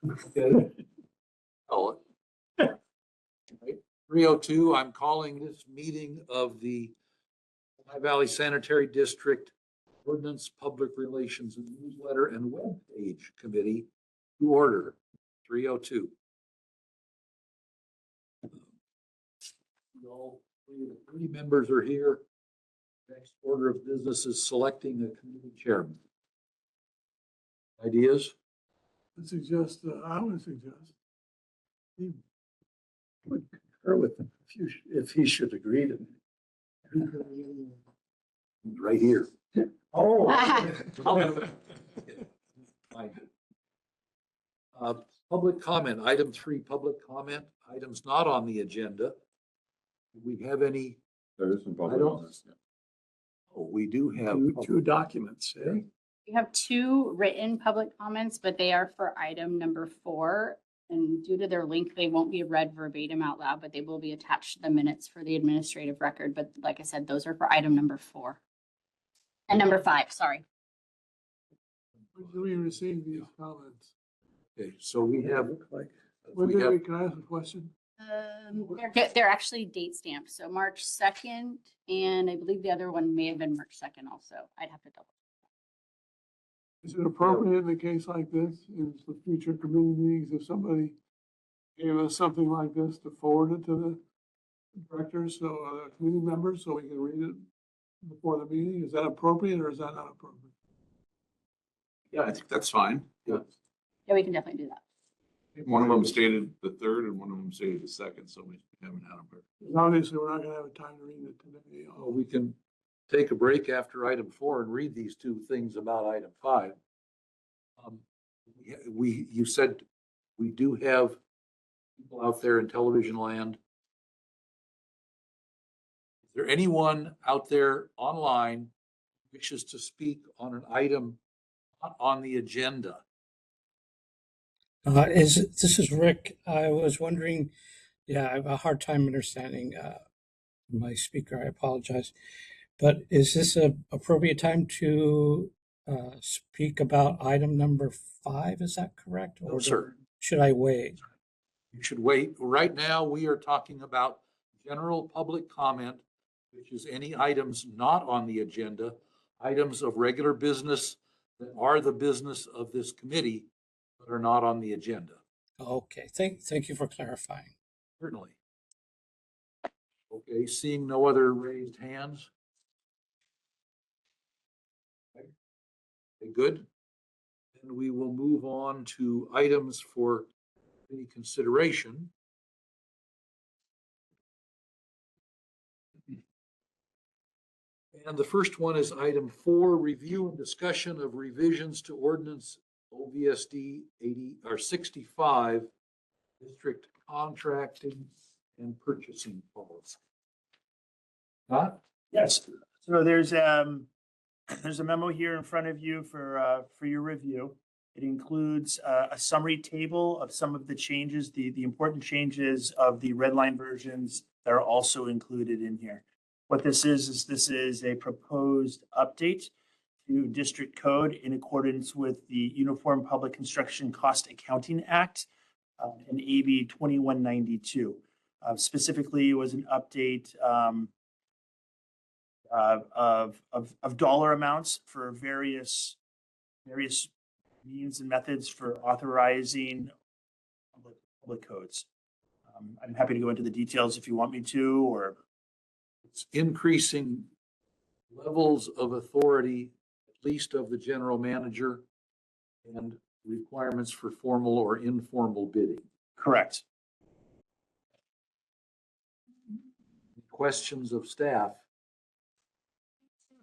Okay. Call it. Right. 3:02, I'm calling this meeting of the High Valley Sanitary District Ordinance, Public Relations and Newsletter and Web Page Committee to order. 3:02. All three members are here. Next order of business is selecting a committee chairman. Ideas? I would suggest he Would concur with him if he should agree to. Right here. Oh. Public comment, item 3, public comment, items not on the agenda. Do we have any? There is some I public don't- on this. Oh, we do have. Two documents. Yeah. We have 2 written public comments, but they are for item number 4. And due to their length, they won't be read verbatim out loud, but they will be attached to the minutes for the administrative record. But like I said, those are for item number 4. And number 5, sorry. when do we receive these comments? Okay, so we have, Like, Can I ask a question? They're actually date stamped. So March 2nd, and I believe the other one may have been March 2nd also. I'd have to double. Is it appropriate in a case like this, in the future committee meetings, if somebody gave us something like this, to forward it to the directors, so, committee members, so we can read it before the meeting? Is that appropriate or is that not appropriate? Yeah, I think that's fine. yeah, Yeah, we can definitely do that. One of them stated the 3rd and one of them stated the 2nd, so we haven't had them. Because obviously, we're not gonna have time to read it today. well, we can take a break after item 4 and read these 2 things about item 5. You said we do have people out there in television land. Is there anyone out there online who wishes to speak on an item not on the agenda? This is Rick. I was wondering, yeah, I have a hard time understanding my speaker. I apologize. But is this an appropriate time to speak about item number 5? Is that correct? No, sir. Should I wait? You should wait. Right now, we are talking about general public comment, which is any items not on the agenda, items of regular business that are the business of this committee, but are not on the agenda. Okay, thank you for clarifying. Certainly. Okay, seeing no other raised hands. Okay, good. Then we will move on to items for any consideration. And the first one is item 4, review and discussion of revisions to ordinance OVSD 65, district contracting and purchasing policy. Huh? Yes, so there's a memo here in front of you for your review. It includes a summary table of some of the changes, the important changes of the red line versions that are also included in here. What this is this is a proposed update to district code in accordance with the Uniform Public Construction Cost Accounting Act and AB 2192. Specifically, it was an update of dollar amounts for various means and methods for authorizing public codes. I'm happy to go into the details if you want me to, or It's increasing levels of authority, at least of the general manager, and requirements for formal or informal bidding. correct. Questions of staff?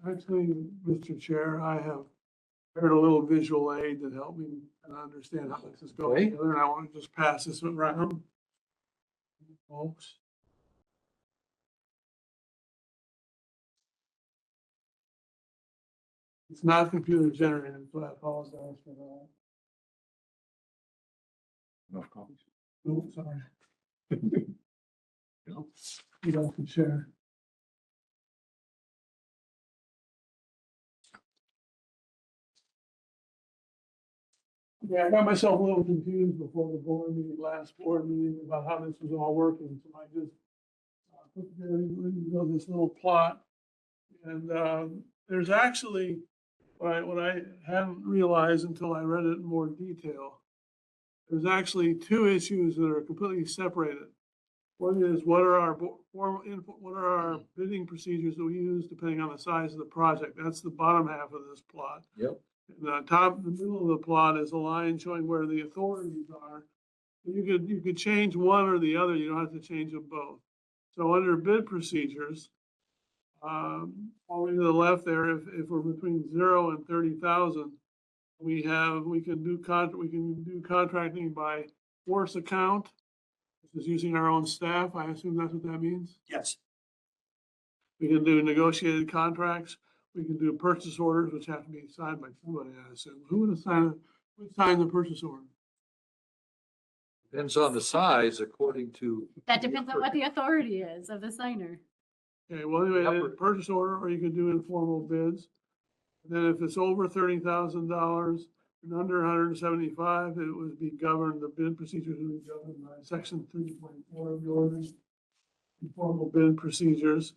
Actually, Mr. Chair, I have prepared a little visual aid that helped me understand how this is going Okay. together, and I want to just pass this around. Folks. It's not computer generated, so I apologize for that. Enough copies. Oops, sorry. You guys can share. Yeah, I got myself a little confused before the board meeting, last board meeting, about how this was all working, so I just put together, this little plot. And, there's actually, what I hadn't realized until I read it in more detail, there's actually two issues that are completely separated. One is what are our formal input, what are our bidding procedures that we use depending on the size of the project? That's the bottom half of this plot. Yep. The top, the middle of the plot is a line showing where the authorities are. You could change one or the other, you don't have to change them both. So under bid procedures, all the way to the left there, if we're between 0 and 30,000, we can do contracting by force account, which is using our own staff. I assume that's what that means. Yes, We can do negotiated contracts. We can do purchase orders, which have to be signed by somebody, I assume. Who would sign the purchase order? Depends on the size according to. That depends on what the authority is of the signer. Okay, well, anyway, Upper- purchase order, or you can do informal bids. And then if it's over $30,000 and under 175, it would be governed, the bid procedures would be governed by section 3.4 of the ordinance. Informal bid procedures,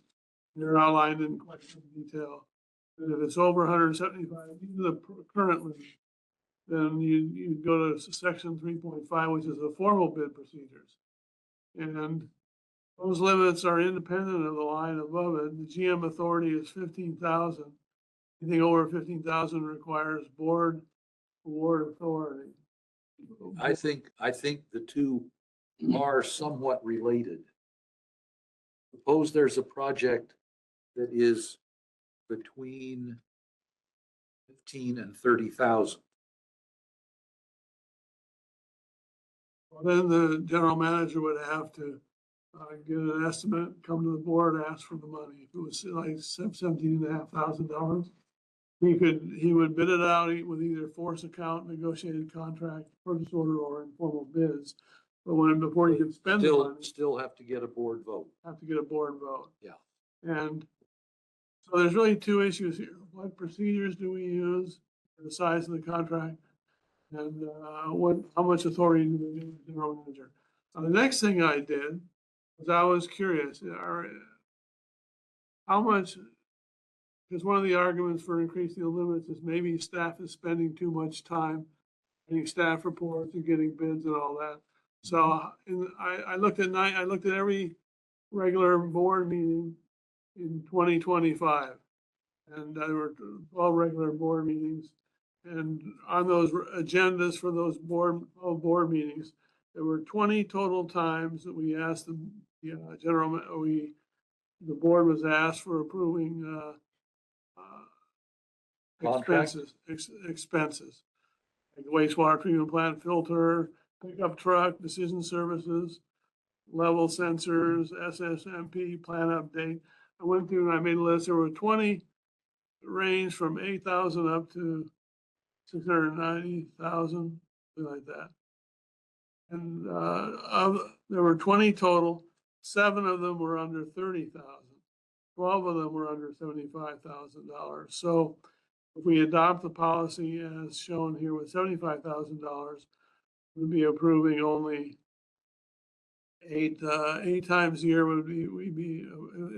they're outlined in quite some detail. And if it's over 175, these are the currently, then you go to section 3.5, which is the formal bid procedures. And those limits are independent of the line above it. The GM authority is 15,000. Anything over 15,000 requires board award authority. I think the two are somewhat related. Suppose there's a project that is between 15 and 30,000. Well, then the general manager would have to get an estimate, come to the board, ask for the money. If it was like $17,500, he would bid it out with either force account, negotiated contract, purchase order, or informal bids. But before he can spend the money, Still have to get a board vote. have to get a board vote. Yeah. And so there's really two issues here. What procedures do we use for the size of the contract? And how much authority do we give the general manager? Now, the next thing I did was I was curious, how much, because one of the arguments for increasing the limits is maybe staff is spending too much time getting staff reports and getting bids and all that. So I looked at every regular board meeting in 2025. And there were 12 regular board meetings. And on those agendas for those board meetings, there were 20 total times that we asked the board was asked for approving Contract? expenses. Like wastewater treatment plant filter, pickup truck, decision services, level sensors, SSMP, plan update. I went through and I made a list. There were 20 range from 8,000 up to 690,000, something like that. And there were 20 total. 7 of them were under 30,000. 12 of them were under $75,000. So if we adopt the policy as shown here with $75,000, we'd be approving only eight times a year we'd be,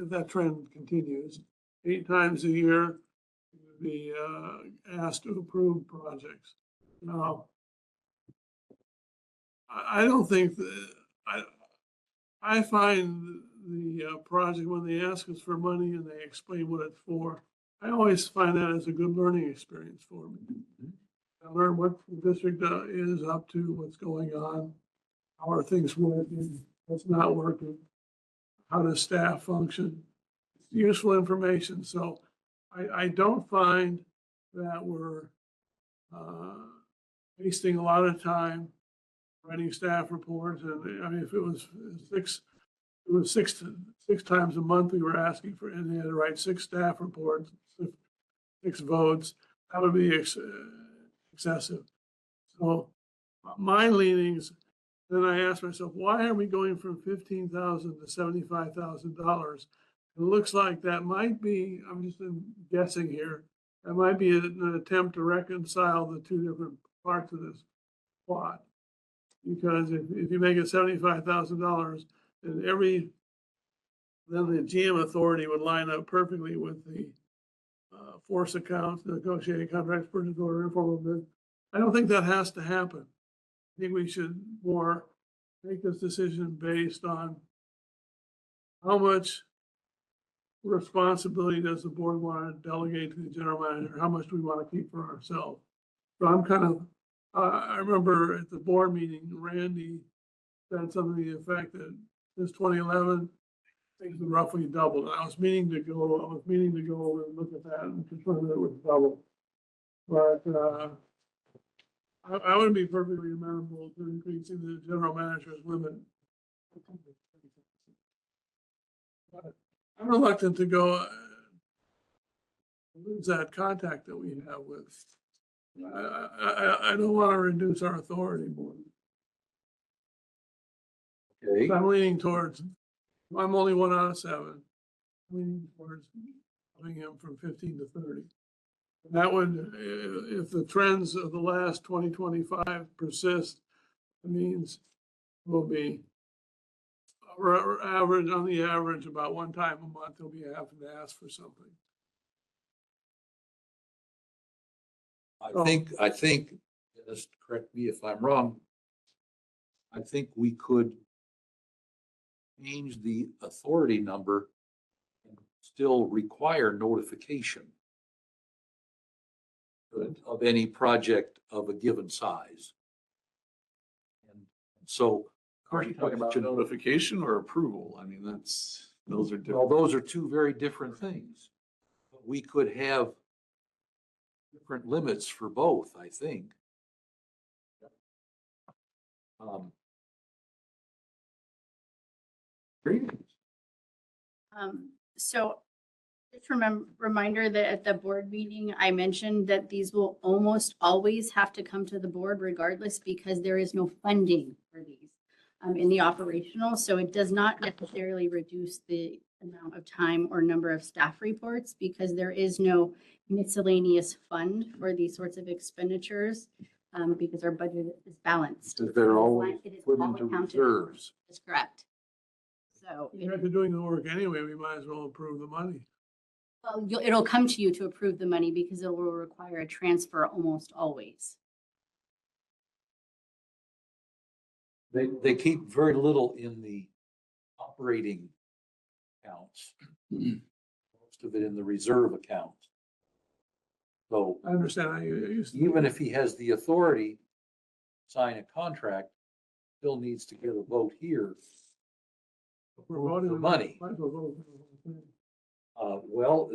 if that trend continues, 8 times a year, we'd be asked to approve projects. Now, I don't think that, I find the project, when they ask us for money and they explain what it's for, I always find that as a good learning experience for me. I learn what the district is up to, what's going on, how are things working, what's not working, how does staff function. It's useful information. So I don't find that we're wasting a lot of time writing staff reports. And I mean, if it was six times a month we were asking for, and they had to write 6 staff reports, 6 votes, that would be excessive. So my leanings, then I asked myself, why are we going from $15,000 to $75,000? It looks like that might be, I'm just guessing here, that might be an attempt to reconcile the two different parts of this. plot. Because if you make it $75,000, then then the GM authority would line up perfectly with the force accounts, negotiating contracts, purchase order, informal bid. I don't think that has to happen. I think we should more make this decision based on how much responsibility does the board want to delegate to the general manager? How much do we want to keep for ourselves? So I'm kind of, I remember at the board meeting, Randy said something to the effect that since 2011, things have roughly doubled. And I was meaning to go and look at that and confirm that it was double. But I would be perfectly amenable to increasing the general manager's limit. But I'm reluctant to go lose that contact that we have with. I don't want to reduce our authority more. Okay, I'm leaning towards, I'm only 1 out of 7. Leaning towards moving him from 15 to 30. And that would, if the trends of the last 2025 persist, it means we'll be average, on the average, about 1 time a month, he'll be having to ask for something. I think, just correct me if I'm wrong, I think we could change the authority number and still require notification of any project of a given size. And so. Are you talking about notification or approval? I mean, those are Well, different. those are two very different things. We could have different limits for both, I think. Greetings. So just reminder that at the board meeting, I mentioned that these will almost always have to come to the board regardless because there is no funding for these in the operational. So it does not necessarily reduce the amount of time or number of staff reports because there is no miscellaneous fund for these sorts of expenditures because our budget is balanced. Because they're always It is put all into accounted for. reserves. That's correct. So After doing the work anyway, we might as well approve the money. well, it'll come to you to approve the money because it will require a transfer almost always. They keep very little in the operating accounts. Most of it in the reserve account. So I understand how you used to. even if he has the authority to sign a contract, still needs to get a vote here. We're voting The on- money. might as well vote on the whole thing. Well,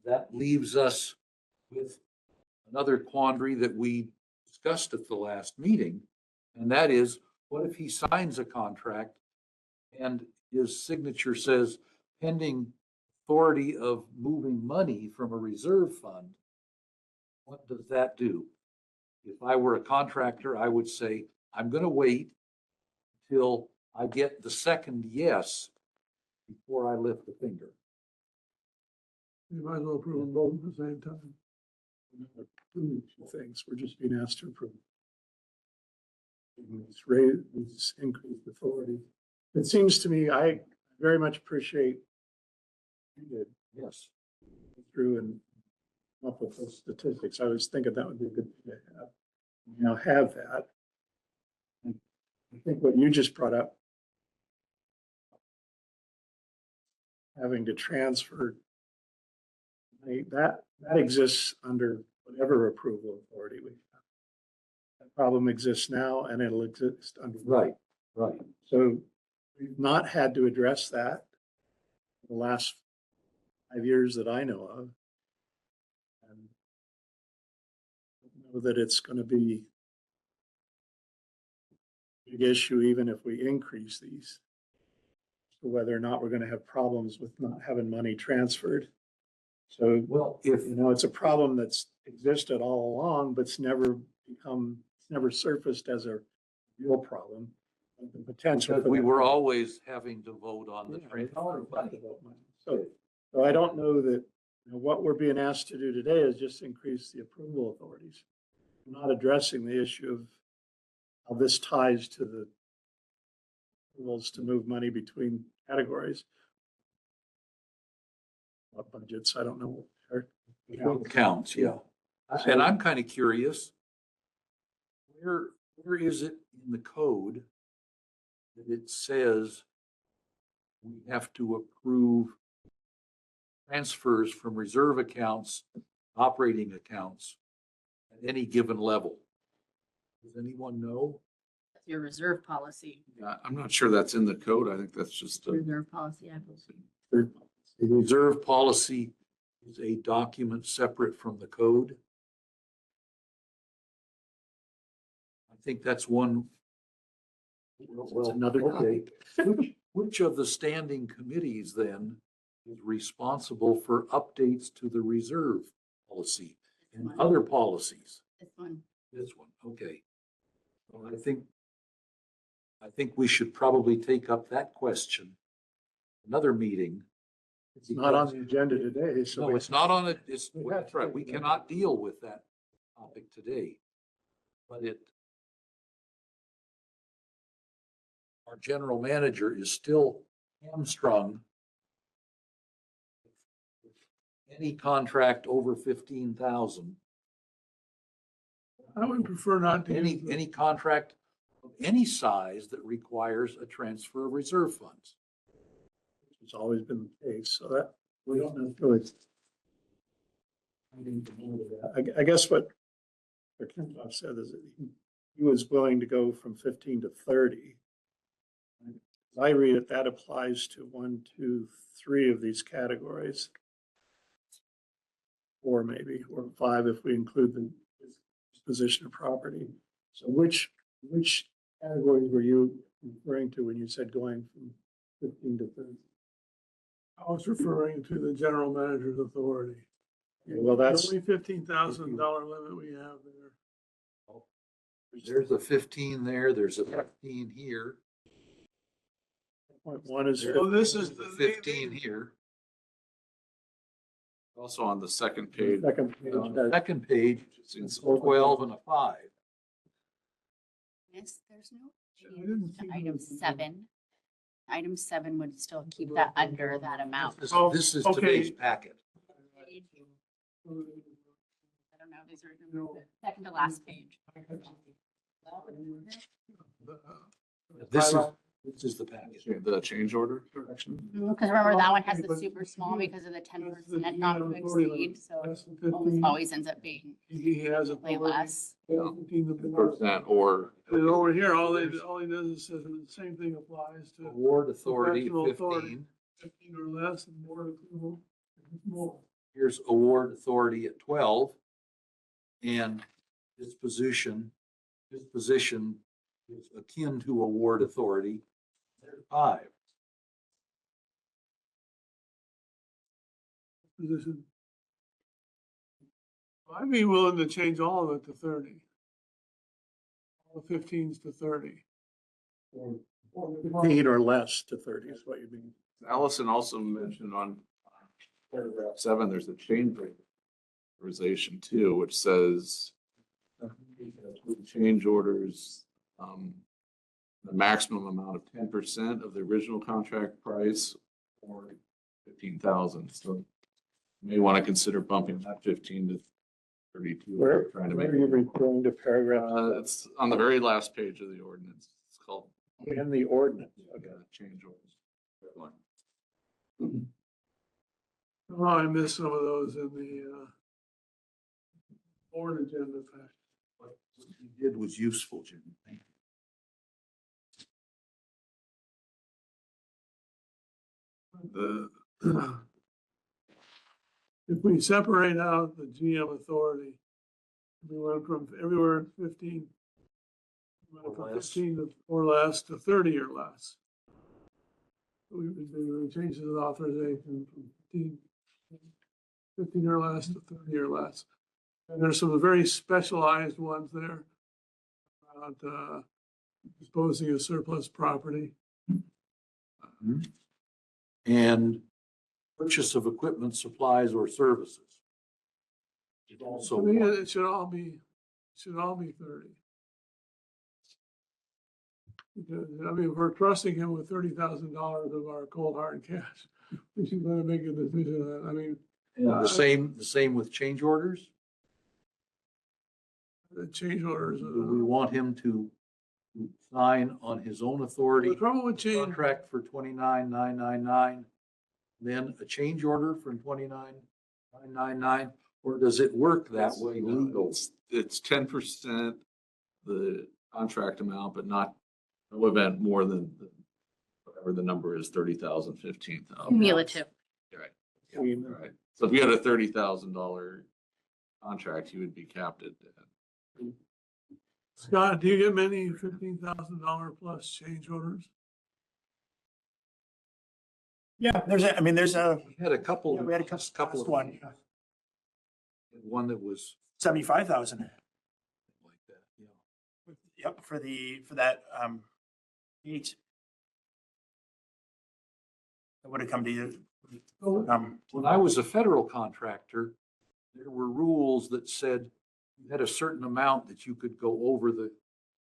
that leaves us with another quandary that we discussed at the last meeting. And that is, what if he signs a contract and his signature says pending authority of moving money from a reserve fund? What does that do? If I were a contractor, I would say, I'm going to wait till I get the second yes before I lift the finger. You might as well approve them both at the same time. Two things, we're just being asked to approve. It's raise, it's increased authority. It seems to me, I very much appreciate you did Yes. go through and come up with those statistics. I was thinking that would be a good thing to have. We now have that. And I think what you just brought up, having to transfer money, that exists under whatever approval authority we have. That problem exists now and it'll exist under. Right. So we've not had to address that the last 5 years that I know of. And I know that it's going to be a big issue even if we increase these. So whether or not we're going to have problems with not having money transferred. So, Well, if, it's a problem that's existed all along, but it's never surfaced as a real problem. The potential. because for we that- were always having to vote on the Yeah, transfer of money. So I don't know that, what we're being asked to do today is just increase the approval authorities. we're not addressing the issue of how this ties to the rules to move money between categories. What budgets, I don't know. Counts, yeah. And I'm kind of curious, where is it in the code that it says we have to approve transfers from reserve accounts, operating accounts at any given level? Does anyone know? Your reserve policy. Yeah, I'm not sure that's in the code. I think that's just a. Reserve policy, I believe. The reserve policy is a document separate from the code. I think that's one. Well, another Okay. Which of the standing committees then is responsible for updates to the reserve policy and other policies? This one. This one, okay. Well, I think we should probably take up that question, another meeting. It's not on the agenda today, so. No, it's not on it, that's right, we cannot deal with that topic today. But our general manager is still hamstrung. Any contract over 15,000. I would prefer not to. use the- Any contract of any size that requires a transfer of reserve funds. It's always been the case, so that we don't necessarily. I guess what Kirchhoff said is that he was willing to go from 15 to 30. As I read it, that applies to 1, 2, 3 of these categories. 4 maybe, or 5 if we include the disposition of property. So which categories were you referring to when you said going from 15 to 30? I was referring to the general manager's authority. Well, that's, The only $15,000 limit we have there. There's a 15 there, there's a 15 here, point one is. So this is there's a the 15 here. Also on the second page. Second page, On the second page, It's it's a 12 and a 5. Yes, there's no I didn't change to see item those. 7. Item 7 would still keep that under that amount. Oh, This is okay. today's packet. I don't know, these are the second to last page. This is the packet. The change order correction. Because remember, that one has the super small because of the 10% not to exceed, so Less than it almost 15, always ends up being he has a. way less. 15 to 10% or. And over here, all he does is says the same thing applies to Award authority, Professional authority. 15. 15 or less and more approval. More. Here's award authority at 12. And disposition is akin to award authority. There's 5. Position. I'd be willing to change all of it to 30. All the 15s to 30. 15 or less to 30 is what you mean. Allison also mentioned on paragraph 7, there's a change authorization too, which says change orders, the maximum amount of 10% of the original contract price or 15,000. So you may want to consider bumping that 15 to 32. Where, Trying to where make are you referring to paragraph? it's on the very last page of the ordinance. It's called In the ordinance. change orders. Oh, I missed some of those in the board agenda pack. What you did was useful, Jim. Thank you. If we separate out the GM authority, we went from everywhere 15. We went Or from less. 15 or less to 30 or less. We would change the authorization from 15 or less to 30 or less. And there's some very specialized ones there about disposing of surplus property. And purchase of equipment, supplies, or services. It To also, me, it should all be should all be 30. Because, I mean, if we're trusting him with $30,000 of our cold hard cash, we should let him make a decision on that. I mean, And the same with change orders. the change orders. Do we want him to sign on his own authority? The trouble with change, Contract for 29,999, then a change order for 29,999, or does it work that way legal? It's 10% the contract amount, but not, no event more than whatever the number is, 30,000, 15,000. Cumulative. Right, We- right. So if you had a $30,000 contract, you would be capped at that. Scott, do you get many $15,000 plus change orders? Yeah, there's a, I mean, there's a, We had a couple. yeah, we had a just couple of one, One that was 75,000. like that, yeah. Yep, for that, heat. That would have come to you. When I was a federal contractor, there were rules that said you had a certain amount that you could go over the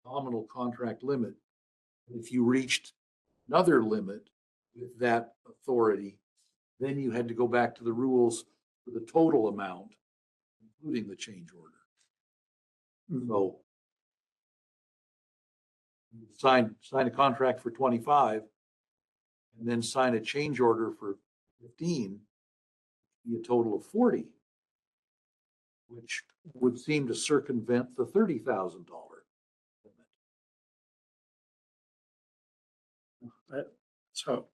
nominal contract limit. If you reached another limit with that authority, then you had to go back to the rules for the total amount, including the change order. So sign a contract for 25 and then sign a change order for 15, be a total of 40, which would seem to circumvent the $30,000 limit. So,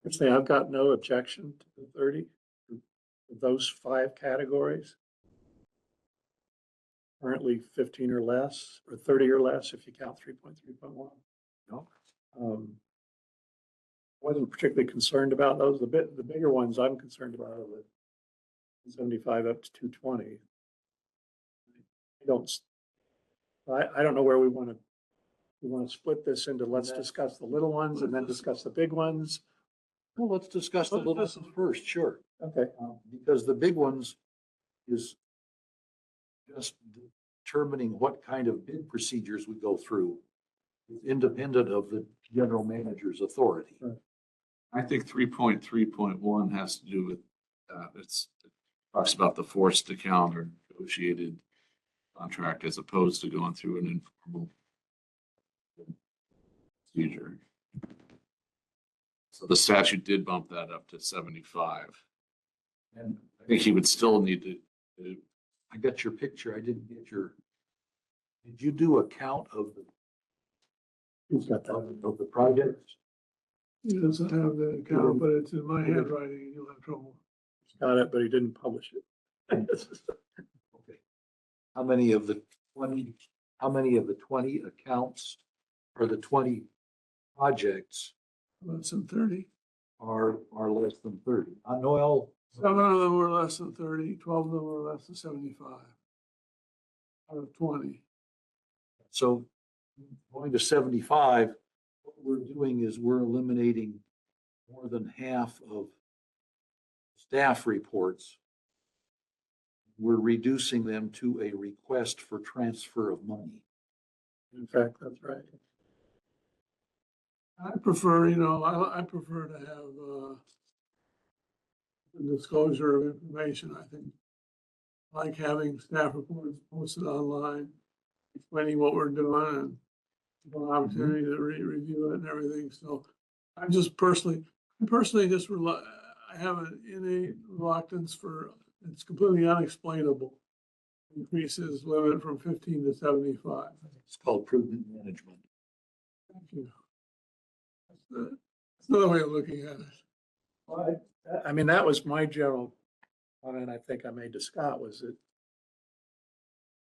actually, I've got no objection to the 30, those 5 categories. Currently 15 or less, or 30 or less, if you count 3.3.1. No? Wasn't particularly concerned about those. The bigger ones I'm concerned about are the 75 up to 220. I don't know where we want to split this into, let's discuss the little ones and then discuss the big ones. Well, let's discuss the little ones first, sure. Okay. Because the big ones is just determining what kind of bid procedures we go through, independent of the general manager's authority. Right. I think 3.3.1 has to do with, it talks about the forced account or negotiated contract as opposed to going through an informal procedure. So the statute did bump that up to 75. And I think he would still need to, I got your picture. I didn't get your, did you do a count of Who's got that? of the projects? He doesn't have the account, but it's in my handwriting and you'll have trouble. Got it, but he didn't publish it. Okay. How many of the 20 accounts or the 20 projects Less than 30. are less than 30? Noel, 7 of them were less than 30, 12 of them were less than 75. Out of 20. so going to 75, what we're doing is we're eliminating more than half of staff reports. We're reducing them to a request for transfer of money. In fact, that's right. I prefer, I prefer to have the disclosure of information, I think. I like having staff reports posted online, explaining what we're doing and an opportunity to review it and everything. So I'm just personally just I have an innate reluctance for, it's completely unexplainable. Increases limit from 15 to 75. It's called prudent management. Thank you. That's another way of looking at it. Well, I mean, that was my general comment I think I made to Scott, was that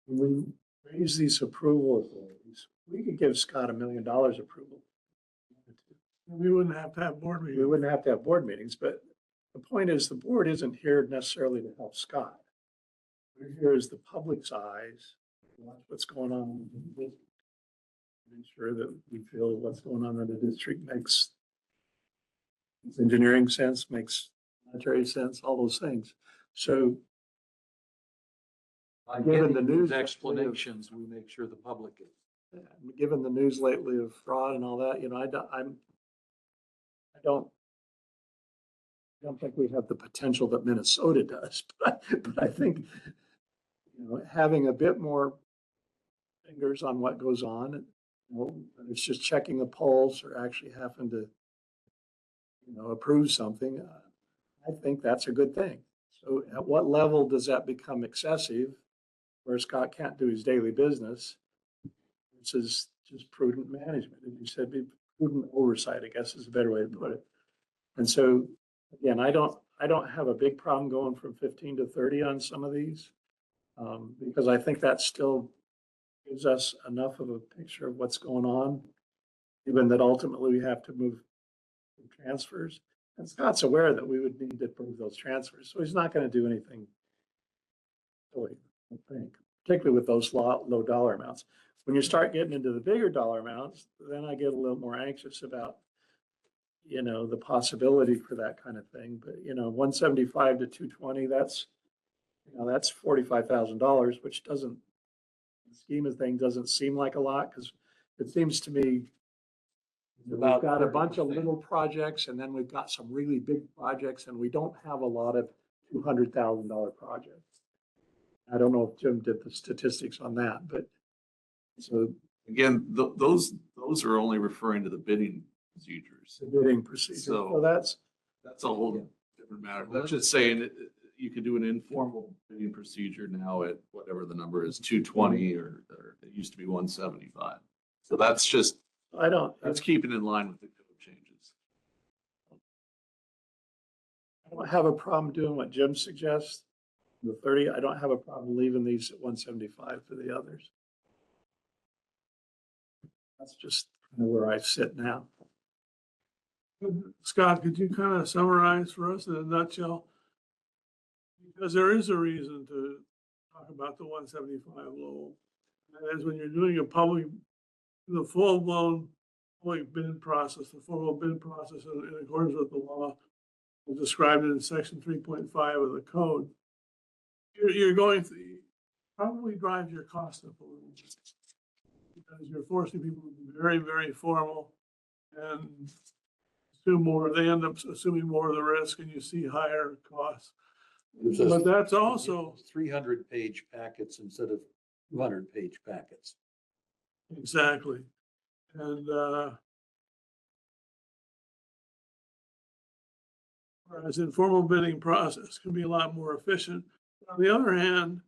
when we raise these approval authorities, we could give Scott $1 million approval. We wouldn't have to have board meetings. We wouldn't have to have board meetings, but the point is the board isn't here necessarily to help Scott. We're here as the public's eyes, watch what's going on. Ensure that we feel what's going on in the district makes engineering sense, makes monetary sense, all those things. So By Given the getting news these explanations, we make sure the public is. Given the news lately of fraud and all that, you know, I don't think we have the potential that Minnesota does, but I think, you know, having a bit more fingers on what goes on, you know, it's just checking the polls or actually having to, you know, approve something. I think that's a good thing. So at what level does that become excessive, where Scott can't do his daily business? This is just prudent management. As you said, be prudent oversight, I guess is a better way to put it. And so, again, I don't have a big problem going from 15 to 30 on some of these, because I think that still gives us enough of a picture of what's going on, given that ultimately we have to move transfers. And Scott's aware that we would need to approve those transfers, so he's not going to do anything silly, I think, particularly with those low dollar amounts. When you start getting into the bigger dollar amounts, then I get a little more anxious about, you know, the possibility for that kind of thing. But, you know, 175 to 220, that's, you know, that's $45,000, which doesn't, in the scheme of things, doesn't seem like a lot, because it seems to me we've About got a bunch of 30%. little projects, and then we've got some really big projects, and we don't have a lot of $200,000 projects. I don't know if Jim did the statistics on that, but so Again, those are only referring to the bidding procedures. the bidding procedure. So- So that's, That's a whole different matter. That's just saying you could do an informal bidding procedure now at whatever the number is, 220 or it used to be 175. So that's just, that's keeping in line with the code changes. I don't have a problem doing what Jim suggests, the 30. I don't have a problem leaving these at 175 for the others. That's just kind of where I sit now. Scott, could you kind of summarize for us in a nutshell? Because there is a reason to talk about the 175 low. That is when you're doing the full-blown public bid process, the formal bid process in accordance with the law as described in section 3.5 of the code. You're going through, probably drives your cost up a little bit. Because you're forcing people to be very, very formal and assume more, they end up assuming more of the risk and you see higher costs. But that's also 300-page packets instead of 200-page packets. exactly. And whereas informal bidding process can be a lot more efficient. On the other hand,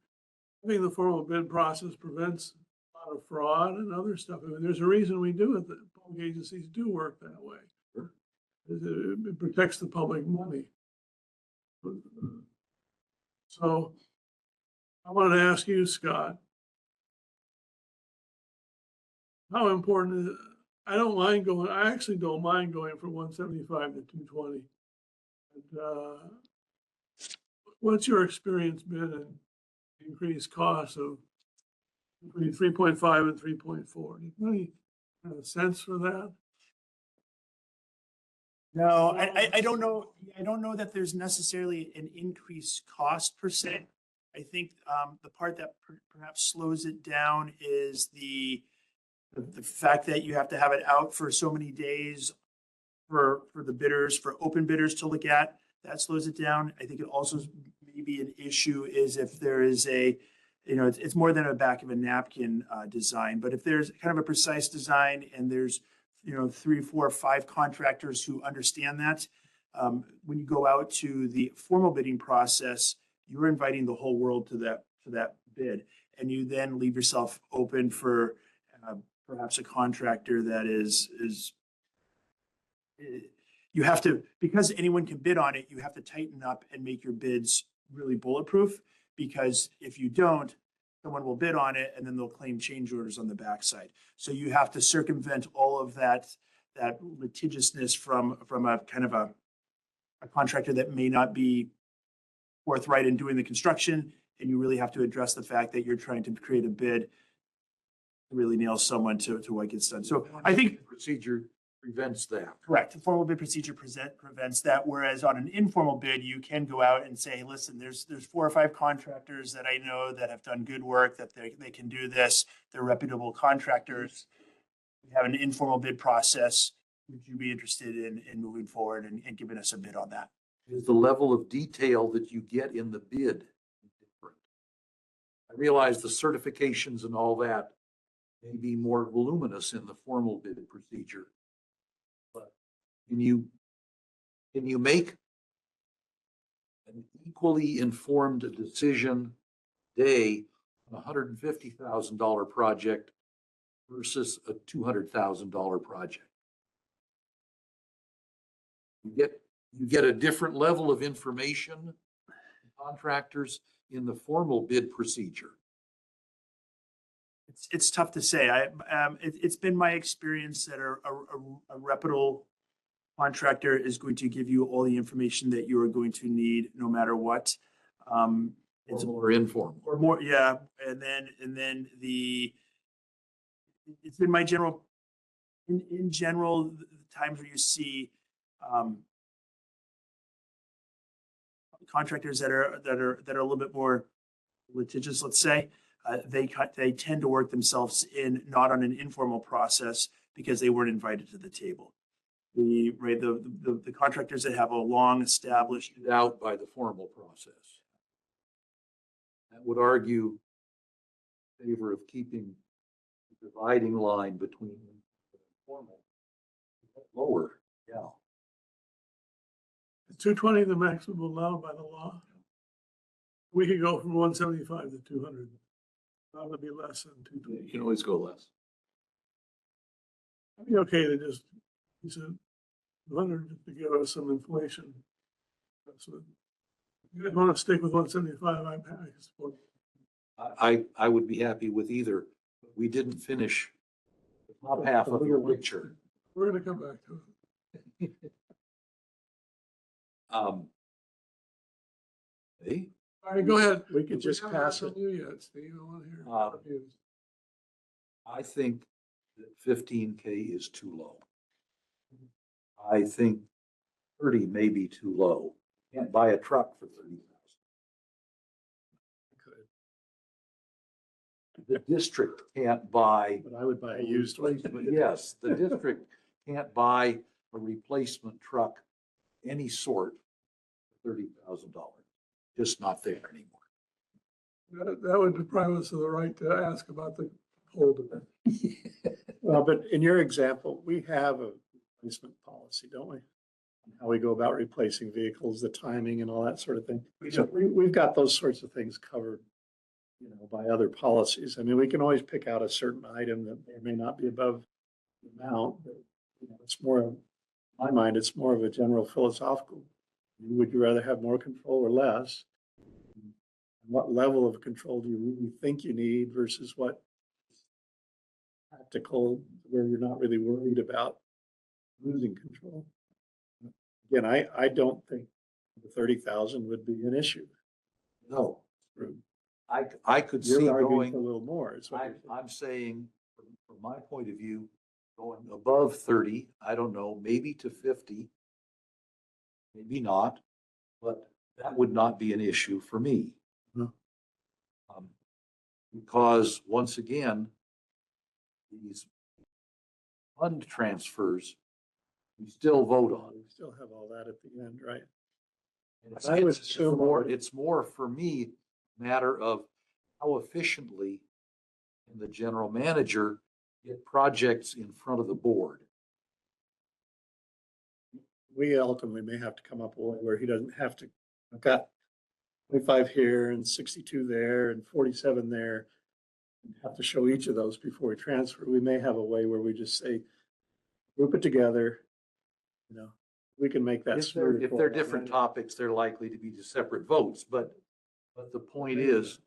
having the formal bid process prevents a lot of fraud and other stuff. I mean, there's a reason we do it, that public agencies do work that way. Sure. It protects the public money. So I wanted to ask you, Scott, how important is it? I actually don't mind going from 175 to 220. And, what's your experience been in increased costs of between 3.5 and 3.4? Do you have any kind of sense for that? No, I don't know. I don't know that there's necessarily an increased cost per se. I think the part that perhaps slows it down is the fact that you have to have it out for so many days for the bidders, for open bidders to look at. That slows it down. I think it also may be an issue is if there is it's more than a back of a napkin design, but if there's kind of a precise design and there's 3, 4, 5 contractors who understand that. When you go out to the formal bidding process, you're inviting the whole world to that bid, and you then leave yourself open for perhaps a contractor that is you have to, because anyone can bid on it, you have to tighten up and make your bids really bulletproof, because if you don't, someone will bid on it and then they'll claim change orders on the backside. So you have to circumvent all of that litigiousness from a kind of a contractor that may not be forthright in doing the construction. And you really have to address the fact that you're trying to create a bid to really nail someone to what gets done. So I think procedure prevents that. Correct. The formal bid procedure prevents that, whereas on an informal bid, you can go out and say, listen, there's 4 or 5 contractors that I know that have done good work, that they can do this. They're reputable contractors. We have an informal bid process. Would you be interested in moving forward and giving us a bid on that? Is the level of detail that you get in the bid different? I realize the certifications and all that may be more voluminous in the formal bid procedure. But can you make an equally informed decision today on $150,000 project versus a $200,000 project? You get a different level of information from contractors in the formal bid procedure. It's tough to say. It's been my experience that a reputable contractor is going to give you all the information that you are going to need, no matter what. It's Formal or informal. or more, yeah. And then it's been my general, in general, the times where you see contractors that are a little bit more litigious, let's say, they tend to work themselves in, not on an informal process, because they weren't invited to the table. The contractors that have a long established Out by the formal process. That would argue in favor of keeping the dividing line between formal lower. Yeah. Is 220 the maximum allowed by the law? We could go from 175 to 200. That would be less than You 220. can always go less. I'd be okay to just, he said, 200 to give us some inflation. That's what. You guys want to stick with 175? I'm happy to support. I would be happy with either. We didn't finish the top half of your picture. We're gonna come back to it. Hey, All right, go ahead. We could just haven't pass heard it. from you yet, Steve. I want to hear Uh, your views. I think that 15K is too low. I think 30 may be too low. Can't buy a truck for 30,000. The district can't buy, But I would buy a used one. yes, the district can't buy a replacement truck any sort for $30,000. Just not there anymore. That would deprive us of the right to ask about the holder. Well, but in your example, we have a replacement policy, don't we? On how we go about replacing vehicles, the timing and all that sort of thing. So we've got those sorts of things covered, you know, by other policies. I mean, we can always pick out a certain item that may or may not be above the amount, but you know, it's more, in my mind, it's more of a general philosophical. Would you rather have more control or less? What level of control do you really think you need versus what practical, where you're not really worried about losing control? Again, I don't think the 30,000 would be an issue. No, I could see You're arguing going. for a little more. Is what you're saying. I'm saying, from my point of view, going above 30, I don't know, maybe to 50. Maybe not, but that would not be an issue for me. No. Because once again, these fund transfers, we still vote on. We still have all that at the end, right? And I would assume it's more for me, matter of how efficiently can the general manager get projects in front of the board. We ultimately may have to come up with a way where he doesn't have to, I've got 25 here and 62 there and 47 there. Have to show each of those before we transfer. We may have a way where we just say, group it together. You know, we can make that. If smoother for they're them, different right? topics, they're likely to be just separate votes, but the point is,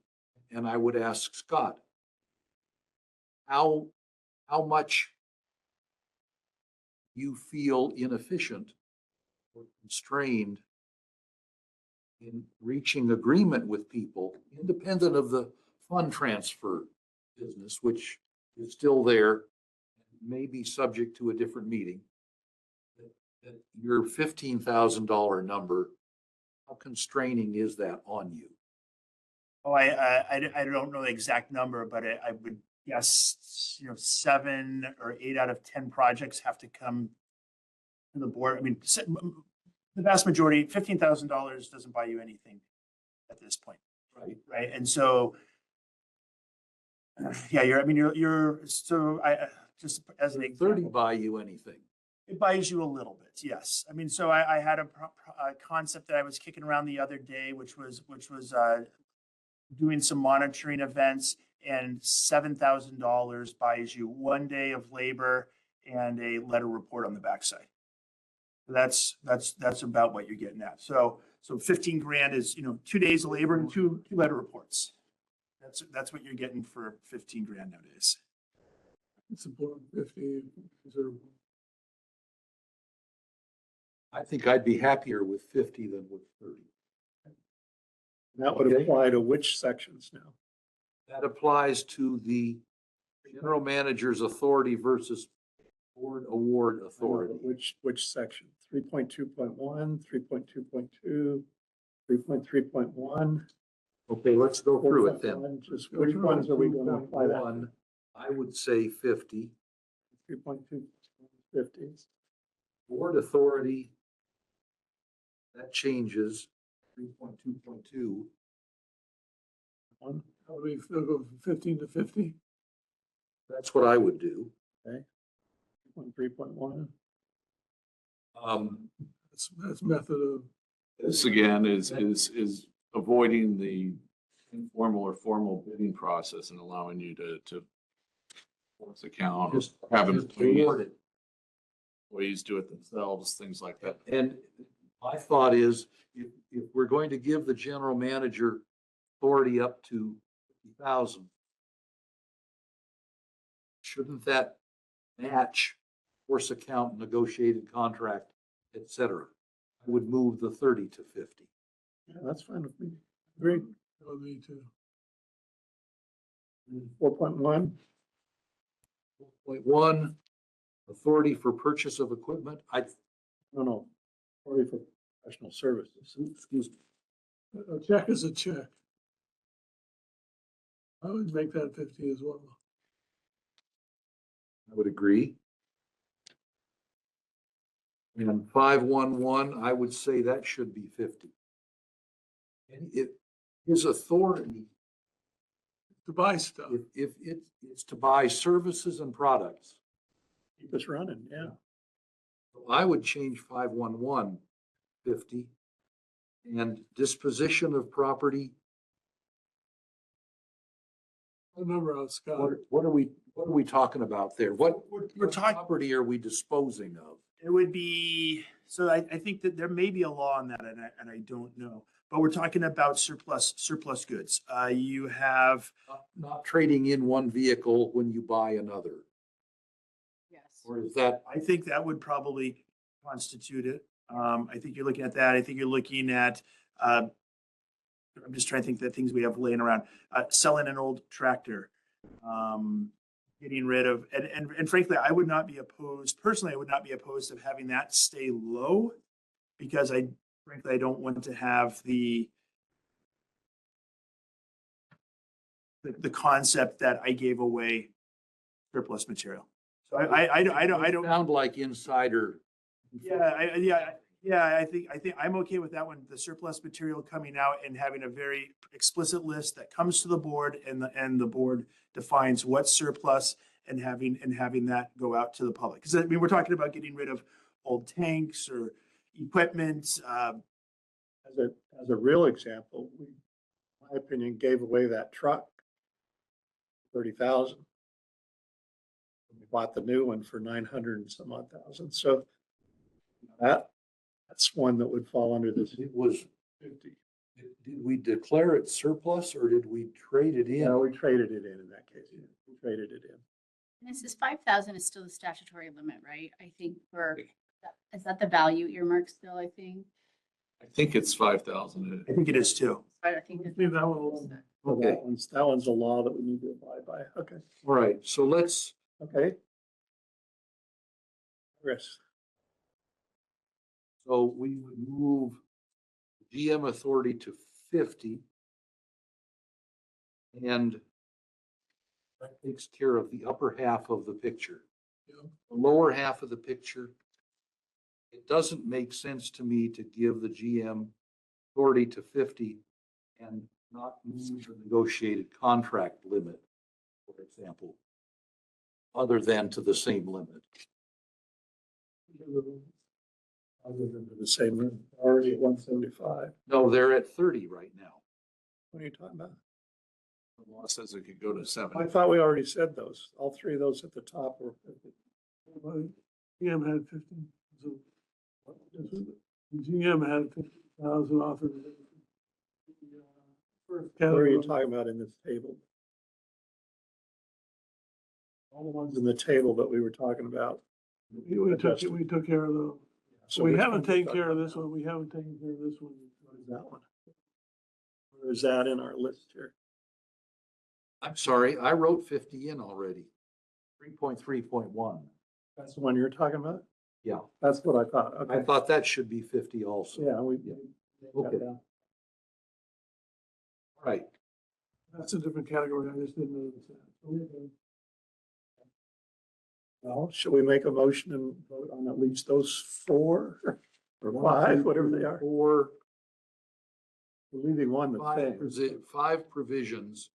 and I would ask Scott, how much you feel inefficient or constrained in reaching agreement with people, independent of the fund transfer business, which is still there, may be subject to a different meeting. that your $15,000 number, how constraining is that on you? Oh, I don't know the exact number, but I would guess, 7 or 8 out of 10 projects have to come to the board. I mean, the vast majority, $15,000 doesn't buy you anything at this point. Right. And so, yeah, so just as an Does 30 example, buy you anything? it buys you a little bit, yes. I mean, so I had a concept that I was kicking around the other day, which was doing some monitoring events, and $7,000 buys you 1 day of labor and a letter report on the backside. That's about what you're getting at. So 15 grand is, 2 days of labor and two letter reports. That's what you're getting for 15 grand nowadays. It's important, 50, considerable. I think I'd be happier with 50 than with 30. That would Okay. apply to which sections now? That applies to the general manager's authority versus board award authority. Which section? 3.2.1, 3.2.2, 3.3.1? Okay, let's go through it then. Just which ones are we going to apply that? 1, I would say 50. 3.2, 50. Board authority, that changes, 3.2.2. One, How do we still go from 15 to 50? That's what I would do. 3.1. That's method of, This again is avoiding the informal or formal bidding process and allowing you to force account, Just have just award it. employees do it themselves, things like that. And my thought is, if we're going to give the general manager authority up to 50,000, shouldn't that match force account, negotiated contract, et cetera? I would move the 30 to 50. Yeah, that's fine with me. Agreed. me too. 4.1, 4.1, authority for purchase of equipment. no, authority for professional services. Excuse me. A check is a check. I would make that 50 as well. I would agree. And 5.1.1, I would say that should be 50. And his authority, To buy stuff. if it's to buy services and products, Keep us running, yeah. I would change 5.1.1 50. And disposition of property, What number out, Scott? what are we talking about there? What We're talking, property are we disposing of? it would be, so I think that there may be a law on that, and I don't know. But we're talking about surplus goods. You have, Not trading in one vehicle when you buy another, Yes. or is that? I think that would probably constitute it. I think you're looking at that. I think you're looking at, I'm just trying to think the things we have laying around. Selling an old tractor, getting rid of, and frankly, I would not be opposed, personally, I would not be opposed to having that stay low, because frankly, I don't want to have the concept that I gave away surplus material. So I don't. Sound like insider. Yeah, I think I'm okay with that one. The surplus material coming out and having a very explicit list that comes to the board, and the board defines what's surplus, and having that go out to the public. Because I mean, we're talking about getting rid of old tanks or equipment. As a real example, we, in my opinion, gave away that truck, 30,000. We bought the new one for 900 and some odd thousand. So that's one that would fall under this. It was 50. Did we declare it surplus or did we trade it in? No, we traded it in that case. We traded it in. This is 5,000 is still the statutory limit, right? I think is that the value earmark still, I think? I think it's 5,000. I think it is too. But I think that's- Leave that one alone. So Okay. that one's a law that we need to abide by. Okay. All right, so let's, Okay. Chris. So we would move GM authority to 50. And that takes care of the upper half of the picture. Yeah. The lower half of the picture, it doesn't make sense to me to give the GM authority to 50 and not move the negotiated contract limit, for example, other than to the same limit. Other than the same room, already at 175. No, they're at 30 right now. What are you talking about? The law says it could go to I 70. thought we already said those. All three of those at the top were 50. Well, GM had 50. So GM had 50,000 off of the first What are category. you talking about in this table? All the ones in the table that we were talking about. We took care of those. So We which haven't one we taken talking care of about this now? one. We haven't taken care of this one. What is that one? Where is that in our list here? I'm sorry, I wrote 50 in already. 3.3.1. That's the one you're talking about? Yeah, That's what I thought. I Okay. thought that should be 50 also. Yeah, we. Okay. Right. That's a different category. I just didn't notice that. So we're good. Well, should we make a motion and vote on at least those four or five, whatever they are? Or We're leaving one the same. five provisions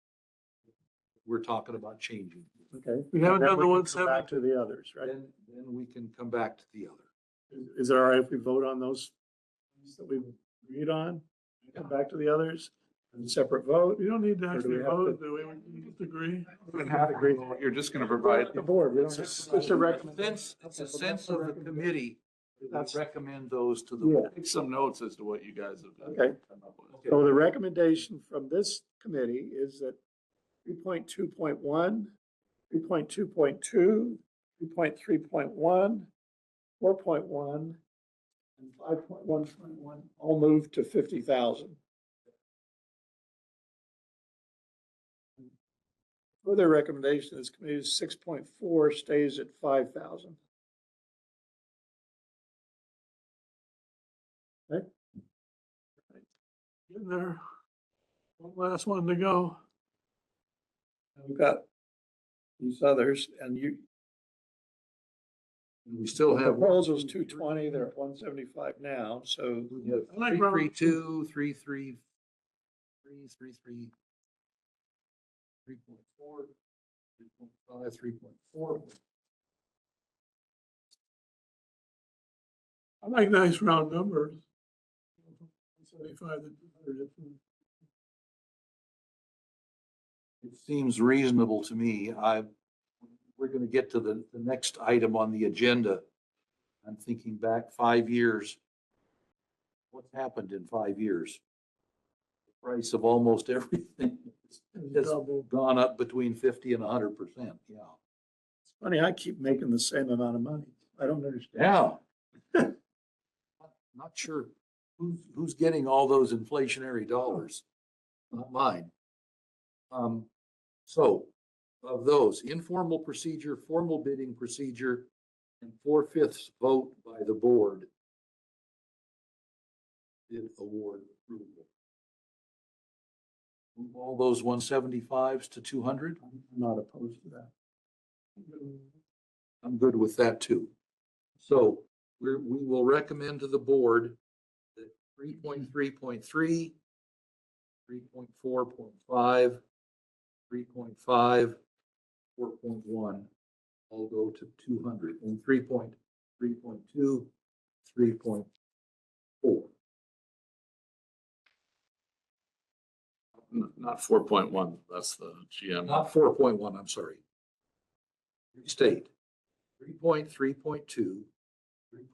we're talking about changing. Okay. We haven't Then done the can 170. come back to the others, right? Then we can come back to the other. Is it all right if we vote on those that we agreed on? Come back to the others in a separate vote? We don't need to Or do actually we have vote, to- do we? We just agree. You're just going to provide. The board, we don't have, It's it's a recommendation. It's a sense of the committee. That's- We recommend those to the. Yeah. Take some notes as to what you guys have. Okay. come up with. So the recommendation from this committee is that 3.2.1, 3.2.2, 3.3.1, 4.1, and 5.1.1 all move to 50,000. Further recommendation of this committee is 6.4 stays at 5,000. Okay. Getting there. One last one to go. And we've got these others, and you, We still have. proposals 220, they're at 175 now, so We have I like Robert. 3.32, 3.3, 3.3, 3.4, 3.5, 3.4. I like nice round numbers. 75 to 200. It seems reasonable to me. We're gonna get to the next item on the agenda. I'm thinking back 5 years. What's happened in 5 years? The price of almost everything has gone up between 50 and 100%. Yeah. it's funny, I keep making the same amount of money. I don't understand. Yeah. Not sure who's getting all those inflationary dollars. Not mine. So of those, informal procedure, formal bidding procedure, and 4/5 vote by the board did award approval. Move all those 175s to 200. I'm not opposed to that. I'm good with that too. So we will recommend to the board that 3.3.3, 3.4.5, 3.5, 4.1 all go to 200, and 3.3.2, 3.4. Not 4.1, that's the GM. Not 4.1, I'm sorry. Restate. 3.3.2,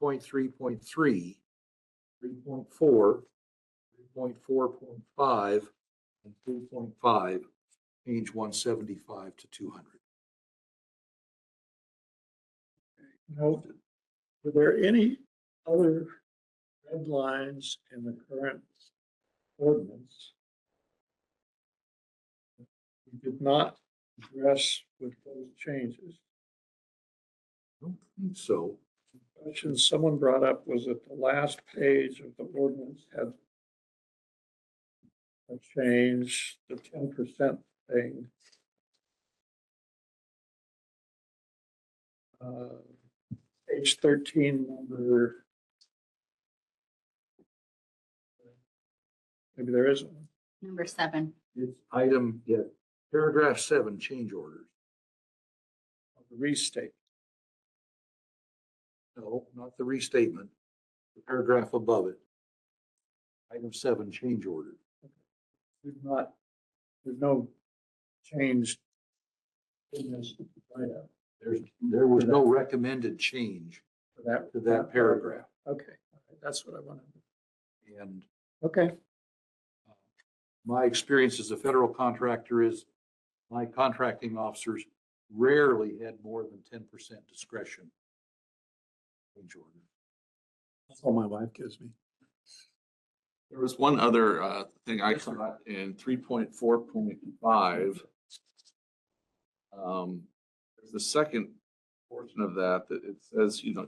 3.3.3, 3.4, 3.4.5, and 3.5, change 175 to 200. Note, were there any other red lines in the current ordinance we did not address with those changes? I don't think so. question someone brought up was that the last page of the ordinance had a change, the 10% thing. Page 13, number. Maybe there isn't one. Number 7. It's item, yeah, paragraph 7, change orders. The restate. No, not the restatement, the paragraph above it. Item 7, change order. There's no change in this item There was no recommended change for that. to that paragraph. Okay, that's what I wanted. And Okay, my experience as a federal contractor is my contracting officers rarely had more than 10% discretion. Change order. that's all my wife gives me. There was one other thing I saw in 3.4.5. There's the second portion of that it says, you know,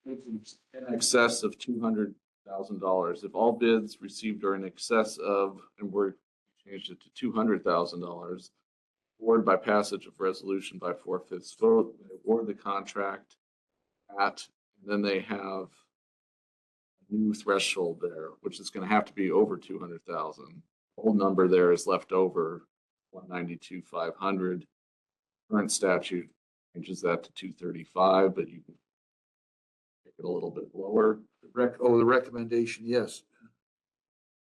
in excess of $200,000. If all bids received are in excess of, and we're changed it to $200,000, award by passage of resolution by 4/5 vote, they award the contract at, and then they have a new threshold there, which is going to have to be over 200,000. The whole number there is left over 192,500. Current statute changes that to 235, but you can make it a little bit lower. The recommendation, yes.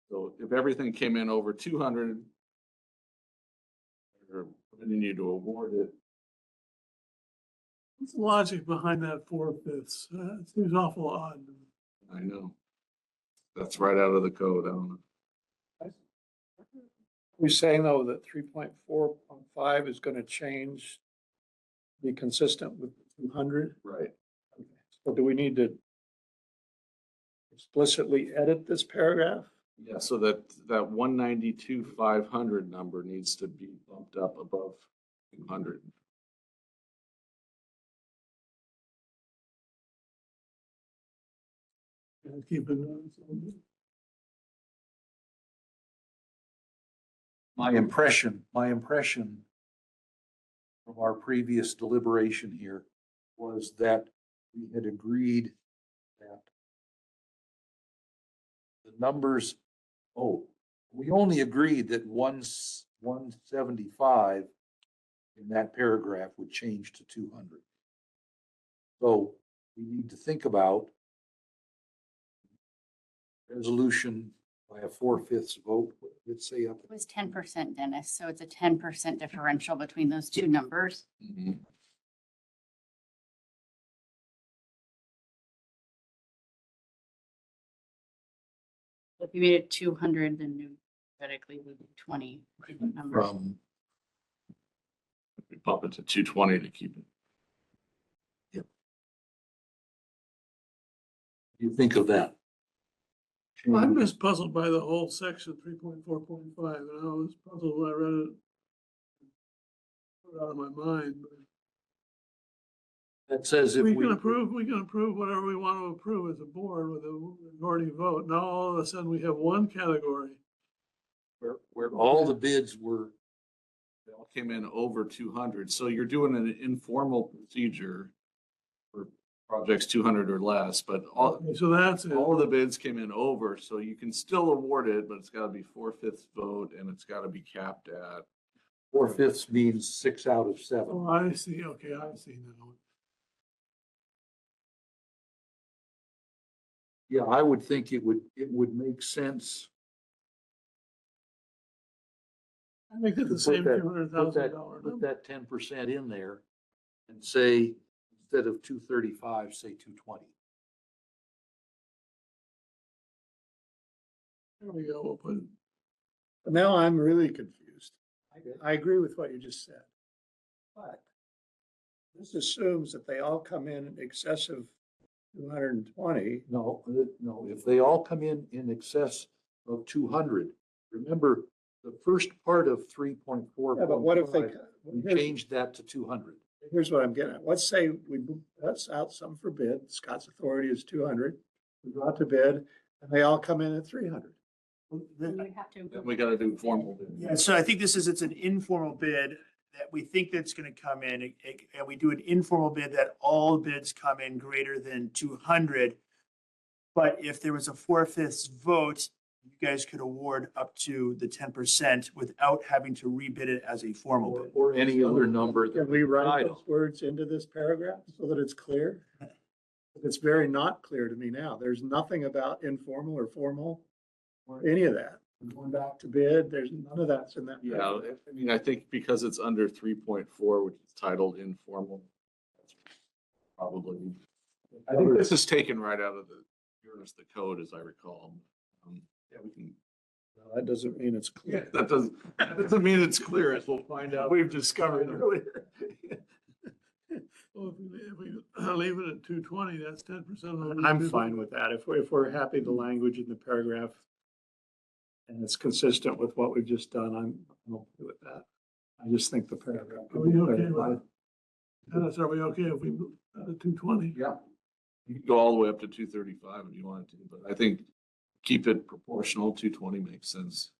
So if everything came in over 200, we're permitting you to award it. What's the logic behind that 4/5? It seems awful odd. I know. That's right out of the code. I don't know. We're saying though that 3.4.5 is going to change, be consistent with 200. Right. So do we need to explicitly edit this paragraph? Yeah, so that 192,500 number needs to be bumped up above 200. Keep it on. My impression from our previous deliberation here was that we had agreed that the numbers, we only agreed that 175 in that paragraph would change to 200. So we need to think about resolution by a 4/5 vote. Let's say up. It was 10%, Dennis, so it's a 10% differential between those two numbers. Mhm. If you made it 200, then theoretically would be 20 number. From, We bump it to 220 to keep it. you think of that. I'm just puzzled by the whole section 3.4.5, and I was puzzled when I read it. Put it out of my mind, but That says if we can approve whatever we want to approve as a board with a majority vote. Now all of a sudden we have one category. where all the bids were, They all came in over 200. So you're doing an informal procedure for projects 200 or less, but all Okay, so that's it. of the bids came in over, so you can still award it, but it's got to be 4/5 vote and it's got to be capped at. 4/5 means 6 out of 7. Oh, I see. Okay, I see now. Yeah, I would think it would make sense. I make it to the same put that- $200,000 Put number. that 10% in there and say, instead of 235, say 220. There we go. We'll put, But now I'm really confused. I agree with what you just said. But this assumes that they all come in excess of 220. No, if they all come in excess of 200, remember the first part of 3.4. Yeah, but what if they? We changed that to 200. Here's what I'm getting at. Let's say we that's out some for bid. Scott's authority is 200. We go out to bid and they all come in at 300. You would have to. Then we gotta do formal. Yeah, so I think it's an informal bid that we think that's gonna come in, and we do an informal bid that all bids come in greater than 200. But if there was a 4/5 vote, you guys could award up to the 10% without having to rebid it as a formal bid. Or any other number. Can we write Title. those words into this paragraph so that it's clear? It's very not clear to me now. There's nothing about informal or formal or any of that. Going back to bid, there's none of that's in that. Yeah, paragraph. I mean, I think because it's under 3.4, which is titled informal. That's probably, I think this is taken right out of the code, as I recall. Yeah, we can. No, that doesn't mean it's clear. That doesn't mean it's clear, as we'll find out. We've discovered earlier. Well, if we leave it at 220, that's 10%. I'm fine with that. If we're happy with the language in the paragraph and it's consistent with what we've just done, I'm okay with that. I just think the paragraph. Are we okay with it? Dennis, are we okay if we move at 220? Yeah. You can go all the way up to 235 if you wanted to, but I think keep it proportional. 220 makes sense.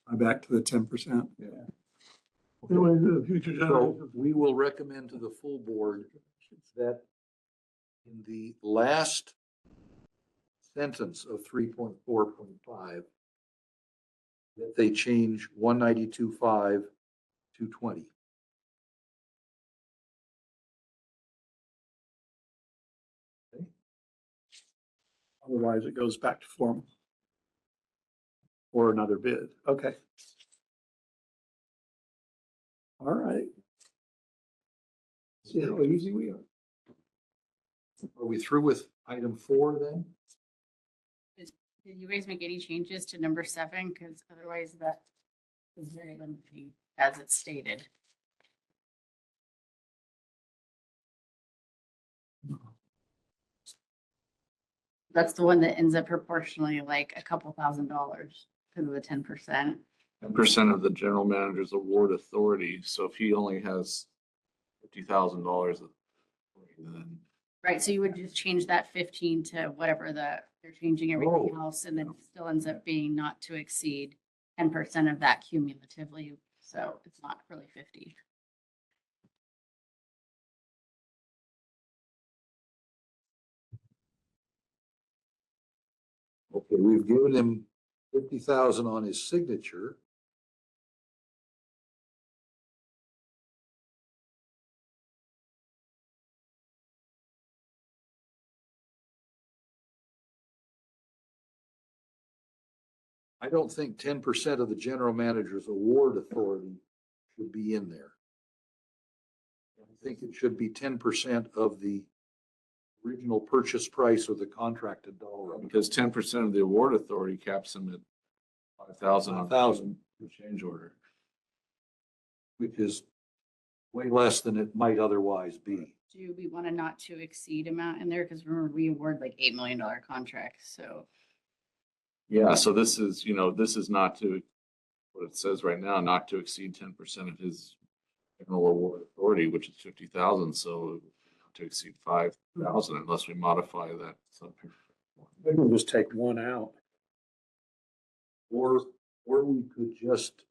I'm back to the 10%. Yeah. Anyway, the future So generations. we will recommend to the full board that in the last sentence of 3.4.5, that they change 192.5 to 20. Otherwise, it goes back to formal. Or another bid. Okay. All right. See how easy we are. Are we through with item 4 then? Did you guys make any changes to number 7? Because otherwise that is very limiting as it's stated. That's the one that ends up proportionally like a couple $1,000 because of the 10%. 10% of the general manager's award authority. So if he only has $50,000, then Right, so you would just change that 15 to whatever they're changing everything else, and then it still ends up being not to exceed 10% of that cumulatively, so it's not really 50. Okay, we've given him 50,000 on his signature. I don't think 10% of the general manager's award authority should be in there. I think it should be 10% of the original purchase price or the contracted dollar. because 10% of the award authority caps him at 5,000 on 5,000. the change order. Which is way less than it might otherwise be. Do we want a not to exceed amount in there? Because remember, we award like $8 million contracts, so. Yeah, so this is, this is not to, what it says right now, not to exceed 10% of his general award authority, which is 50,000. So not to exceed 5,000 unless we modify that. Maybe we'll just take one out. Or we could just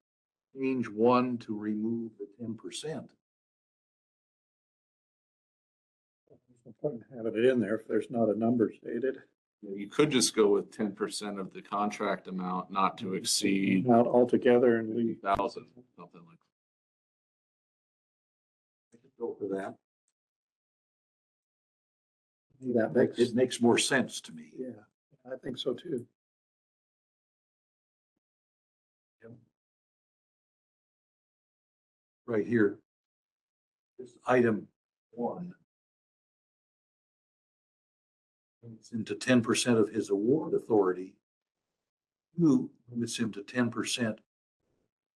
change 1 to remove the 10%. Have it in there if there's not a number stated. You could just go with 10% of the contract amount not to exceed Out altogether and leave. 50,000, something like I could go for that. That makes, It makes more sense to me. yeah, I think so too. Right here. This item 1. It's into 10% of his award authority. 2 limits him to 10%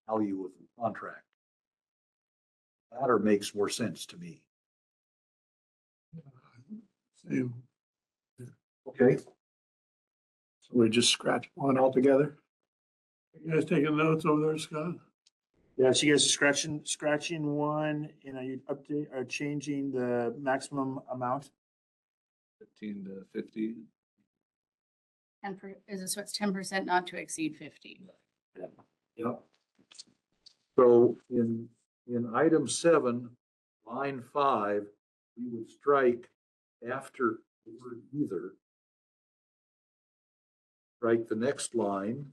value of the contract. Latter makes more sense to me. Same. Okay. So we just scratch one altogether. You guys taking notes over there, Scott? Yeah, so you guys are scratching one, you know, you update, are changing the maximum amount. 15 to 50. Is this what's 10% not to exceed 50? Yep. So in item 7, line 5, we would strike after the word either. Strike the next line.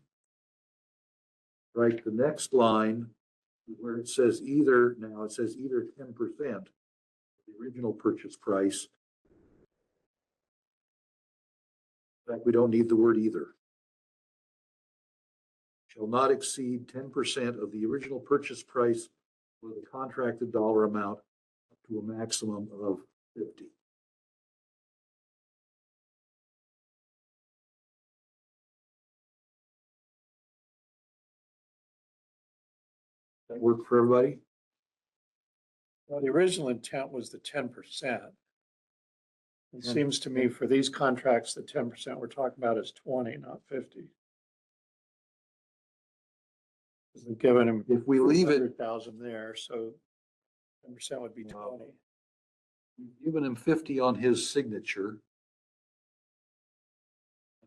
Strike the next line where it says either, now it says either 10% of the original purchase price. In fact, we don't need the word either. Shall not exceed 10% of the original purchase price for the contracted dollar amount up to a maximum of 50. That work for everybody? Well, the original intent was the 10%. It Yeah. seems to me for these contracts, the 10% we're talking about is 20, not 50. Because we've given them. If we leave it, 100,000 there, so 10% would be 20. we've given him 50 on his signature.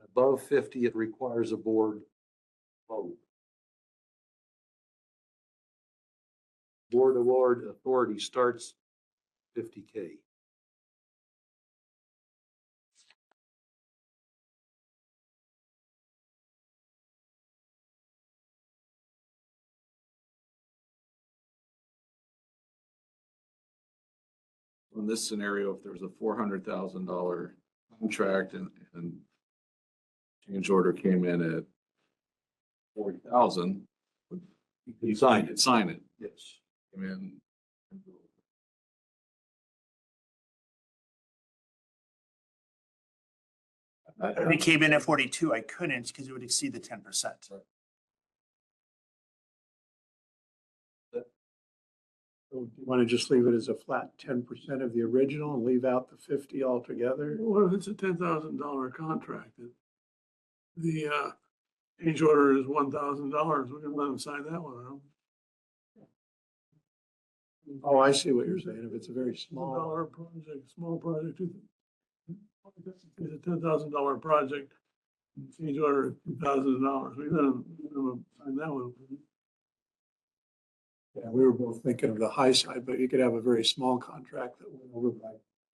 Above 50, it requires a board vote. Board award authority starts 50K. In this scenario, if there was a $400,000 contract and change order came in at 40,000, You can sign it. Sign it. Yes. I mean, If it came in at 42, I couldn't because it would exceed the 10%. So do you want to just leave it as a flat 10% of the original and leave out the 50 altogether? What if it's a $10,000 contract? The change order is $1,000. We're gonna let them sign that one out. Oh, I see what you're saying. If it's a very small. $1 project, small project. It's a $10,000 project. Change order $2,000. We let them sign that one. Yeah, we were both thinking of the high side, but you could have a very small contract that went over by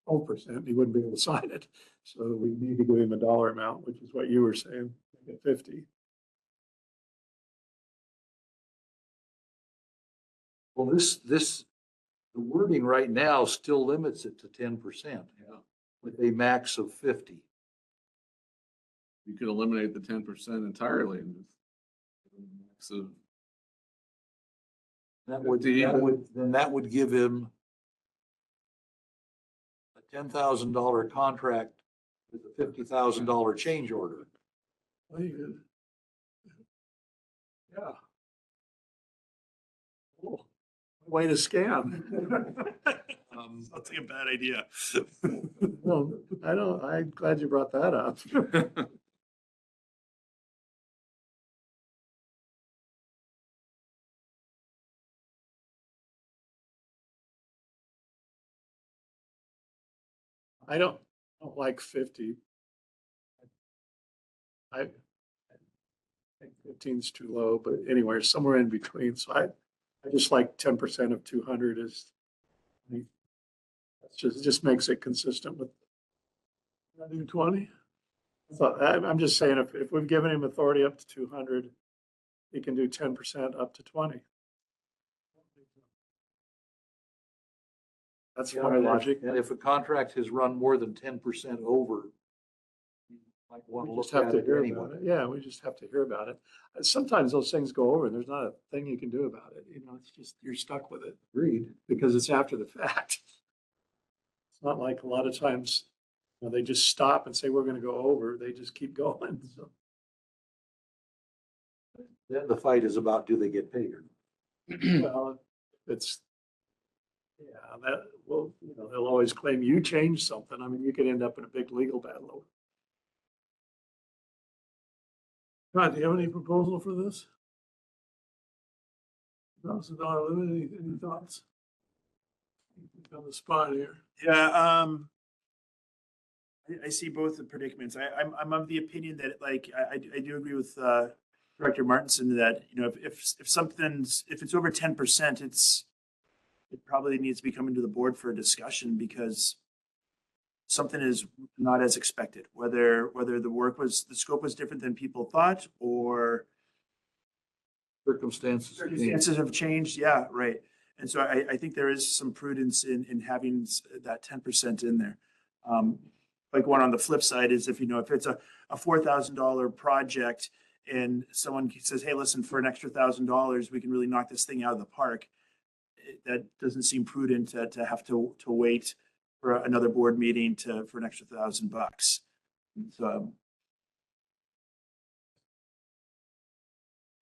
12%. He wouldn't be able to sign it. So we need to give him a dollar amount, which is what you were saying, make it 50. Well, the wording right now still limits it to 10%. Yeah. With a max of 50. you could eliminate the 10% entirely. So That would give him a $10,000 contract with a $50,000 change order. Well, you could- Yeah. Cool. Way to scam. Sounds like a bad idea. No, I'm glad you brought that up. I don't like 50. I think 15 is too low, but anywhere, somewhere in between. So I just like 10% of 200 is, that's just makes it consistent with. I do 20. So I'm just saying, if we've given him authority up to 200, he can do 10% up to 20. That's my logic. And if a contract has run more than 10% over, you might want to We just look have at to it hear anyway. about it. Yeah, we just have to hear about it. Sometimes those things go over and there's not a thing you can do about it. You know, it's just, you're stuck with it Agreed. because it's after the fact. It's not like a lot of times, you know, they just stop and say, we're going to go over. They just keep going. So, Then the fight is about, do they get paid or not? well, it's, yeah, that, well, you know, they'll always claim you changed something. I mean, you could end up in a big legal battle. Todd, do you have any proposal for this? $1,000 limit, any thoughts? On the spot here. Yeah, I see both the predicaments. I'm of the opinion that like, I do agree with, Director Martinson that, you know, if it's over 10%, it probably needs to be coming to the board for a discussion because something is not as expected, whether the scope was different than people thought or circumstances have changed. Yeah, right. And so I think there is some prudence in having that 10% in there. Like one on the flip side is if it's a $4,000 project and someone says, hey, listen, for an extra $1,000, we can really knock this thing out of the park. That doesn't seem prudent to have to wait for another board meeting for an extra $1,000. So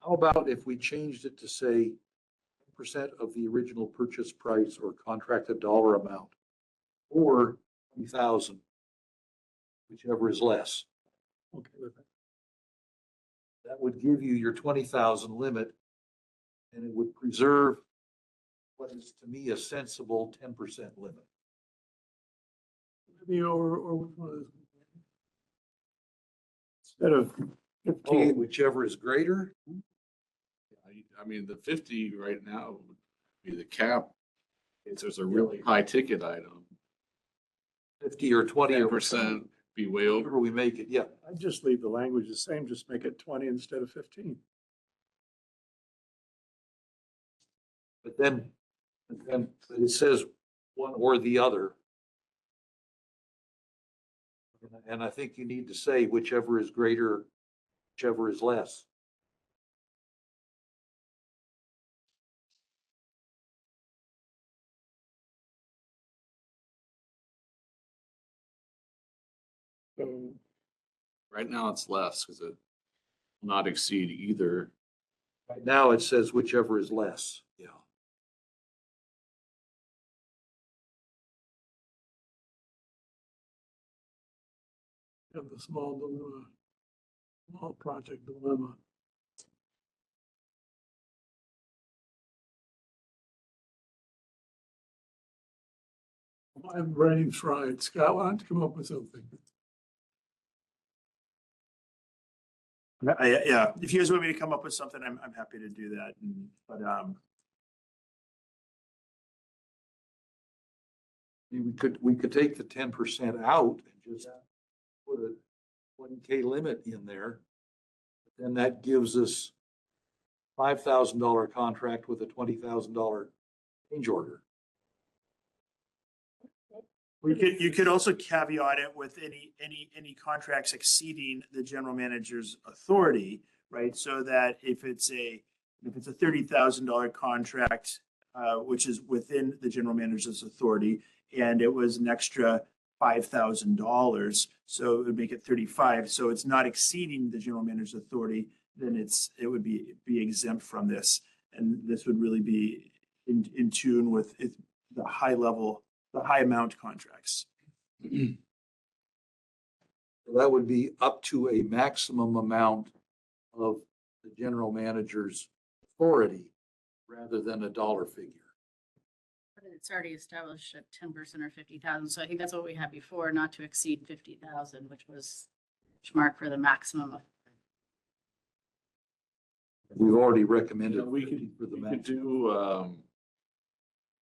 How about if we changed it to say 10% of the original purchase price or contracted dollar amount, or 20,000, whichever is less? Okay with that. That would give you your 20,000 limit, and it would preserve what is to me a sensible 10% limit. Maybe or which one is? Instead of Oh, 15, whichever is greater. I mean, the 50 right now would be the cap. If there's a really high ticket item, 50 or 20 or 10% be way over. whatever we make it, yeah. I'd just leave the language the same, just make it 20 instead of 15. But then it says one or the other. And I think you need to say whichever is greater, whichever is less. So Right now it's less because it will not exceed either. Right now it says whichever is less, yeah. Have the small dilemma, small project dilemma. My brain's fried. Scott, why don't you come up with something? yeah, if you guys want me to come up with something, I'm happy to do that. But We could take the 10% out and just put a 1K limit in there. Then that gives us $5,000 contract with a $20,000 change order. you could also caveat it with any contracts exceeding the general manager's authority, right? So that if it's a $30,000 contract, which is within the general manager's authority, and it was an extra $5,000, so it would make it 35. So it's not exceeding the general manager's authority, then it would be exempt from this, and this would really be in tune with the high amount contracts. So that would be up to a maximum amount of the general manager's authority rather than a dollar figure. But it's already established at 10% or 50,000. So I think that's what we had before, not to exceed 50,000, which was marked for the maximum. We've already recommended We 50 could, for the we could maximum.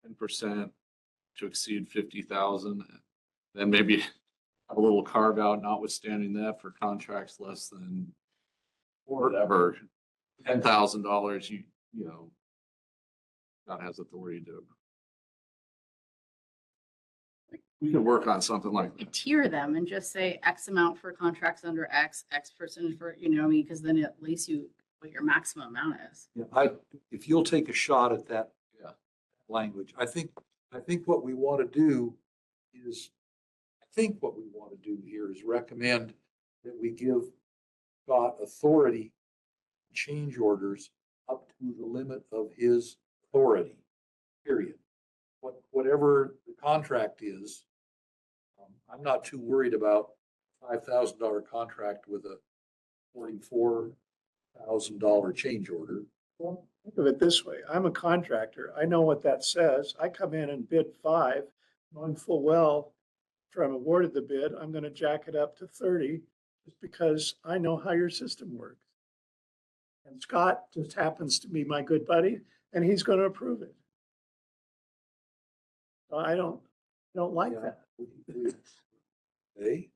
do 10% to exceed 50,000. Then maybe a little carve out, notwithstanding that, for contracts less than whatever, $10,000, you know, God has authority to. We could work on something like You that. tier them and just say X amount for contracts under X percentage for, because then at least what your maximum amount is. Yeah, if you'll take a shot at that Yeah. language, I think what we want to do here is recommend that we give Scott authority to change orders up to the limit of his authority, period. Whatever the contract is, I'm not too worried about $5,000 contract with a $44,000 change order. Well, think of it this way. I'm a contractor. I know what that says. I come in and bid 5, knowing full well, after I'm awarded the bid, I'm gonna jack it up to 30, just because I know how your system works. And Scott just happens to be my good buddy, and he's gonna approve it. So I don't like that. Hey,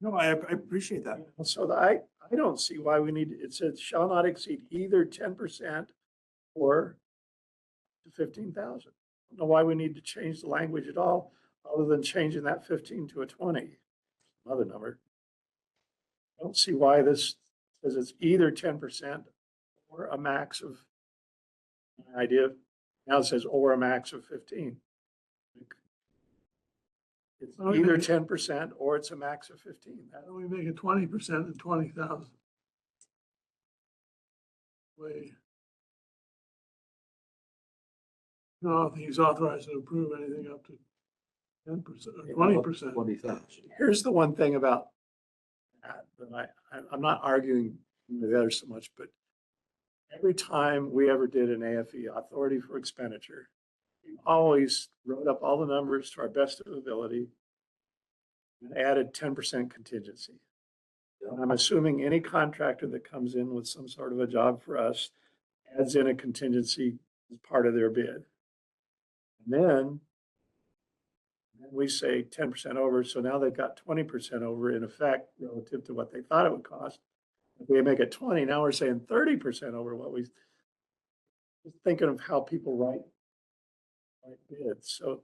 No, I appreciate that. So I don't see why we need, it says shall not exceed either 10% or to 15,000. I don't know why we need to change the language at all, other than changing that 15 to a 20, another number. I don't see why this says it's either 10% or a max of, my idea, now it says or a max of 15. It's either 10% or it's a max of 15. How do we make it 20% and 20,000? Way. No, I don't think he's authorized to approve anything up to 10% or 20%. 20,000. Here's the one thing about that I'm not arguing with the others so much, but every time we ever did an AFE, authority for expenditure, we always wrote up all the numbers to our best of ability and added 10% contingency. And I'm assuming any contractor that comes in with some sort of a job for us adds in a contingency as part of their bid. And then we say 10% over, so now they've got 20% over in effect relative to what they thought it would cost. If we make it 20, now we're saying 30% over what we, just thinking of how people write bids. So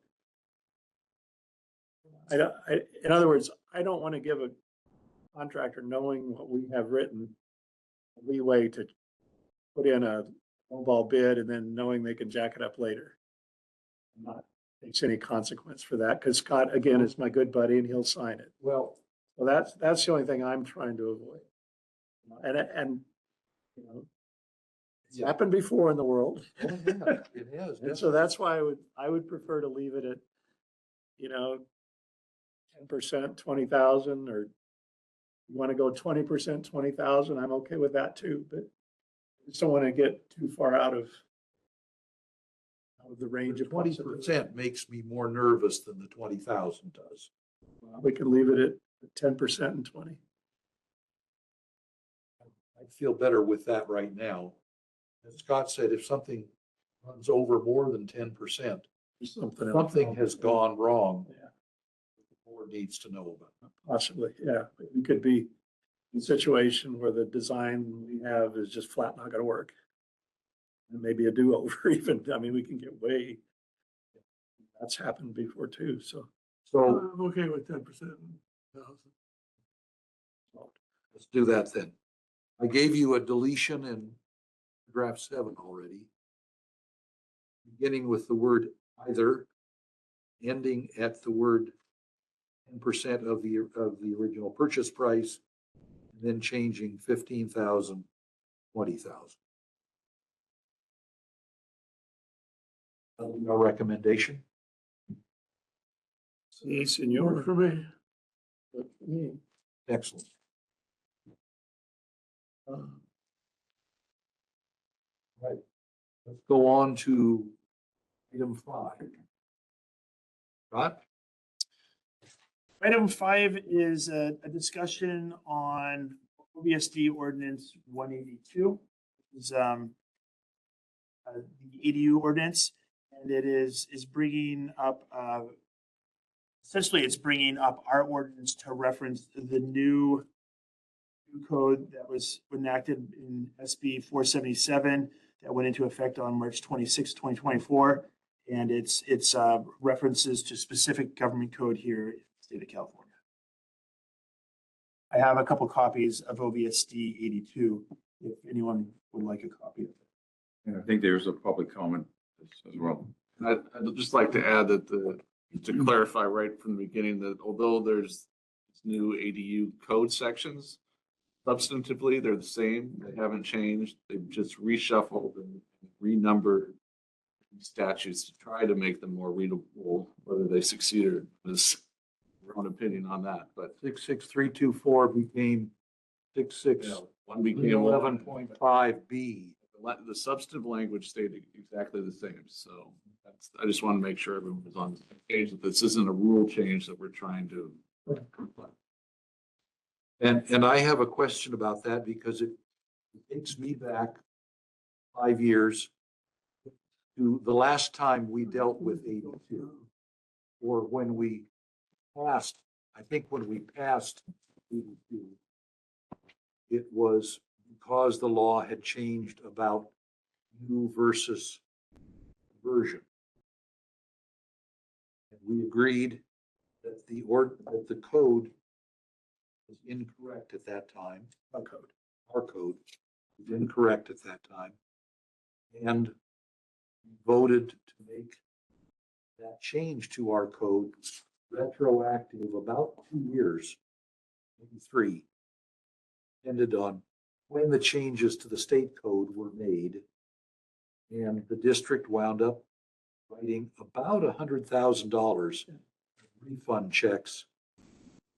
in other words, I don't want to give a contractor, knowing what we have written, leeway to put in a lowball bid and then knowing they can jack it up later. Not takes any consequence for that, because Scott, again, is my good buddy and he'll sign it. Well, So that's the only thing I'm trying to avoid. And you know, it's Yeah. happened before in the world. it has. And so that's why I would prefer to leave it at, 10%, 20,000, or you want to go 20%, 20,000, I'm okay with that too, but I just don't want to get too far out of the range of 20% makes me more nervous than the 20,000 does. We can leave it at 10% and 20. I feel better with that right now. As Scott said, if something runs over more than 10%, Something else. something has gone wrong. Yeah. The board needs to know about. Possibly, yeah. We could be in a situation where the design we have is just flat not gonna work. And maybe a do-over even. I mean, we can get way, that's happened before too, so. So I'm okay with 10%. let's do that then. I gave you a deletion in draft 7 already. Beginning with the word either, ending at the word 10% of the original purchase price, and then changing 15,000, 20,000. No recommendation? See, senor. Work for me. Excellent. Right. Let's go on to item 5. Scott? Item 5 is a discussion on OVSD Ordinance 182. Is the ADU ordinance, and it is bringing up, essentially it's bringing up our ordinance to reference the new code that was enacted in SB 477 that went into effect on March 26, 2024. And it's references to specific government code here in the state of California. I have a couple copies of OVSD 82 if anyone would like a copy of it. And I think there's a public comment as well. I'd just like to add that to clarify right from the beginning that although there's new ADU code sections, substantively, they're the same. They haven't changed. They've just reshuffled and renumbered statutes to try to make them more readable. Whether they succeeded is your own opinion on that, but 66324 became 66. one became 11.5B. the substantive language stayed exactly the same, so that's, I just want to make sure everyone was on the same page that this isn't a rule change that we're trying to. And I have a question about that because it takes me back 5 years to the last time we dealt with 82. Or when we passed, I think when we passed 82, it was because the law had changed about new versus conversion. And we agreed that that the code was incorrect at that time. Our code was incorrect at that time. And voted to make that change to our code retroactive about 2 years, maybe 3, depended on when the changes to the state code were made. And the district wound up writing about $100,000 refund checks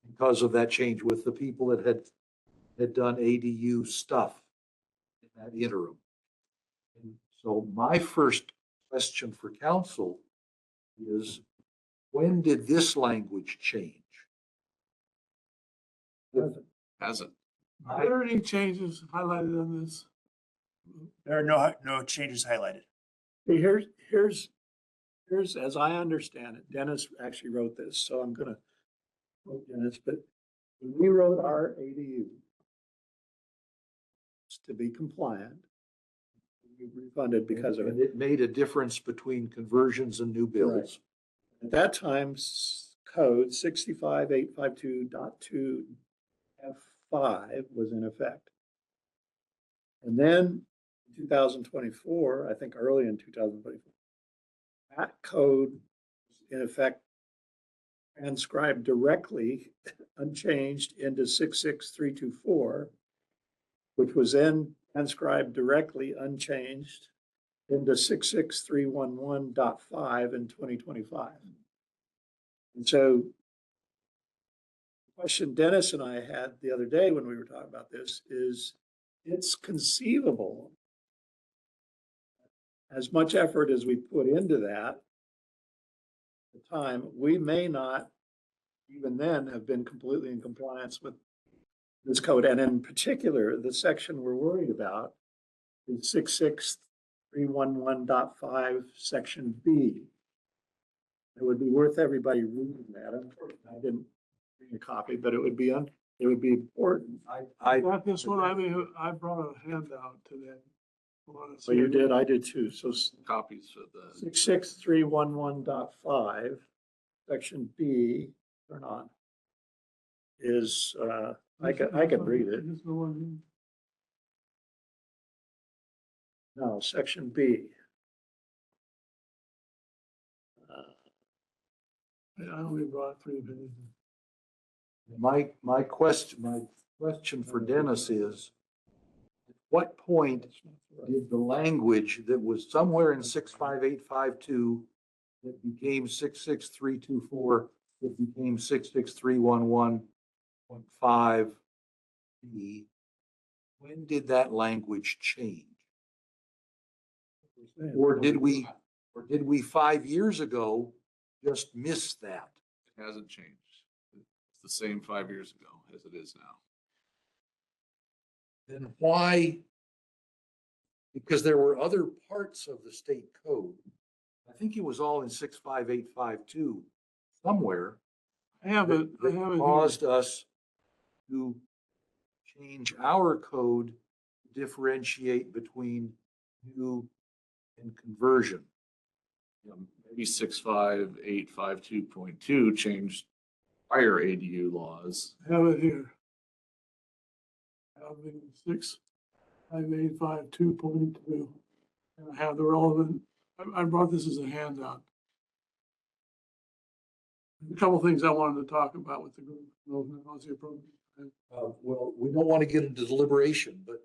because of that change with the people that had done ADU stuff in that interim. And so my first question for council is, when did this language change? Hasn't. Are there any changes highlighted on this? There are no changes highlighted. See, here's, as I understand it, Dennis actually wrote this, so I'm gonna quote Dennis, but when we wrote our ADU to be compliant, we refunded because of And it. it made a difference between conversions and new builds. At that time, code 65852.2 F5 was in effect. And then in 2024, I think early in 2024, that code was in effect transcribed directly, unchanged, into 66324, which was then transcribed directly, unchanged, into 66311.5 in 2025. And so the question Dennis and I had the other day when we were talking about this is, it's conceivable, as much effort as we put into that at the time, we may not even then have been completely in compliance with this code. And in particular, the section we're worried about is 66311.5, section B. It would be worth everybody reading that. I didn't bring a copy, but it would be important. I Got this one, I brought a handout today. So you did, I did too. So Copies of the. 66311.5, section B, turn on, is, I could read it. This is the one No, section B. here. I only brought 3 pages. my question for Dennis is, at what point did the language that was somewhere in 65852 that became 66324, that became 66311.5 B, when did that language change? Or did we 5 years ago just miss that? It hasn't changed. It's the same 5 years ago as it is now. Then why? Because there were other parts of the state code. I think it was all in 65852 somewhere. I have it, I that have it here. caused us to change our code to differentiate between new and conversion. Maybe 65852.2 changed prior ADU laws. I have it here. I have the 65852.2. And I have the relevant, I brought this as a handout. A couple things I wanted to talk about with the group. How's the appropriate time? Well, we don't want to get into deliberation, but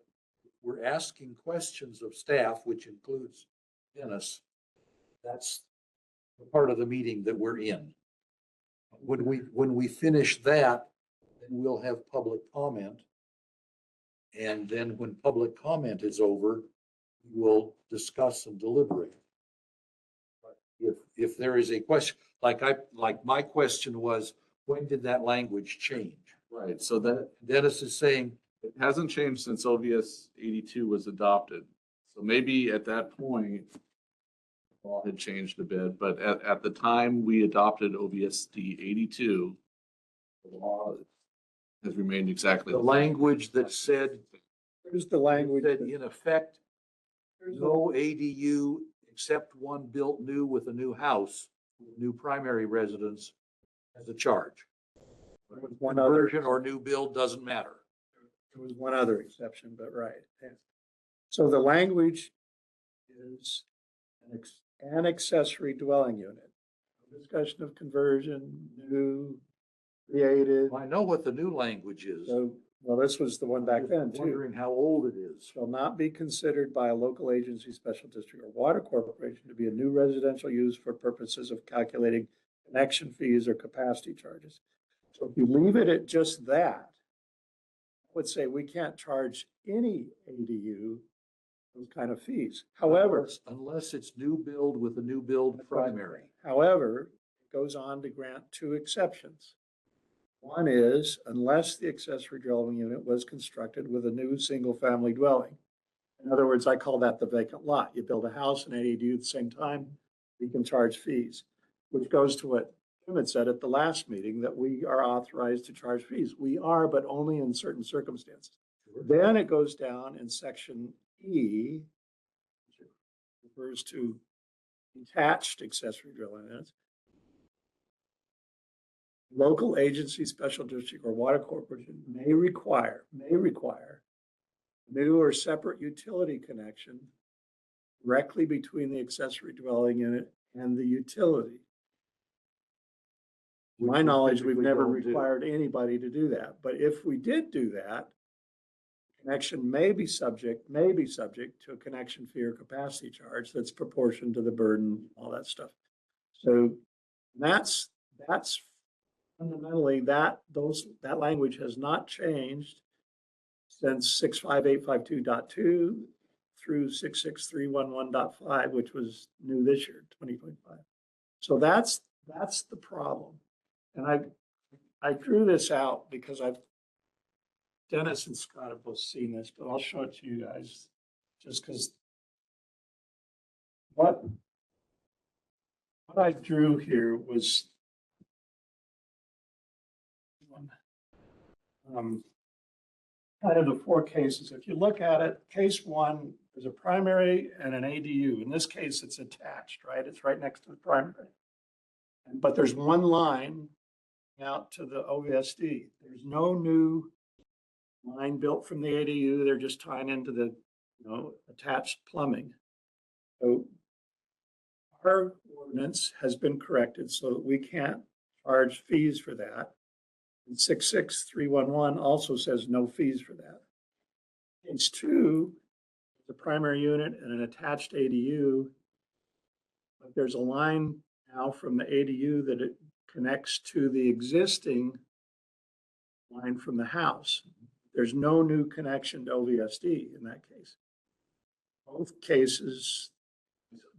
we're asking questions of staff, which includes Dennis. That's the part of the meeting that we're in. When we finish that, then we'll have public comment. And then when public comment is over, we will discuss and deliberate. But if there is a question, like my question was, when did that language change? Right, so that Dennis is saying, it hasn't changed since OVS 82 was adopted. So maybe at that point, the law had changed a bit, but at the time we adopted OVSD 82, the law has remained exactly the same. language that said, Here's the language. that in effect, no ADU except one built new with a new house, new primary residence, has a charge. There was one other, Conversion or new build doesn't matter. there was one other exception, but right. Yeah. So the language is an accessory dwelling unit. Discussion of conversion, new, created. I know what the new language is. So, well, this was the one back then too. Wondering how old it is. Shall not be considered by a local agency, special district, or water corporation to be a new residential use for purposes of calculating connection fees or capacity charges. So if you leave it at just that, I would say we can't charge any ADU those kind of fees. However, Unless it's new build with a new build primary. however, it goes on to grant two exceptions. One is unless the accessory dwelling unit was constructed with a new single-family dwelling. In other words, I call that the vacant lot. You build a house and ADU at the same time, you can charge fees, which goes to what Tim had said at the last meeting, that we are authorized to charge fees. We are, but only in certain circumstances. Then it goes down in section E, which refers to detached accessory dwelling units. Local agency, special district, or water corporation may require new or separate utility connection directly between the accessory dwelling unit and the utility. To my Which we knowledge, we've typically never don't do. required anybody to do that. But if we did do that, connection may be subject to a connection fee or capacity charge that's proportioned to the burden, all that stuff. So that's fundamentally that language has not changed since 65852.2 through 66311.5, which was new this year, 2025. So that's the problem. And I drew this out because Dennis and Scott have both seen this, but I'll show it to you guys just because what I drew here was kind of the four cases. If you look at it, case one, there's a primary and an ADU. In this case, it's attached, right? It's right next to the primary. But there's one line out to the OVSD. There's no new line built from the ADU. They're just tying into the, attached plumbing. So our ordinance has been corrected so that we can't charge fees for that. And 66311 also says no fees for that. Case two, the primary unit and an attached ADU. But there's a line now from the ADU that it connects to the existing line from the house. There's no new connection to OVSD in that case. Both cases,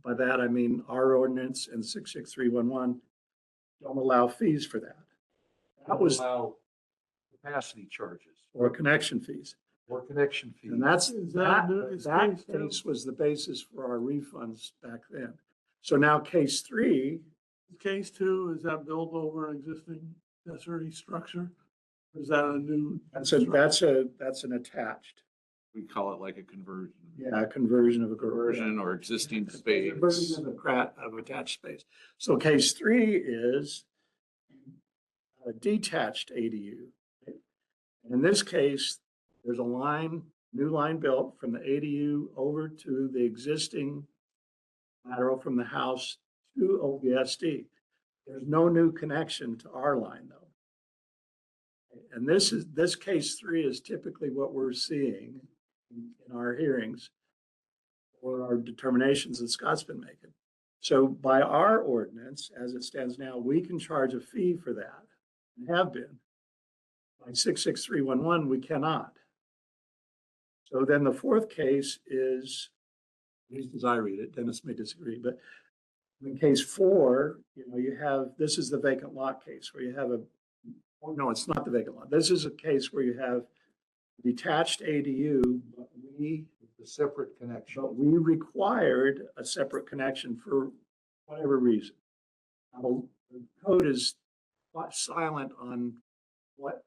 by that I mean our ordinance and 66311 don't allow fees for that. That was Allow capacity charges or connection fees. or connection fees. And that's, Is that is case two? case was the basis for our refunds back then. So now case three, Case two, is that built over existing accessory structure? Or is that a new? that's an attached, We call it like a conversion. yeah, conversion of a Conversion or existing space. Conversion of attached space. So case three is a detached ADU. In this case, there's a new line built from the ADU over to the existing lateral from the house to OVSD. There's no new connection to our line though. And this case three is typically what we're seeing in our hearings or our determinations that Scott's been making. So by our ordinance, as it stands now, we can charge a fee for that and have been. By 66311, we cannot. So then the fourth case is at least as I read it, Dennis may disagree, but in case 4, you have, this is the vacant lot case where you have oh, no, it's not the vacant lot. This is a case where you have detached ADU, but The separate connection. we required a separate connection for whatever reason. Now, the code is silent on what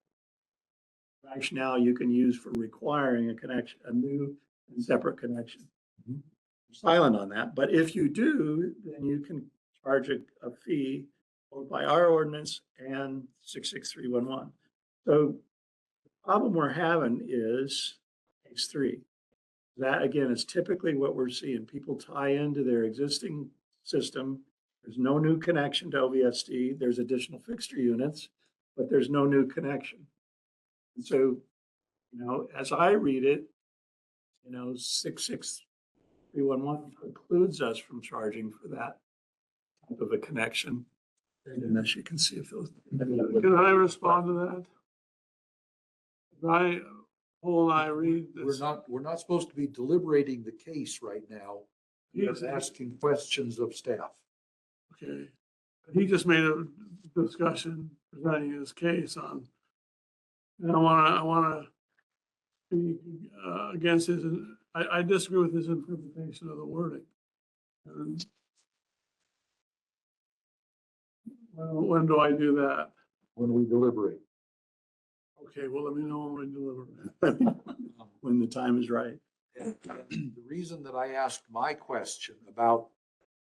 rationale you can use for requiring a connection, a new and separate connection. Silent on that, but if you do, then you can charge a fee both by our ordinance and 66311. So the problem we're having is case 3. That again is typically what we're seeing. People tie into their existing system. There's no new connection to OVSD. There's additional fixture units, but there's no new connection. And so, as I read it, 66311 precludes us from charging for that type of a connection. Unless you can see if those. Can I respond to that? Paul and I read this. We're not supposed to be deliberating the case right now. We're Yes. asking questions of staff. Okay, he just made a discussion presenting his case on, and I wanna be against his, I disagree with his interpretation of the wording. And when do I do that? When we deliberate. Okay, well, let me know when we deliver. When the time is right. The reason that I asked my question about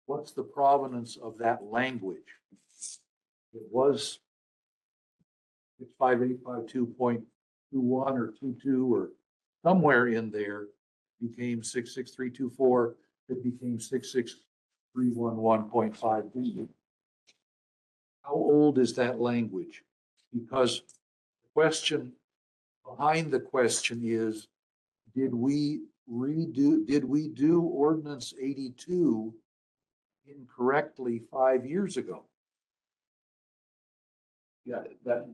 what's the provenance of that language, it was 65852.21 or 22 or somewhere in there became 66324. It became 66311.5B. How old is that language? Because the question behind the question is, did we do ordinance 82 incorrectly 5 years ago? Yeah,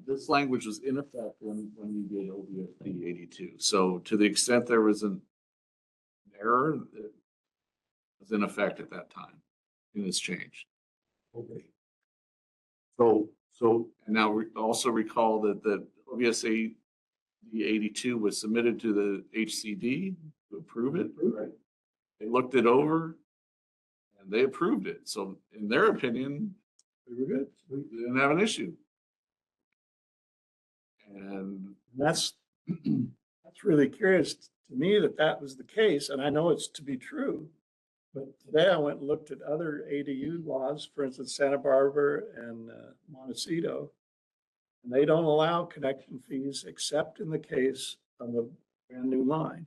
this language was in effect when we did OVSD 82. So to the extent there was an error, it was in effect at that time, and it's changed. Okay. So And now we also recall that OVSD 82 was submitted to the HCD to approve it. Right. They looked it over and they approved it. So in their opinion, we were good. We didn't have an issue. And That's really curious to me that was the case, and I know it's to be true. But today I went and looked at other ADU laws, for instance, Santa Barbara and Montecito, and they don't allow connection fees except in the case of a brand new line,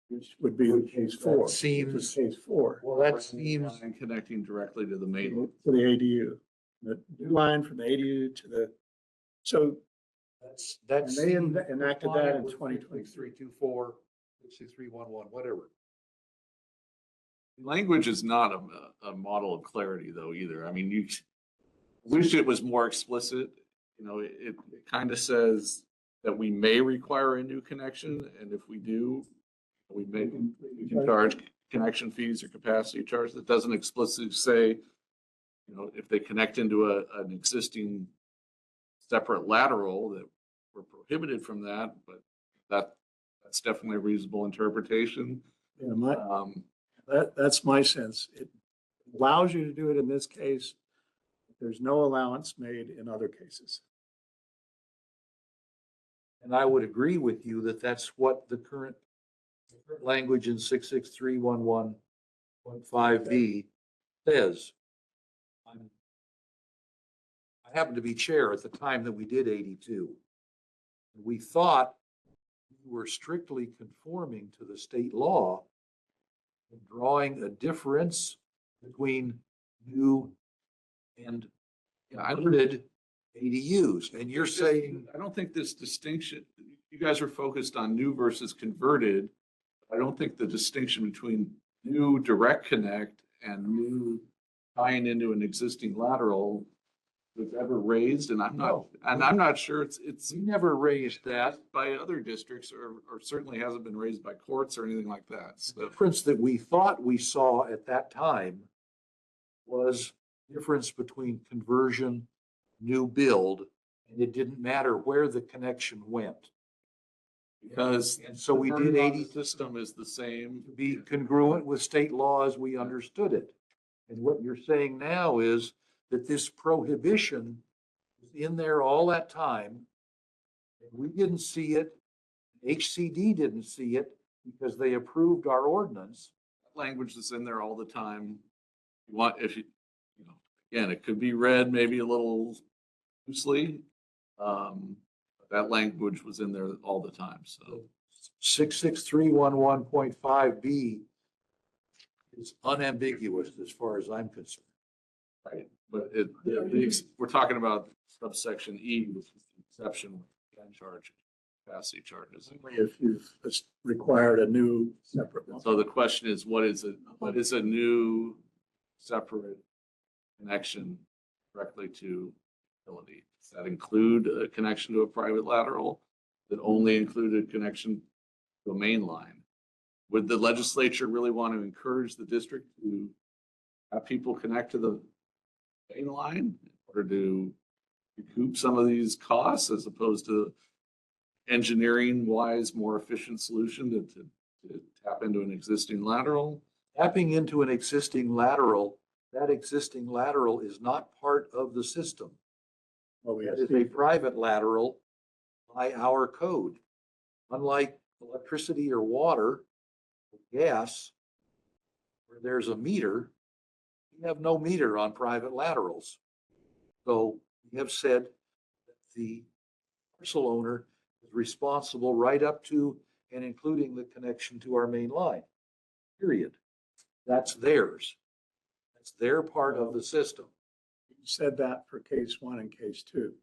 which would be the case 4. That seems- which is case 4 well, that seems, line connecting directly to the main. to the ADU, the new line from the ADU to the. So that And they seems enacted that in compliant with 2020. 66324, 66311, whatever. Language is not a model of clarity though either. I mean, you wish it was more explicit. It kind of says that we may require a new connection, and if we do, we can charge connection fees or capacity charge. That doesn't explicitly say, if they connect into an existing separate lateral that we're prohibited from that, but that's definitely a reasonable interpretation. Yeah, that's my sense. It allows you to do it in this case. There's no allowance made in other cases. And I would agree with you that that's what the current language in 66311.5B says. I happened to be chair at the time that we did 82. We thought we were strictly conforming to the state law and drawing a difference between new and converted ADUs. And you're saying, I don't think this distinction, you guys are focused on new versus converted. I don't think the distinction between new direct connect and new tying into an existing lateral was ever raised, and No. I'm not sure it's We never raised that. by other districts or certainly hasn't been raised by courts or anything like that. The So difference that we thought we saw at that time was difference between conversion, new build, and it didn't matter where the connection went. because And so we the did burden on 80 the system is the same. to be congruent with state law as we understood it. And what you're saying now is that this prohibition was in there all that time. And we didn't see it. HCD didn't see it because they approved our ordinance. Language that's in there all the time. You want, if you know, again, it could be read maybe a little loosely. But that language was in there all the time, so. 66311.5B is unambiguous as far as I'm concerned. Right. But we're talking about subsection E, which is the exception with gun charge, capacity charges. Only if you've required a new separate one. So the question is, what is a new separate connection directly to utility? Does that include a connection to a private lateral that only included connection to a main line? Would the legislature really want to encourage the district to have people connect to the main line in order to recoup some of these costs as opposed to engineering wise, more efficient solution to tap into an existing lateral? Tapping into an existing lateral, that existing lateral is not part of the system. That is a private lateral by our code. Unlike electricity or water, or gas, where there's a meter, we have no meter on private laterals. So we have said that the parcel owner is responsible right up to and including the connection to our main line, period. That's theirs. That's their part of the system. You said that for case one and case two.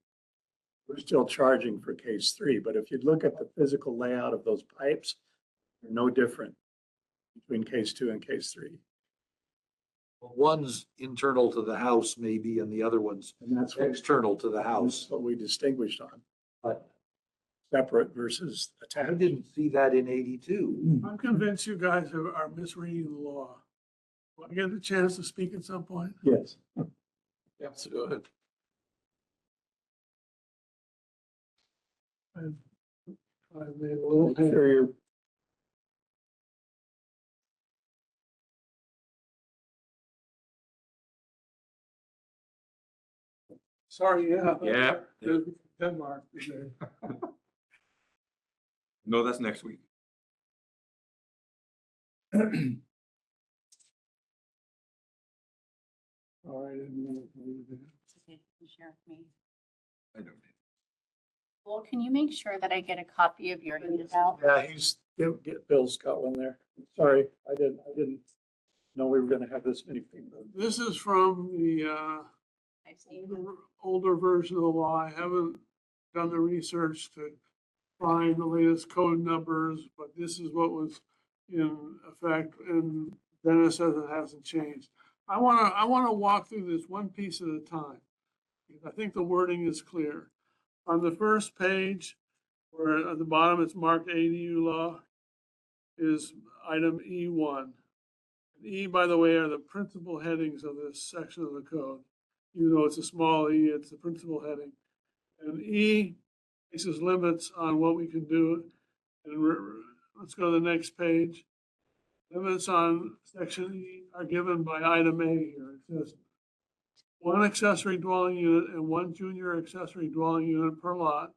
We're still charging for case three, but if you look at the physical layout of those pipes, they're no different between case two and case three. One's internal to the house maybe, and the other one's And that's external to the house. what we distinguished on, But separate versus I attached. didn't see that in 82. I'm convinced you guys are misreading the law. Will I get a chance to speak at some point? Yes. Yeah, so go ahead. I made a little. Make sure you're Sorry, yeah. Yeah. There's Denmark. No, that's next week. All right. Share with me. I don't. Well, can you make sure that I get a copy of your handout? Yeah, Bill's got one there. Sorry, I didn't know we were gonna have this many people. This is from the I've seen. older version of the law. I haven't done the research to find the latest code numbers, but this is what was in effect, and Dennis says it hasn't changed. I wanna walk through this one piece at a time. I think the wording is clear. On the first page, where at the bottom it's marked ADU law, is item E1. E, by the way, are the principal headings of this section of the code. Even though it's a small e, it's the principal heading. And E places limits on what we can do. And let's go to the next page. Limits on section E are given by item A here. It says one accessory dwelling unit and one junior accessory dwelling unit per lot.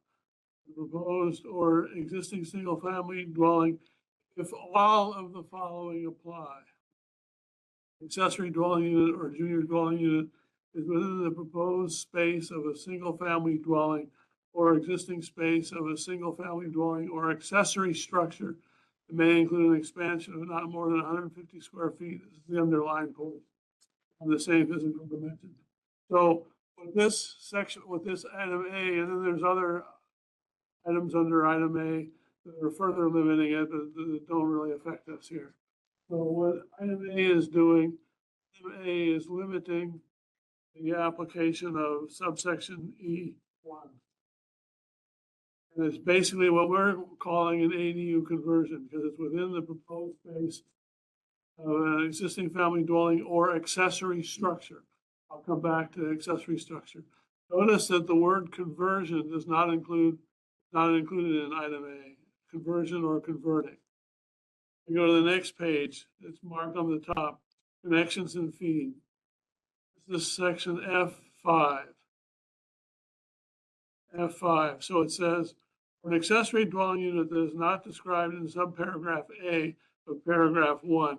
The proposed or existing single-family dwelling, if all of the following apply. Accessory dwelling unit or junior dwelling unit is within the proposed space of a single-family dwelling or existing space of a single-family dwelling or accessory structure. It may include an expansion of not more than 150 square feet. This is the underlying point of the same physical dimension. So with this section, with this item A, and then there's other items under item A that are further limiting it, but that don't really affect us here. So what item A is doing, item A is limiting the application of subsection E1. And it's basically what we're calling an ADU conversion, because it's within the proposed space of an existing family dwelling or accessory structure. I'll come back to accessory structure. Notice that the word conversion does not included in item A, conversion or converting. You go to the next page, it's marked on the top, connections and feed. This is section F5. F5, so it says, for an accessory dwelling unit that is not described in subparagraph A of paragraph 1,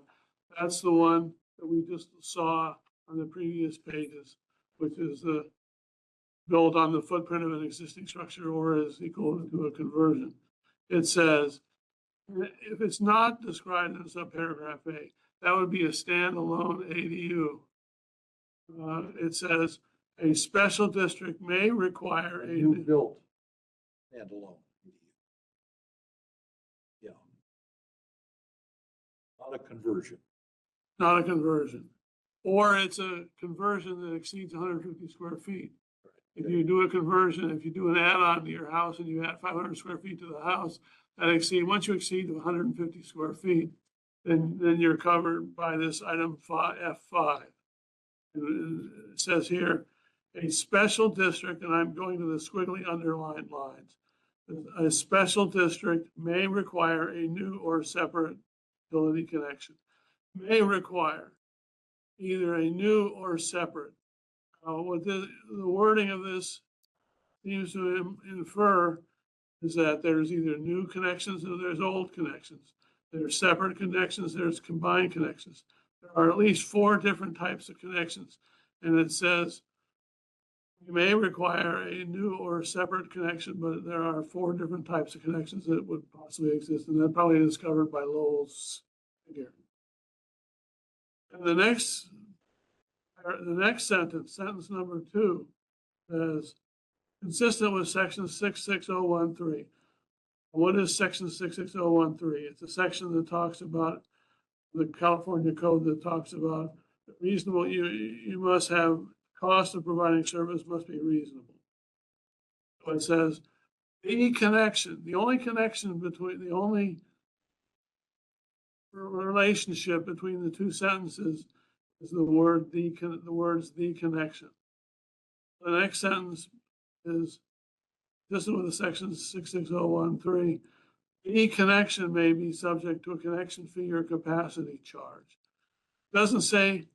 that's the one that we just saw on the previous pages, which is the built on the footprint of an existing structure or is equal to a conversion. It says, if it's not described in subparagraph A, that would be a standalone ADU. It says, a special district may require A a new built standalone. Yeah. Not a conversion. not a conversion. Or it's a conversion that exceeds 150 square feet. If you do a conversion, if you do an add-on to your house and you add 500 square feet to the house, once you exceed 150 square feet, then you're covered by this item F5. And it says here, a special district, and I'm going to the squiggly underlined lines. A special district may require a new or separate utility connection. May require either a new or separate. What the wording of this seems to infer is that there's either new connections or there's old connections. There's separate connections, there's combined connections. There are at least 4 different types of connections. And it says you may require a new or separate connection, but there are 4 different types of connections that would possibly exist. And that probably is covered by Lowell's figure. And the next sentence, sentence number 2, says, consistent with section 66013. What is section 66013? It's a section that talks about the California code that talks about reasonable, you must have cost of providing service must be reasonable. So it says the connection, the only connection between, the only relationship between the 2 sentences is the words the connection. The next sentence is consistent with the section 66013. Any connection may be subject to a connection fee or capacity charge. It doesn't say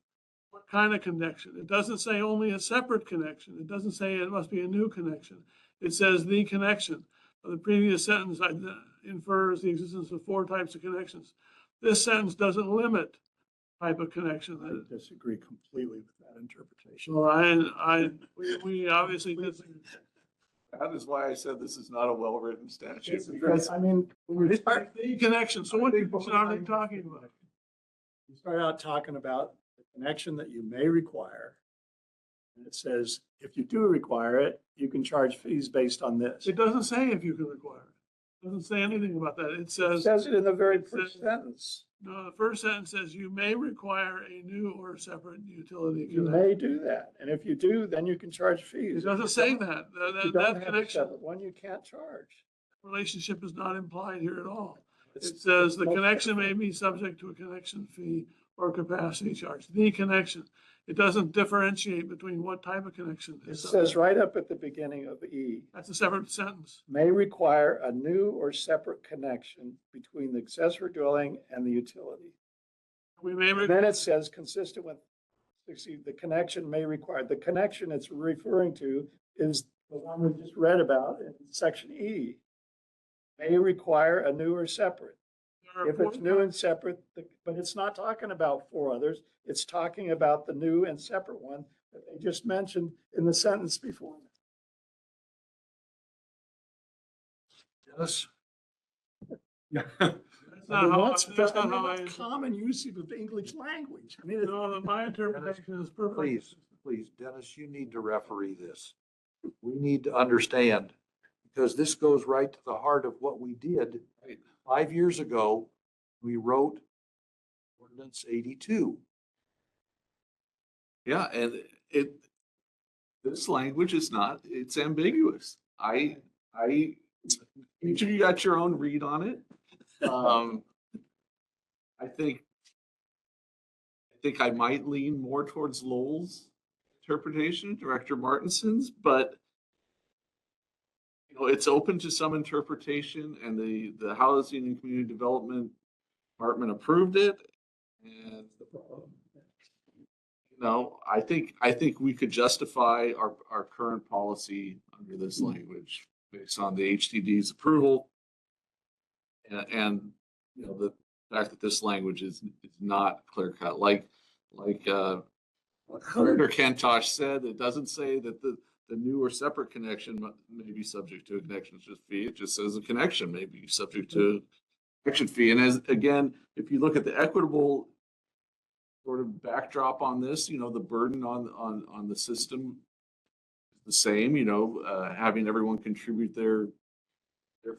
what kind of connection. It doesn't say only a separate connection. It doesn't say it must be a new connection. It says the connection. The previous sentence infers the existence of 4 types of connections. This sentence doesn't limit type of connection. I disagree completely with that interpretation. So we obviously disagree. That is why I said this is not a well-written statute. Because, I mean, when you start, The connection, so what connection are they talking about? you start out talking about the connection that you may require. And it says, if you do require it, you can charge fees based on this. It doesn't say if you can require it. It doesn't say anything about that. It It says, says it in the very it first says- sentence. no, the first sentence says you may require a new or separate utility You connection. may do that. And if you do, then you can charge fees. It doesn't say that. If you That don't have a connection separate one, you can't charge. relationship is not implied here at all. It's- It says the it's connection may be subject to a connection fee or capacity charge. The connection. It doesn't differentiate between what type of connection. It is says right up at the beginning of E, That's a separate sentence. may require a new or separate connection between the accessory dwelling and the utility. We may, And then it says consistent with 60, the connection may require, the connection it's referring to is the one we just read about in section E. May require a new or separate. there are If 4 it's new and separate, but it's not talking about 4 others. It's talking about the new and separate one that they just mentioned in the sentence before. Dennis? That's not how, That's that's not how I. common usage of the English language. I mean, No, my interpretation is perfectly. Please, Dennis, you need to referee this. We need to understand, because this goes right to the heart of what we did 5 years ago. We wrote Ordinance 82. Yeah, and this language is not, it's ambiguous. Each of you got your own read on it. I think I might lean more towards Lowell's interpretation, Director Martinson's, but it's open to some interpretation, and the Housing and Community Development Department approved it. And I think we could justify our current policy under this language based on the HTD's approval. And the fact that this language is not clear cut, like Senator Kentosh said, it doesn't say that the new or separate connection may be subject to a connection fee. It just says a connection may be subject to connection fee. And again, if you look at the equitable sort of backdrop on this, the burden on the system is the same, having everyone contribute their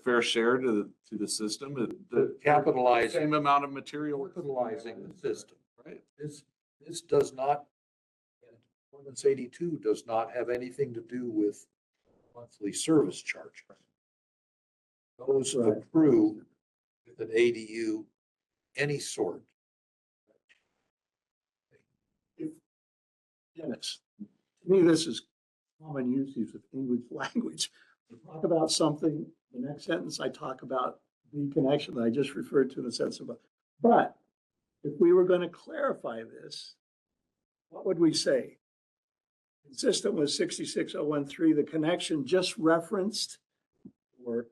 fair share to the system, the Capitalizing. same amount of material. Capitalizing the system, right? This does not, Ordinance 82 does not have anything to do with monthly service charge. Those accrue with an ADU, any sort. Dennis, to me, this is common usage of English language. We talk about something, the next sentence I talk about the connection that I just referred to in the sense of, but if we were going to clarify this, what would we say? Consistent with 66013, the connection just referenced, or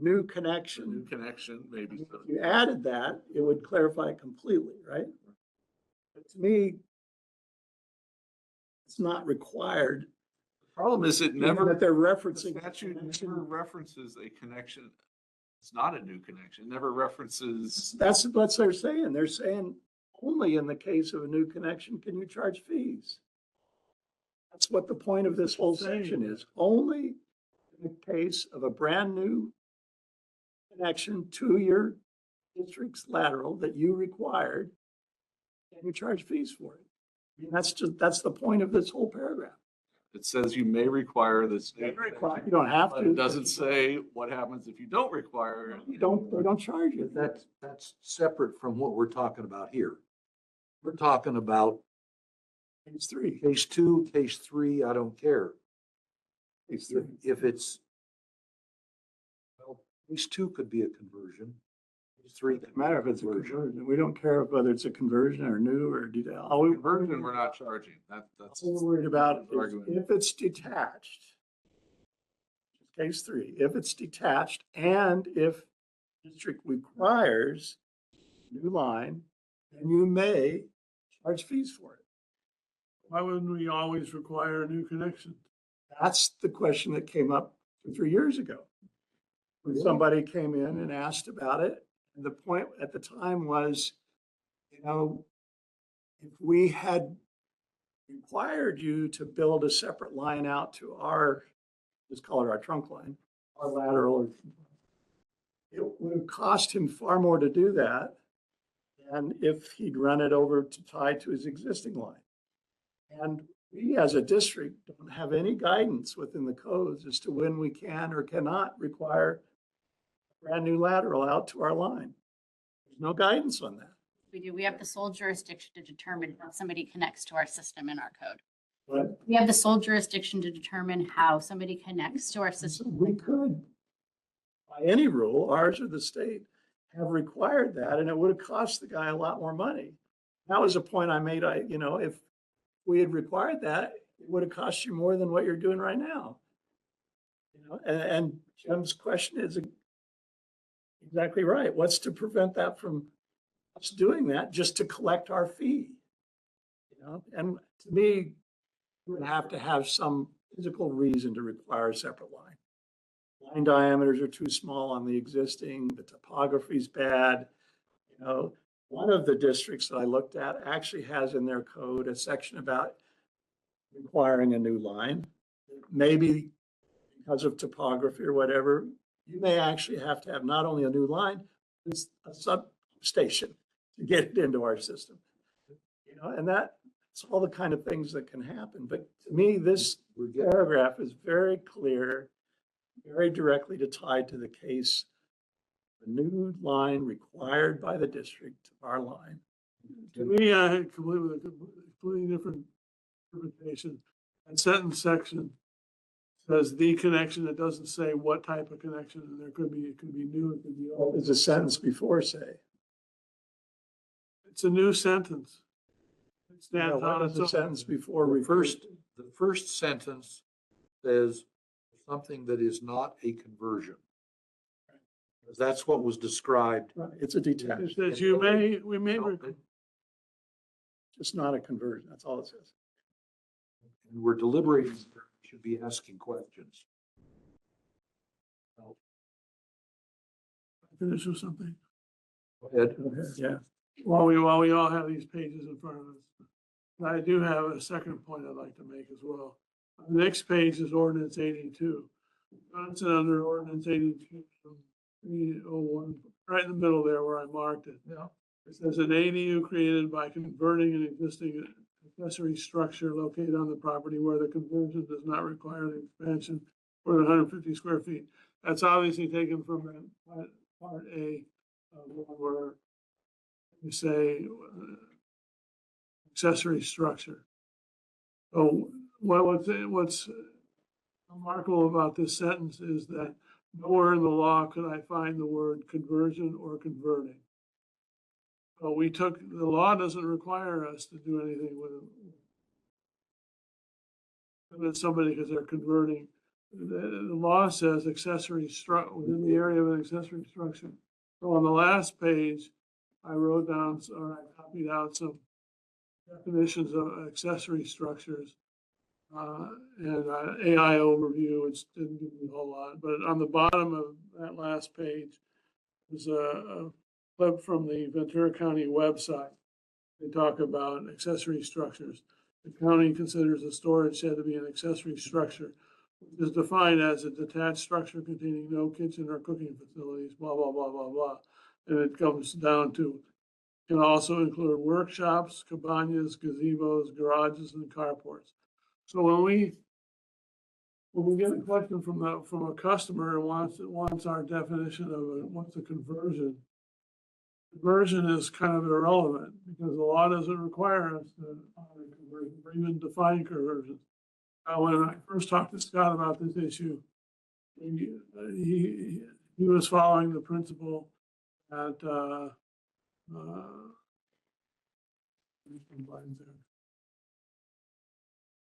new connection. New connection, maybe. If you added that, it would clarify it completely, right? But to me, it's not required. The problem is it Even never, that they're the referencing. statute never references a connection. It's not a new connection. It never references. That's what they're saying. They're saying only in the case of a new connection can you charge fees. That's what the point of this whole section is. Only in the case of a brand new connection to your district's lateral that you required, can you charge fees for it. I mean, that's the point of this whole paragraph. It says you may require this. You don't have But to. it doesn't say what happens if you don't require it. They don't charge you. That's separate from what we're talking about here. We're talking about It's 3. case 2, case 3, I don't care. It's If it's, well, case 2 could be a conversion. Case 3 Doesn't matter if it's a conversion. We don't care whether it's a conversion or new or detail. All we Conversion, we're not charging. That's. All we're worried about is Argument. if it's detached. Case 3, if it's detached and if district requires new line, then you may charge fees for it. Why wouldn't we always require a new connection? That's the question that came up 2 or 3 years ago. When somebody came in and asked about it, and the point at the time was, if we had required you to build a separate line out to our, let's call it our trunk line, our lateral, it would have cost him far more to do that than if he'd run it over to tie to his existing line. And we as a district don't have any guidance within the codes as to when we can or cannot require a brand new lateral out to our line. There's no guidance on that. We do. We have the sole jurisdiction to determine how somebody connects to our system in our code. But We have the sole jurisdiction to determine how somebody connects to our system. we could, by any rule, ours or the state, have required that, and it would have cost the guy a lot more money. That was a point I made. If we had required that, it would have cost you more than what you're doing right now. And Jim's question is exactly right. What's to prevent that from us doing that just to collect our fee? And to me, you would have to have some physical reason to require a separate line. Line diameters are too small on the existing, the topography's bad. One of the districts that I looked at actually has in their code a section about requiring a new line. Maybe because of topography or whatever, you may actually have to have not only a new line, it's a substation to get it into our system. And that It's all the kind of things that can happen. But to me, this We're getting, paragraph is very clear, very directly tied to the case. The new line required by the district, our line. To me, I had completely different interpretation. And sentence section says the connection. It doesn't say what type of connection, and it could be new, it could be What old. does the sentence before say? It's a new sentence. It No, stands what on does its the own. sentence before the refer? first sentence says something that is not a conversion. That's what was described. Right, it's a It detached, says we may, just not a conversion. That's all it says. And we're deliberating, we should be asking questions. finish with something. Go ahead. Yeah. While we all have these pages in front of us, I do have a second point I'd like to make as well. The next page is ordinance 82. It's under ordinance 82 from 301, right in the middle there where I marked it. Yeah. It says an ADU created by converting an existing accessory structure located on the property where the conversion does not require the expansion for the 150 square feet. That's obviously taken from that part A, where you say accessory structure. So what's remarkable about this sentence is that nowhere in the law could I find the word conversion or converting. So the law doesn't require us to do anything with somebody because they're converting. The law says accessory within the area of an accessory structure. So on the last page, I wrote down, or I copied out some definitions of accessory structures. And AI overview, which didn't give me a whole lot, but on the bottom of that last page is a clip from the Ventura County website. They talk about accessory structures. The county considers a storage shed to be an accessory structure, which is defined as a detached structure containing no kitchen or cooking facilities, blah, blah, blah, blah, blah. And it comes down to, can also include workshops, cabanas, gazebos, garages, and carports. So when we get a question from a customer and wants our definition of what's a conversion, conversion is kind of irrelevant because the law doesn't require us to honor conversion or even define conversions. When I first talked to Scott about this issue, he was following the principle that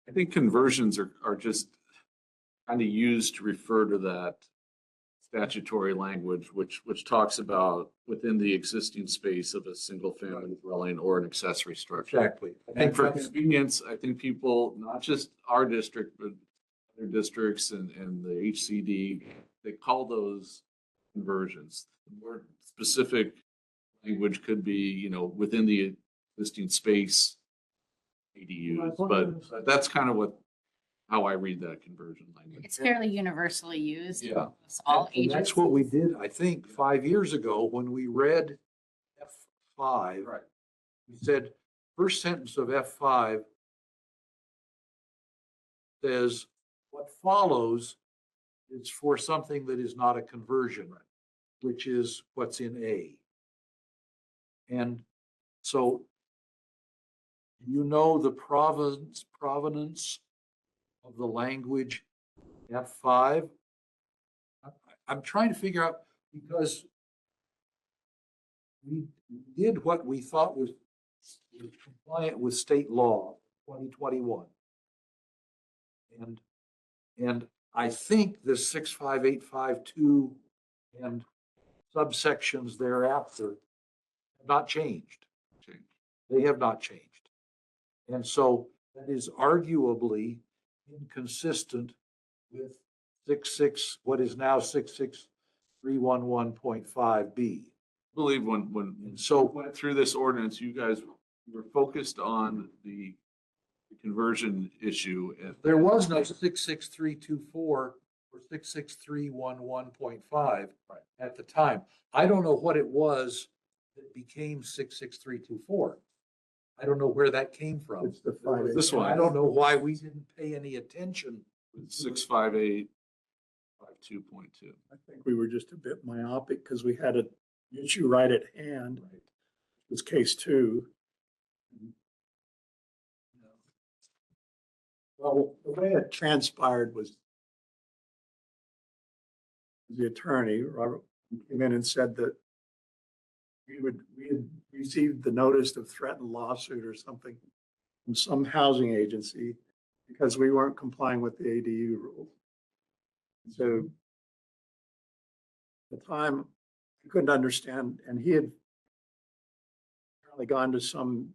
I think conversions are just kind of used to refer to that statutory language, which talks about within the existing space of a single family dwelling or an accessory structure. Exactly. I think for convenience, I think people, not just our district, but other districts and the HCD, they call those conversions. The more specific language could be, within the existing space ADUs, but that's kind of how I read that conversion language. It's fairly universally used. Yeah. Across all And ages. that's what we did, I think, 5 years ago when we read F5. Right. We said, first sentence of F5 says, what follows is for something that is not a conversion, which is what's in A. And so, the provenance of the language F5. I'm trying to figure out, because we did what we thought was compliant with state law, 2021. And I think the 65852 and subsections thereafter have not changed. They have not changed. And so that is arguably inconsistent with what is now 66311.5B. I believe when So went through this ordinance, you guys were focused on the conversion issue. there was no 66324 or 66311.5 at the time. I don't know what it was that became 66324. I don't know where that came from. It's the 5A. This one. I don't know why we didn't pay any attention. 65852.2. I think we were just a bit myopic because we had an issue right at hand. It was case 2. Well, the way it transpired was the attorney, Robert, came in and said that we had received the notice of threatened lawsuit or something from some housing agency because we weren't complying with the ADU rule. So at the time, I couldn't understand, and he had apparently gone to some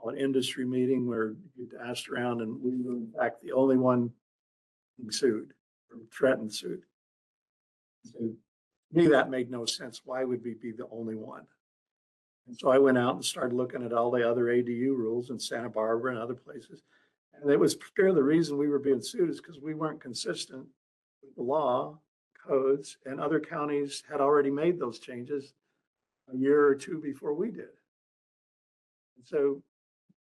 an industry meeting where he'd asked around, and we were in fact the only one being sued or threatened sued. So to me, that made no sense. Why would we be the only one? And so I went out and started looking at all the other ADU rules in Santa Barbara and other places. And it was clear the reason we were being sued is because we weren't consistent with the law, codes, and other counties had already made those changes a year or two before we did. And so,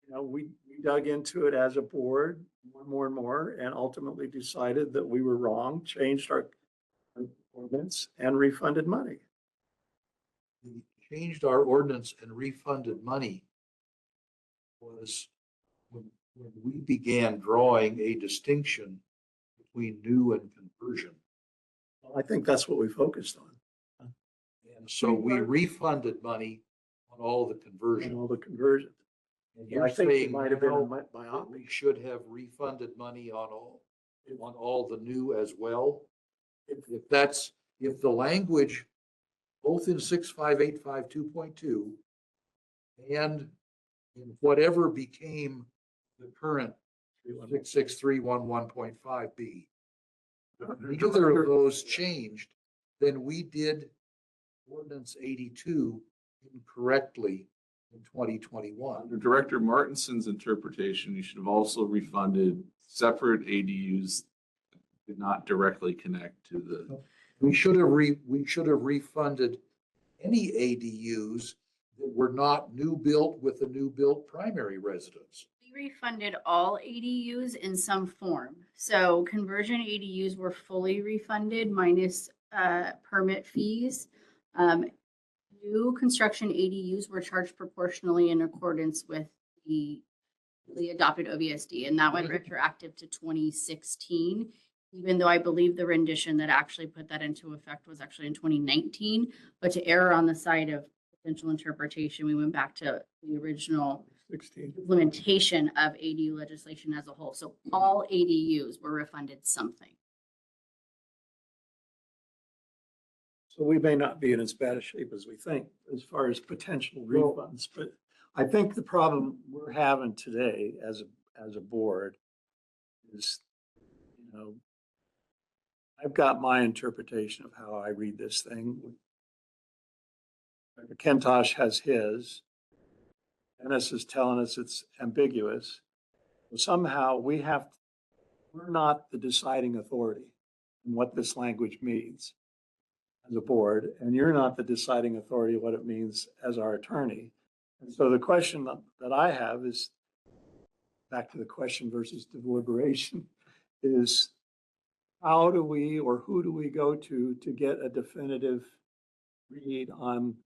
we dug into it as a board more and more, and ultimately decided that we were wrong, changed our ordinance and refunded money. We changed our ordinance and refunded money was when we began drawing a distinction between new and conversion. I think that's what we focused on, And so we refunded money on all the and conversion. all the conversions. And I you're think it saying might have been now my that myopic. we should have refunded money on all the new as well? If the language, both in 65852.2 and in whatever became the current 66311.5B, neither of those changed, then we did ordinance 82 incorrectly in 2021. Under Director Martinson's interpretation, you should have also refunded separate ADUs that did not directly connect to the. We should have refunded any ADUs that were not new built with a new built primary residence. We refunded all ADUs in some form. So conversion ADUs were fully refunded minus permit fees. New construction ADUs were charged proportionally in accordance with the adopted OVSD, and that went retroactive to 2016. Even though I believe the rendition that actually put that into effect was actually in 2019, but to err on the side of potential interpretation, we went back to the original 16. implementation of ADU legislation as a whole. So all ADUs were refunded something. So we may not be in as bad a shape as we think as far as potential refunds, but I think the problem we're having today as a board is, I've got my interpretation of how I read this thing. Dr. Kentosh has his. Dennis is telling us it's ambiguous. So somehow we're not the deciding authority in what this language means as a board, and you're not the deciding authority of what it means as our attorney. And so the question that I have is, back to the question versus deliberation, is how do we, or who do we go to get a definitive read on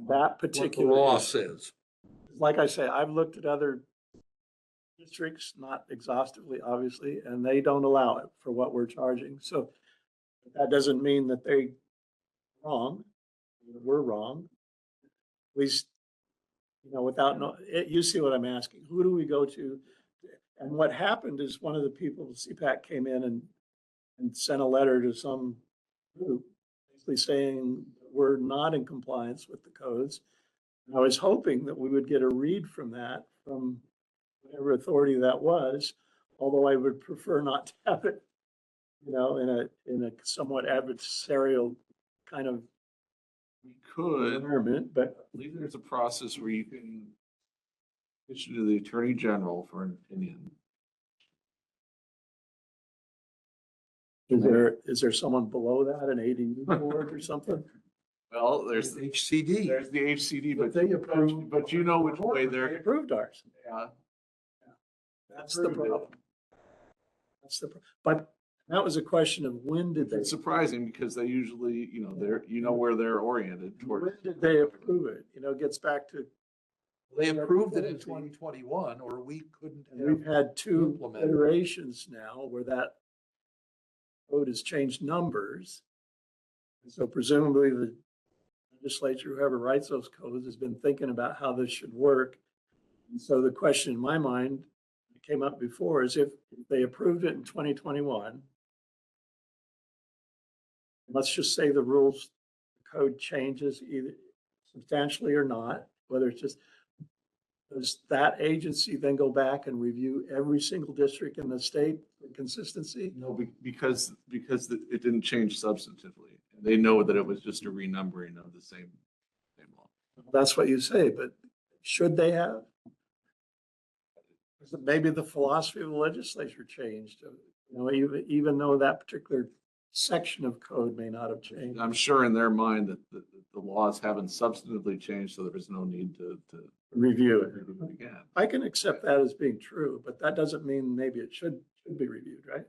that What the particular law issue? says. Like I say, I've looked at other districts, not exhaustively, obviously, and they don't allow it for what we're charging. So that doesn't mean that they're wrong. We're wrong. We, without you see what I'm asking. Who do we go to? And what happened is one of the people, CPAC, came in and sent a letter to some group, basically saying we're not in compliance with the codes. And I was hoping that we would get a read from that, from whatever authority that was, although I would prefer not to have it, in a somewhat adversarial kind of We could, environment, but I believe there's a process where you can issue to the Attorney General for an opinion. is there someone below that, an ADU board or something? Well, there's HCD. the HCD, But but they approved. but you know which way They they're, approved ours. yeah. That's the Approved it. problem. But that was a question of when did they? It's surprising because they usually, they're where they're oriented When towards. did they approve it? It gets back to, They approved it in 2021, or we couldn't and we've have. had two implemented. iterations now where that code has changed numbers. And so presumably the legislature, whoever writes those codes, has been thinking about how this should work. And so the question in my mind that came up before is if they approved it in 2021, let's just say the rules code changes either substantially or not, whether it's just, does that agency then go back and review every single district in the state for consistency? No, because it didn't change substantively. They know that it was just a renumbering of the same law. That's what you say, but should they have? Maybe the philosophy of the legislature changed, even though that particular section of code may not have changed. I'm sure in their mind that the laws haven't substantively changed, so there is no need to Review it. review it again. I can accept that as being true, but that doesn't mean maybe it should be reviewed, right?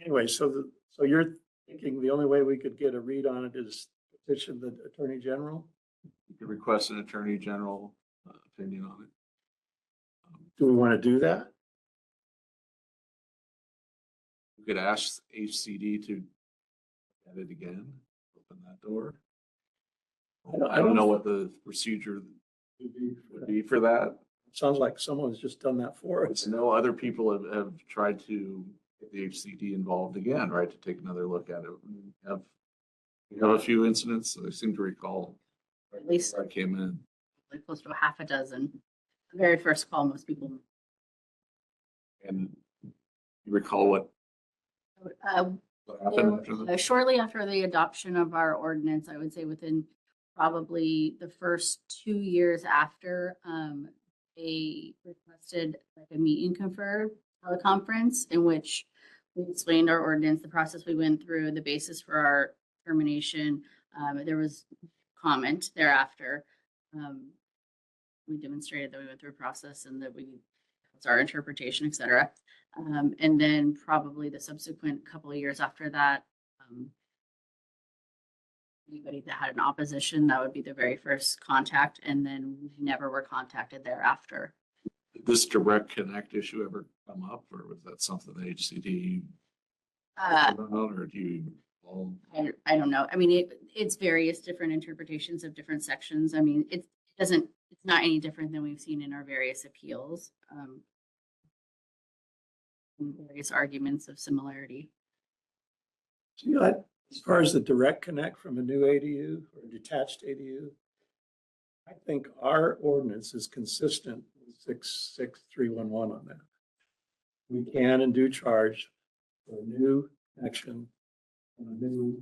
Anyway, so you're thinking the only way we could get a read on it is petition the Attorney General? You could request an attorney general opinion on it. Do we want to do that? You could ask HCD to add it again, open that door. I don't know what the procedure would be for that. Sounds like someone's just done that for I us. know other people have tried to get the HCD involved again, right, to take another look at it. We have a few incidents, I seem to recall. At least I came in. like close to a half a dozen. The very first call, most people. And you recall what Uh, happened after that? Shortly after the adoption of our ordinance, I would say within probably the first 2 years after, they requested like a meet and confer teleconference in which we explained our ordinance, the process we went through, the basis for our termination. There was comment thereafter. We demonstrated that we went through a process and that it's our interpretation, et cetera. And then probably the subsequent couple of years after that, anybody that had an opposition, that would be the very first contact, and then we never were contacted thereafter. Did this direct connect issue ever come up, or was that something the HCD or do you all? I don't know. I mean, it's various different interpretations of different sections. I mean, it's not any different than we've seen in our various appeals. Various arguments of similarity. As far as the direct connect from a new ADU or detached ADU, I think our ordinance is consistent with 66311 on that. We can and do charge for a new connection on a new.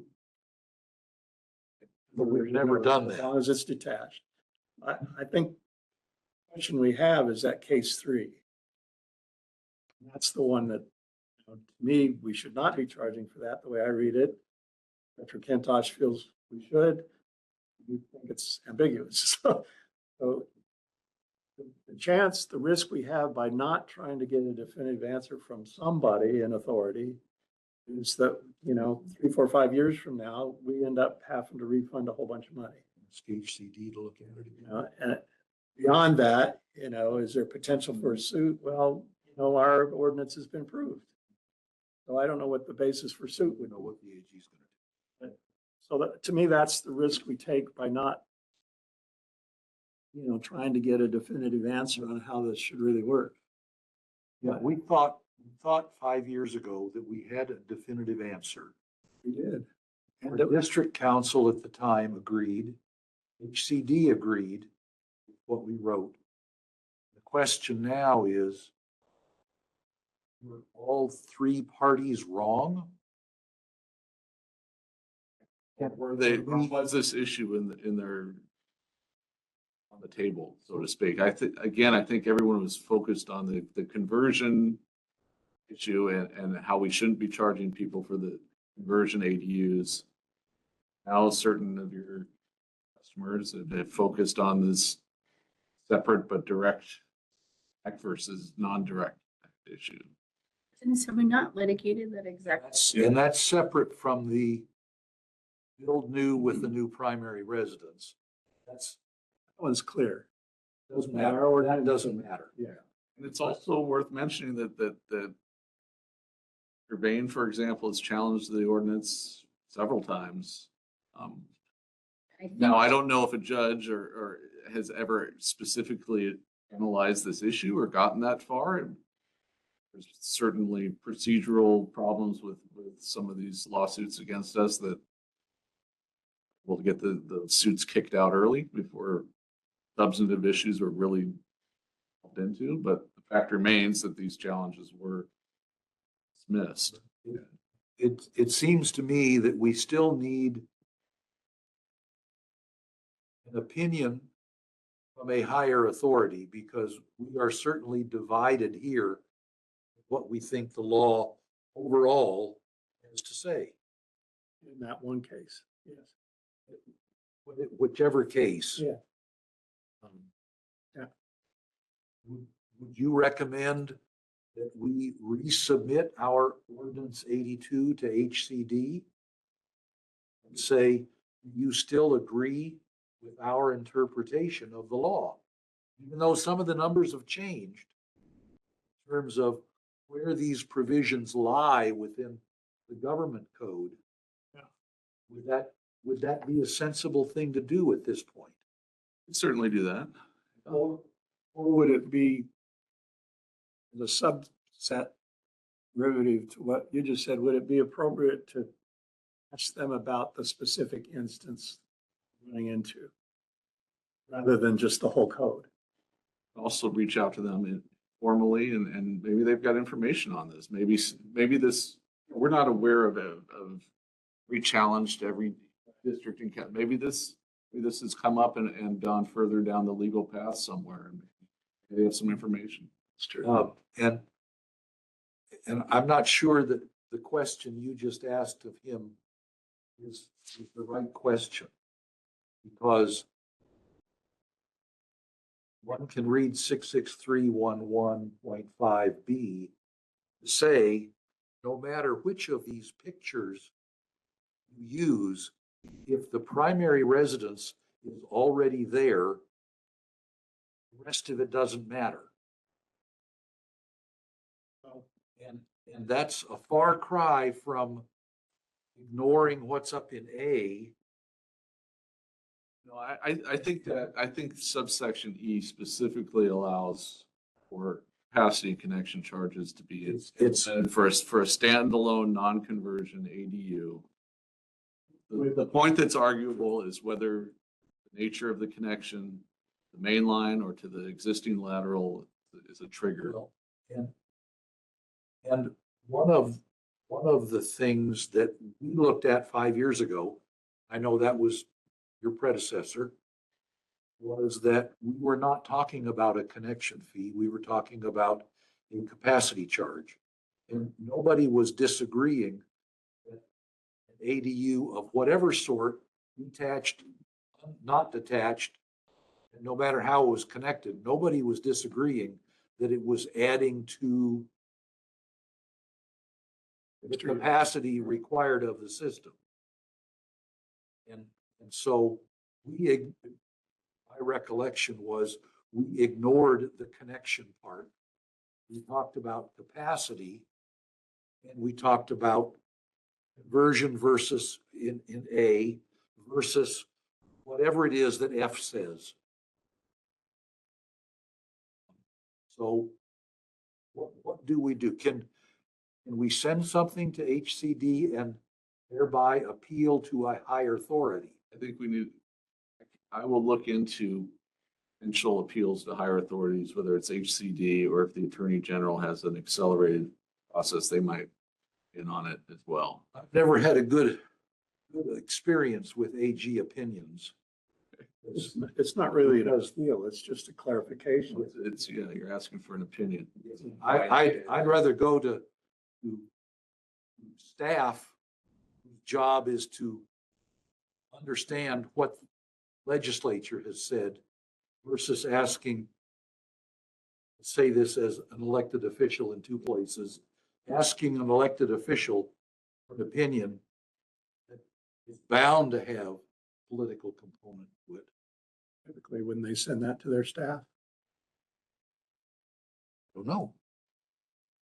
But we've never done As that. long as it's detached. I think the question we have is that case 3. That's the one that, to me, we should not be charging for that, the way I read it. Dr. Kentosh feels we should. We think it's ambiguous. So the risk we have by not trying to get a definitive answer from somebody in authority is that, 3, 4, 5 years from now, we end up having to refund a whole bunch of money. Ask HCD to look at it again. And beyond that, is there potential for a suit? Well, our ordinance has been approved. So I don't know what the basis for suit would Know be. what the AG is gonna do. So that, to me, that's the risk we take by not, trying to get a definitive answer on how this should really work. Yeah, we thought 5 years ago that we had a definitive answer. We did. And the district council at the time agreed, HCD agreed with what we wrote. The question now is, were all 3 parties wrong? Was this issue in their, on the table, so to speak? I think everyone was focused on the conversion issue and how we shouldn't be charging people for the conversion ADUs. now certain of your customers have focused on this separate but direct act versus non-direct issue. And so we not litigated that exact. And that's separate from the build new with the new primary residence. That's, That one's clear. doesn't matter, that doesn't matter. Yeah. And it's also worth mentioning that Urbane, for example, has challenged the ordinance several times. Now, I don't know if a judge or has ever specifically analyzed this issue or gotten that far. There's certainly procedural problems with some of these lawsuits against us that we'll get the suits kicked out early before substantive issues are really delved into. But the fact remains that these challenges were dismissed. It seems to me that we still need an opinion from a higher authority, because we are certainly divided here what we think the law overall has to say. In that one case, yes. Whichever case. Yeah. Um, Yeah. Would you recommend that we resubmit our ordinance 82 to HCD and say, you still agree with our interpretation of the law, even though some of the numbers have changed in terms of where these provisions lie within the government code? Yeah. Would that be a sensible thing to do at this point? We certainly do that. Or would it be the subset derivative to what you just said? Would it be appropriate to ask them about the specific instance running into, rather than just the whole code? Also reach out to them formally and maybe they've got information on this. Maybe this, we're not aware of re-challenged every district in Canada. Maybe this has come up and gone further down the legal path somewhere. And they have some information. It's true. And I'm not sure that the question you just asked of him is the right question, because one can read 66311.5B to say, no matter which of these pictures you use, if the primary residence is already there, the rest of it doesn't matter. And that's a far cry from ignoring what's up in A. No, I think subsection E specifically allows for capacity and connection charges to be implemented for a standalone non-conversion ADU. The point that's arguable is whether the nature of the connection, the main line or to the existing lateral, is a trigger. And one of the things that we looked at 5 years ago, I know that was your predecessor, was that we were not talking about a connection fee. We were talking about a capacity charge. And nobody was disagreeing that an ADU of whatever sort, detached, not detached, and no matter how it was connected, nobody was disagreeing that it was adding to the capacity required of the system. And so my recollection was we ignored the connection part. We talked about capacity and we talked about conversion versus in A versus whatever it is that F says. So what do we do? Can we send something to HCD and thereby appeal to a higher authority? I think I will look into potential appeals to higher authorities, whether it's HCD or if the Attorney General has an accelerated process, they might in on it as well. I've never had a good experience with AG opinions. It's not really an appeal, it's just a clarification. Yeah, you're asking for an opinion. I'd rather go to staff whose job is to understand what legislature has said versus asking, say this as an elected official in two places, asking an elected official for an opinion that is bound to have political component to it. Typically, when they send that to their staff. Don't know.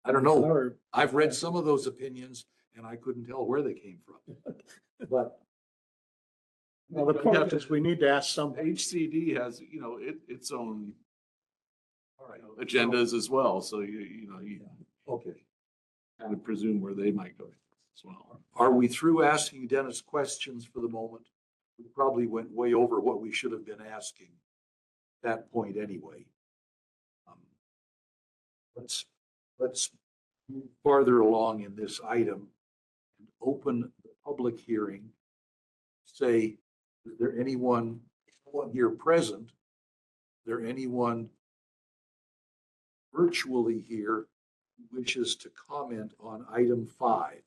I don't know. Or I've read some of those opinions and I couldn't tell where they came from. But well, the point is, we need to ask some. HCD has, its own all right, agendas as well, so you okay. kind of presume where they might go as well. Are we through asking Dennis questions for the moment? We probably went way over what we should have been asking at that point anyway. Let's move farther along in this item and open the public hearing. Say, is there anyone here present? Is there anyone virtually here who wishes to comment on item 5?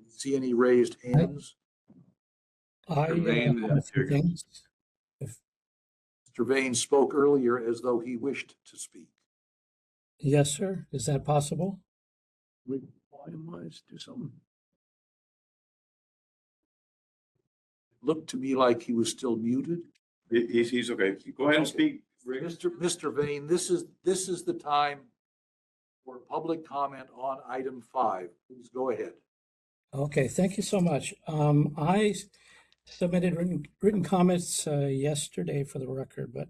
See any raised hands? I Vane, have a few there you go. things. Mr. Vane spoke earlier as though he wished to speak. Yes, sir. Is that possible? We volume wise do something. Looked to me like he was still muted. He's okay. Go ahead and speak, Rick. Mr. Vane, this is the time for public comment on item 5. Please go ahead. Okay, thank you so much. I submitted written comments yesterday for the record, but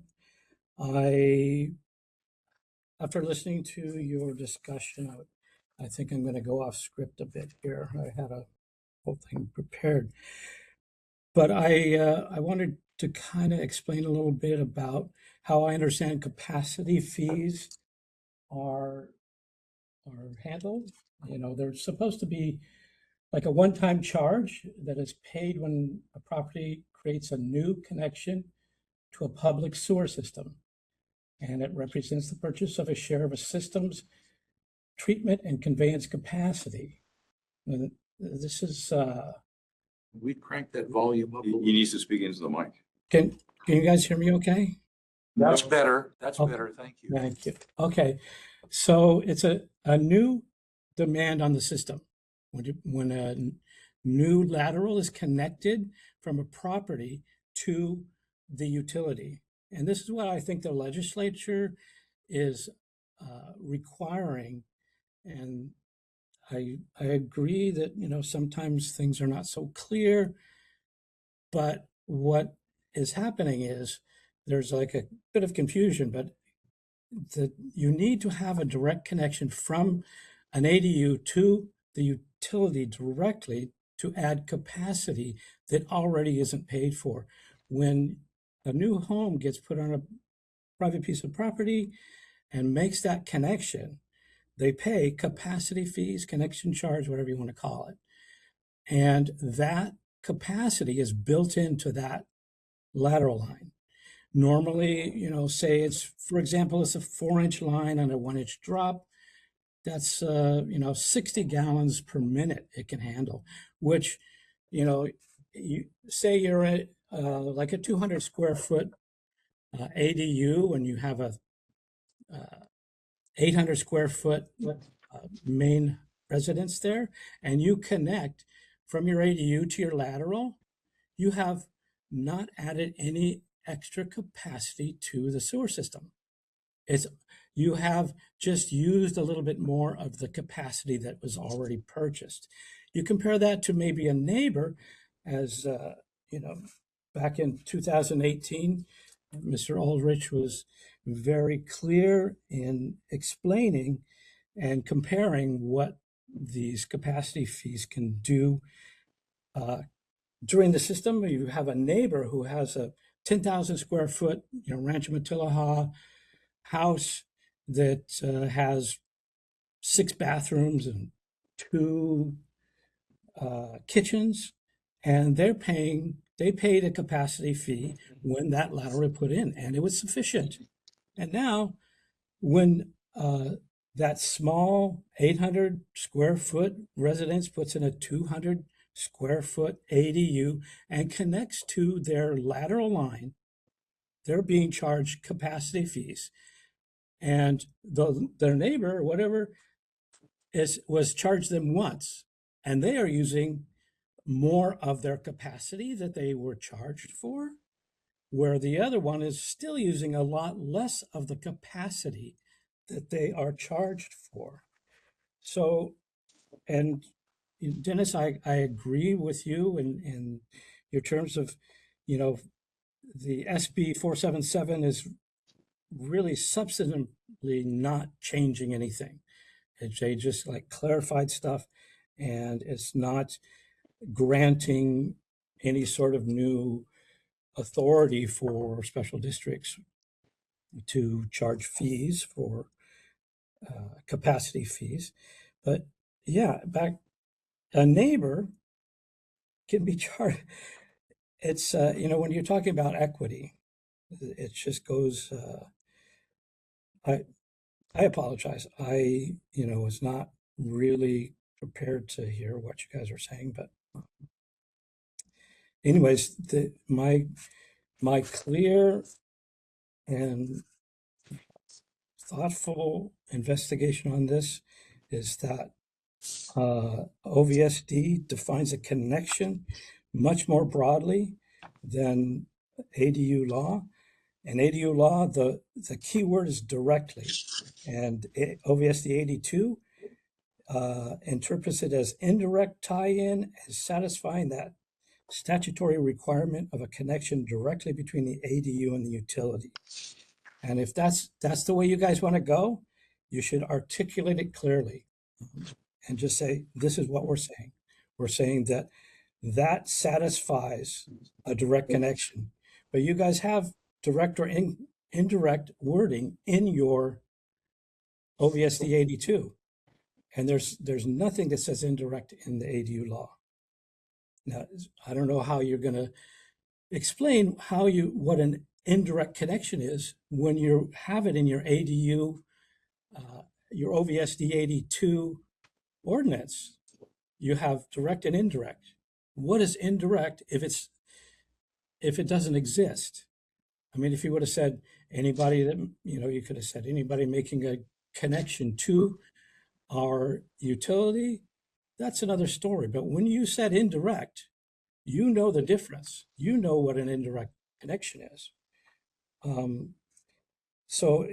after listening to your discussion, I think I'm going to go off script a bit here. I had a whole thing prepared, but I wanted to kind of explain a little bit about how I understand capacity fees are handled. They're supposed to be like a one-time charge that is paid when a property creates a new connection to a public sewer system. And it represents the purchase of a share of a system's treatment and conveyance capacity. And this is, We crank that volume up a He little. needs to speak into the mic. can you guys hear me okay? That's better. That's Okay. better. Thank you. Thank you. Okay, so it's a new demand on the system. When a new lateral is connected from a property to the utility. And this is what I think the legislature is requiring. And I agree that, sometimes things are not so clear, but what is happening is there's like a bit of confusion, but that you need to have a direct connection from an ADU to the utility directly to add capacity that already isn't paid for. When a new home gets put on a private piece of property and makes that connection, they pay capacity fees, connection charge, whatever you want to call it. And that capacity is built into that lateral line. Normally, say it's, for example, it's a 4-inch line on a 1-inch drop. That's, 60 gallons per minute it can handle, which, you say you're at like a 200 square foot ADU and you have a 800 square foot main residence there, and you connect from your ADU to your lateral, you have not added any extra capacity to the sewer system. You have just used a little bit more of the capacity that was already purchased. You compare that to maybe a neighbor, as back in 2018, Mr. Aldrich was very clear in explaining and comparing what these capacity fees can do during the system. You have a neighbor who has a 10,000 square foot, Rancho Matilaha house that has 6 bathrooms and 2 kitchens, and they paid a capacity fee when that lateral was put in, and it was sufficient. And now, when that small 800 square foot residence puts in a 200 square foot ADU and connects to their lateral line, they're being charged capacity fees. And their neighbor, or whatever, was charged them once, and they are using more of their capacity that they were charged for, where the other one is still using a lot less of the capacity that they are charged for. So, and Dennis, I agree with you in your terms of, the SB 477 is really substantively not changing anything. They just like clarified stuff, and it's not granting any sort of new authority for special districts to charge fees for capacity fees. But yeah, a neighbor can be charged. It's, when you're talking about equity, it just goes, I apologize. I, was not really prepared to hear what you guys are saying, but anyways, my clear and thoughtful investigation on this is that OVSD defines a connection much more broadly than ADU law. In ADU law, the key word is directly, and OVSD 82 interprets it as indirect tie-in as satisfying that statutory requirement of a connection directly between the ADU and the utility. And if that's the way you guys want to go, you should articulate it clearly and just say, this is what we're saying. We're saying that satisfies a direct connection. But you guys have direct or indirect wording in your OVSD 82. And there's nothing that says indirect in the ADU law. Now, I don't know how you're going to explain what an indirect connection is when you have it in your ADU, your OVSD 82 ordinance. You have direct and indirect. What is indirect if it doesn't exist? I mean, if you would have said anybody that, you could have said anybody making a connection to our utility, that's another story. But when you said indirect, you know the difference. You know what an indirect connection is. So,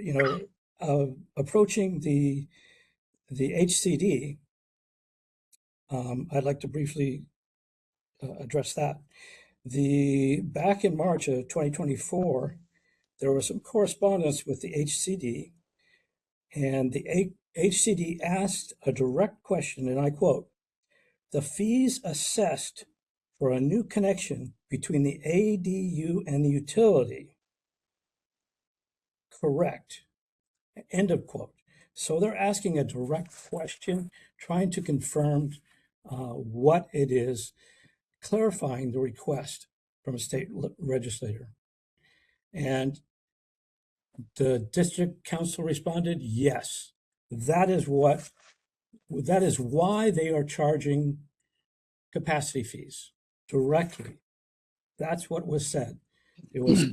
approaching the HCD, I'd like to briefly address that. Back in March of 2024, there was some correspondence with the HCD, and the HCD asked a direct question, and I quote, "The fees assessed for a new connection between the ADU and the utility, correct?" End of quote. So they're asking a direct question, trying to confirm what it is, clarifying the request from a state legislator. And the district council responded, yes, that is why they are charging capacity fees directly. That's what was said. It was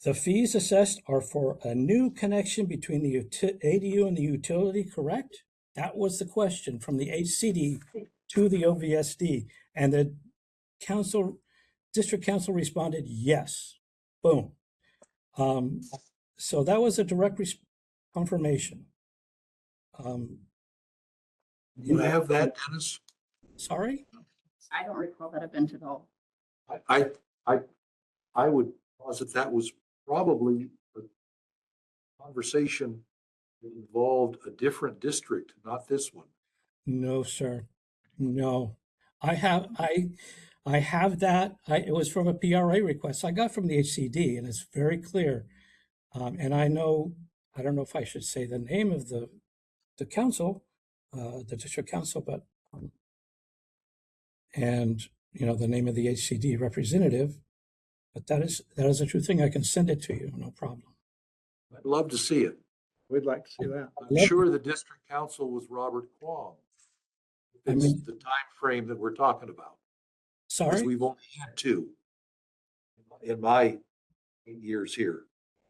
the fees assessed are for a new connection between the ADU and the utility, correct? That was the question from the HCD to the OVSD. And the district council responded, yes. Boom. So that was a direct confirmation. You have that, Dennis? Sorry? I don't recall that event at all. I would posit that was probably a conversation that involved a different district, not this one. No, sir. No. I have that. It was from a PRA request I got from the HCD, and it's very clear. And I don't know if I should say the name of the council, the district council, but and the name of the HCD representative. But that is a true thing. I can send it to you, no problem. I'd love to see it. We'd like to see that. I'm sure the district council was Robert Quam. I It's mean, the time frame that we're talking about. Because sorry, we've only had two in my 8 years here.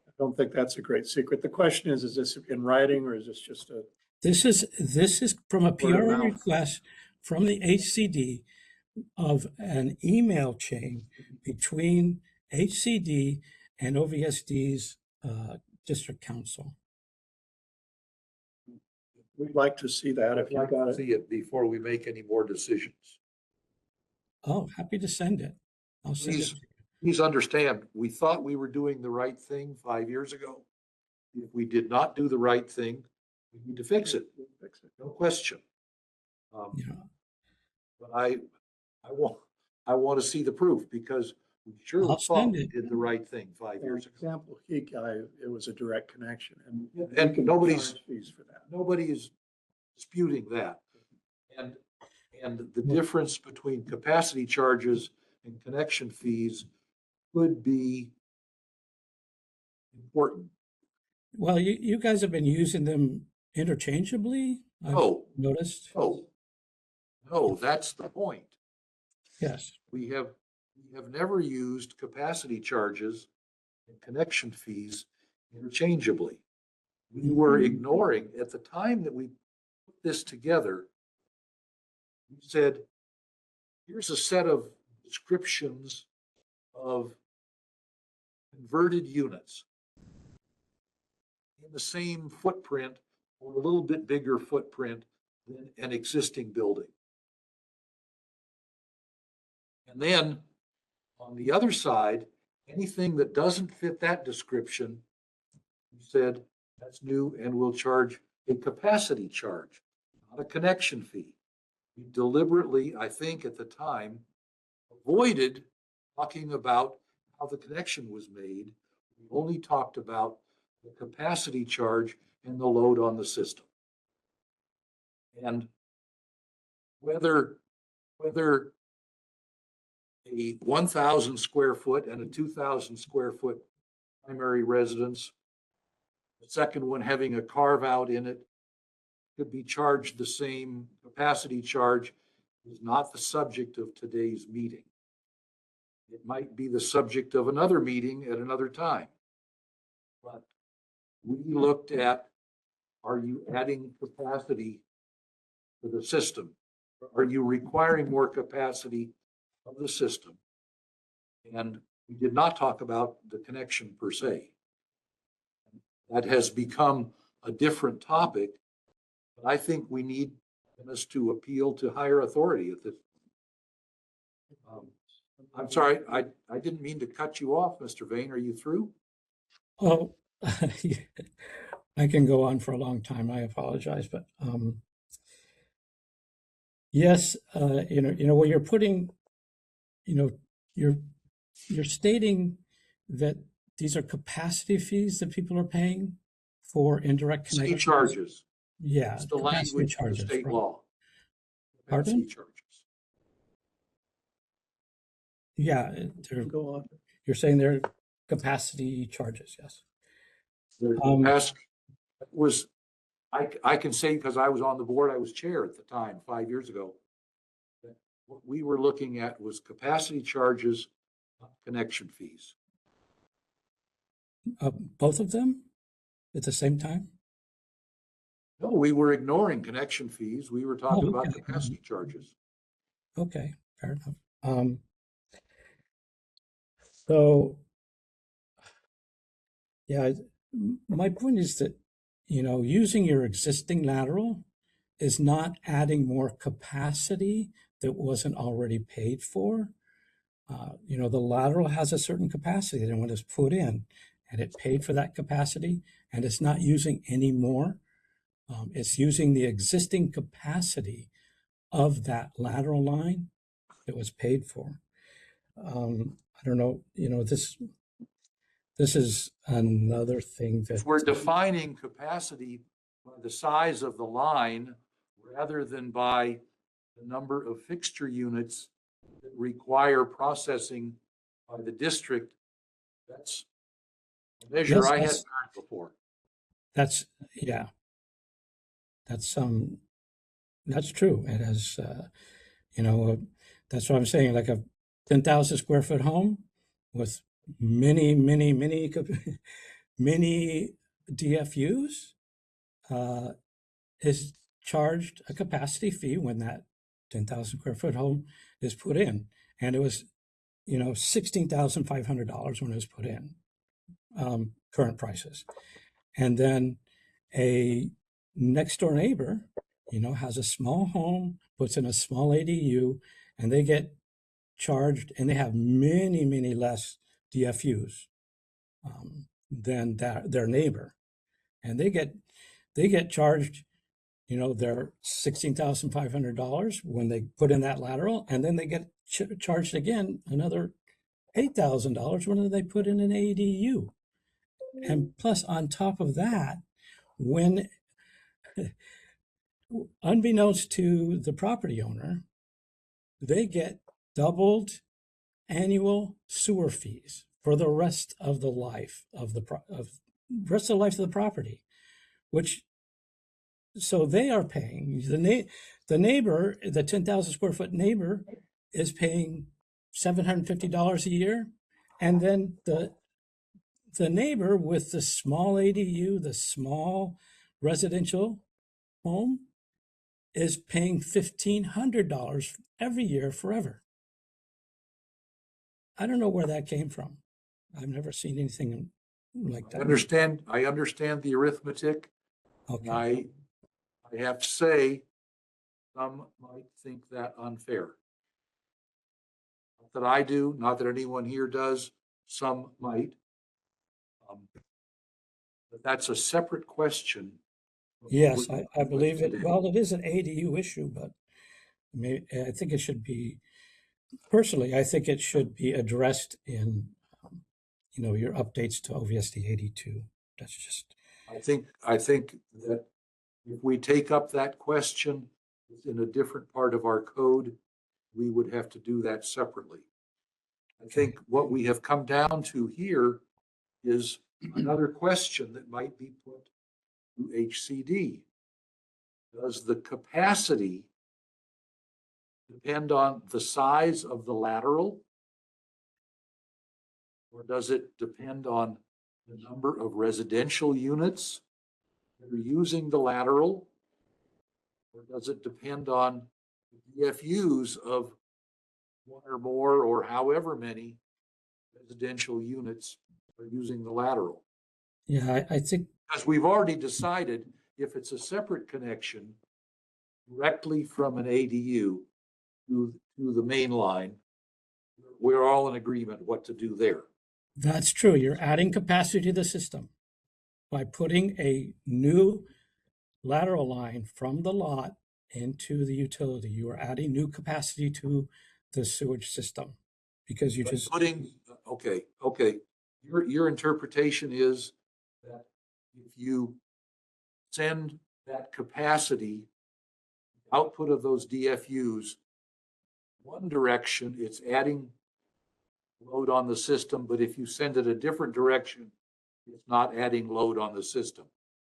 I don't think that's a great secret. The question is this in writing or is this just a? this is from a Word of PR mouth. request from the HCD of an email chain between HCD and OVSD's district council. We'd like to see that if I'd you like got to it. see it before we make any more decisions. Oh, happy to send it. I'll send it. Please understand, we thought we were doing the right thing 5 years ago. If we did not do the right thing, we need to fix it, Fix it. no question. Yeah. But I want to see the proof because we surely I'll thought send we it. did the right thing 5 For years ago. example, it was a direct connection and. And we can nobody's- charge fees for that. Nobody is disputing that. And the Well- difference between capacity charges and connection fees could be important. Well, you guys have been using them interchangeably, I've No, noticed. no, that's the point. Yes. We have never used capacity charges and connection fees interchangeably. We were ignoring, at the time that we put this together, we said, here's a set of descriptions of converted units in the same footprint or a little bit bigger footprint than an existing building. And then on the other side, anything that doesn't fit that description, we said, that's new and we'll charge a capacity charge, not a connection fee. We deliberately, I think at the time, avoided talking about how the connection was made. We only talked about the capacity charge and the load on the system. And whether a 1,000 square foot and a 2,000 square foot primary residence, the second one having a carve out in it, could be charged the same capacity charge, is not the subject of today's meeting. It might be the subject of another meeting at another time. But we looked at, are you adding capacity to the system? Are you requiring more capacity of the system? And we did not talk about the connection per se. That has become a different topic, but I think we need us to appeal to higher authority at this. I'm sorry, I didn't mean to cut you off, Mr. Vane. Are you through? Oh, I can go on for a long time. I apologize, but yes, where you're putting, you're stating that these are capacity fees that people are paying for indirect City connections. charges. Yeah, It's the capacity language of the charges, state right. law. Pardon? Capacity charges. Yeah, Go on. you're saying they're capacity charges, yes. The capacity was, I can say because I was on the board, I was chair at the time, 5 years ago. that What we were looking at was capacity charges, not connection fees. Both of them at the same time? No, we were ignoring connection fees. We were talking about okay. capacity charges. Okay, fair enough. So, yeah, my point is that, using your existing lateral is not adding more capacity that wasn't already paid for. The lateral has a certain capacity that it was put in, and it paid for that capacity, and it's not using any more. It's using the existing capacity of that lateral line that was paid for. I don't know, this is another thing that. If we're defining capacity by the size of the line rather than by the number of fixture units that require processing by the district, that's a measure Yes, I hadn't that's- heard before. That's, yeah. That's that's true. It has, that's what I'm saying, like a 10,000 square foot home with many, many, many, many DFUs is charged a capacity fee when that 10,000 square foot home is put in. And it was, $16,500 when it was put in, current prices. And then a next door neighbor, has a small home, puts in a small ADU, and they get charged, and they have many, many less DFUs than their neighbor. And they get charged, their $16,500 when they put in that lateral, and then they get charged again another $8,000 when they put in an ADU. And plus, on top of that, when unbeknownst to the property owner, they get doubled annual sewer fees for the rest of the life of the property, which, so they are paying the neighbor, the 10,000 square foot neighbor is paying $750 a year, and then the neighbor with the small ADU, the small residential home, is paying $1,500 every year forever. I don't know where that came from. I've never seen anything like that. I understand the arithmetic. Okay. I have to say, some might think that unfair. Not that I do, not that anyone here does, some might. But that's a separate question. Yes, I believe it. Well, it is an ADU issue, but I think it should be, personally, I think it should be addressed in, your updates to OVSD 82. That's just. I think that if we take up that question in a different part of our code, we would have to do that separately. I think what we have come down to here is another question that might be put to HCD. Does the capacity depend on the size of the lateral? Or does it depend on the number of residential units that are using the lateral? Or does it depend on the DFUs of one or more or however many residential units are using the lateral? Yeah, I think. Because we've already decided if it's a separate connection directly from an ADU to the main line, we're all in agreement what to do there. That's true. You're adding capacity to the system by putting a new lateral line from the lot into the utility. You are adding new capacity to the sewage system because you But just putting, okay. Your interpretation is that if you send that capacity, output of those DFUs, one direction, it's adding load on the system, but if you send it a different direction, it's not adding load on the system.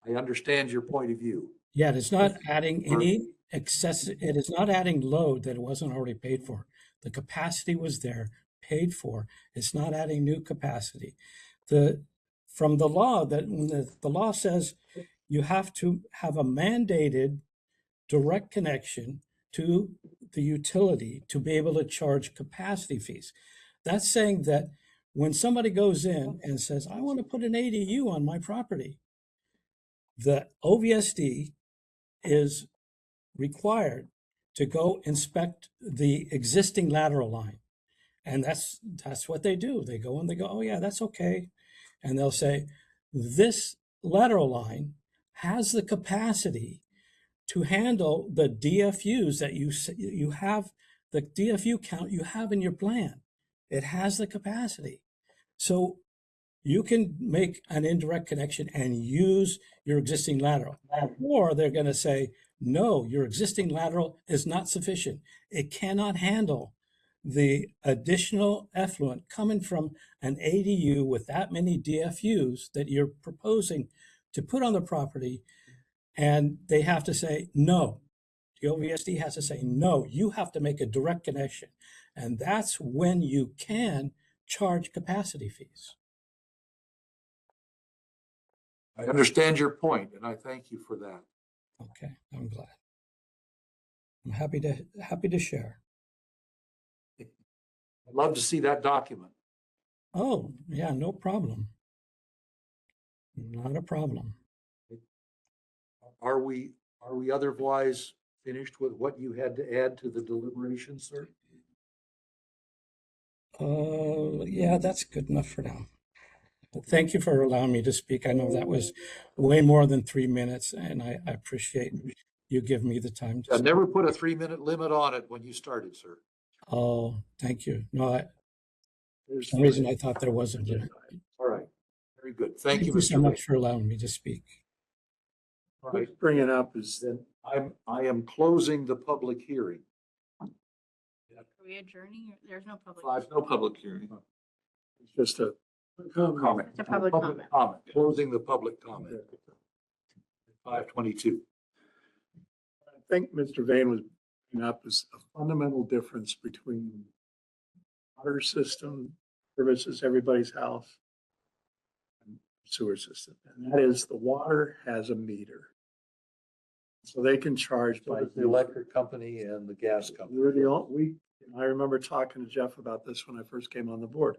I understand your point of view. Yeah, it's not adding any excess. It is not adding load that it wasn't already paid for. The capacity was there, paid for. It's not adding new capacity. From the law, that when the law says you have to have a mandated direct connection to the utility to be able to charge capacity fees. That's saying that when somebody goes in and says, I want to put an ADU on my property, the OVSD is required to go inspect the existing lateral line. And that's what they do. They go and they go, oh yeah, that's okay. And they'll say, this lateral line has the capacity to handle the DFUs that you have, the DFU count you have in your plan. It has the capacity. So you can make an indirect connection and use your existing lateral. Or they're going to say, no, your existing lateral is not sufficient. It cannot handle the additional effluent coming from an ADU with that many DFUs that you're proposing to put on the property. And they have to say, no, the OVSD has to say, no, you have to make a direct connection. And that's when you can charge capacity fees. I understand your point, and I thank you for that. Okay, I'm glad. I'm happy to share. I'd love to see that document. Oh, yeah, no problem. Not a problem. Are we otherwise finished with what you had to add to the deliberation, sir? Yeah, that's good enough for now. Thank you for allowing me to speak. I know that was way more than 3 minutes, and I appreciate you giving me the time to I speak. never put a 3-minute limit on it when you started, sir. Oh, thank you. No, for There's some reason I thought there was a limit. All right. Very good. Thank you, so Mr. Ray. much for allowing me to speak. All right. bringing up is Then I am closing the public hearing. Are we adjourning? There's no public. No public hearing. it's just a Comment. It's a public comment. Closing the public comment. 5:22. I think Mr. Vane was bringing up is a fundamental difference between water system services everybody's house and sewer system. And that is the water has a meter. So they can charge So by does the electric company and the gas company. We're the only, I remember talking to Jeff about this when I first came on the board.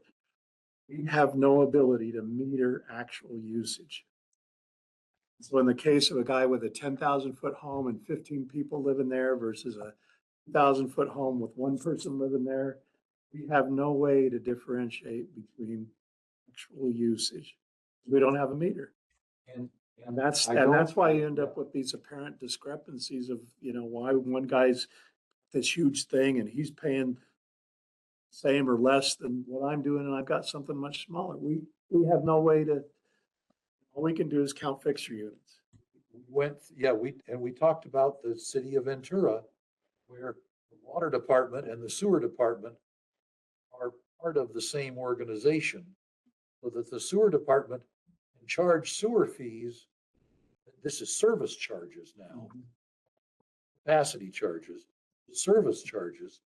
We have no ability to meter actual usage. So in the case of a guy with a 10,000-foot home and 15 people living there versus a 1,000-foot home with one person living there, we have no way to differentiate between actual usage. We don't have a meter. And And that's, I and that's don't- why you end up with these apparent discrepancies of, why one guy's this huge thing and he's paying same or less than what I'm doing and I've got something much smaller. We have no way to, all we can do is count fixture units. we talked about the city of Ventura, where the water department and the sewer department are part of the same organization. So that the sewer department can charge sewer fees. This is service charges now. Capacity charges, service charges,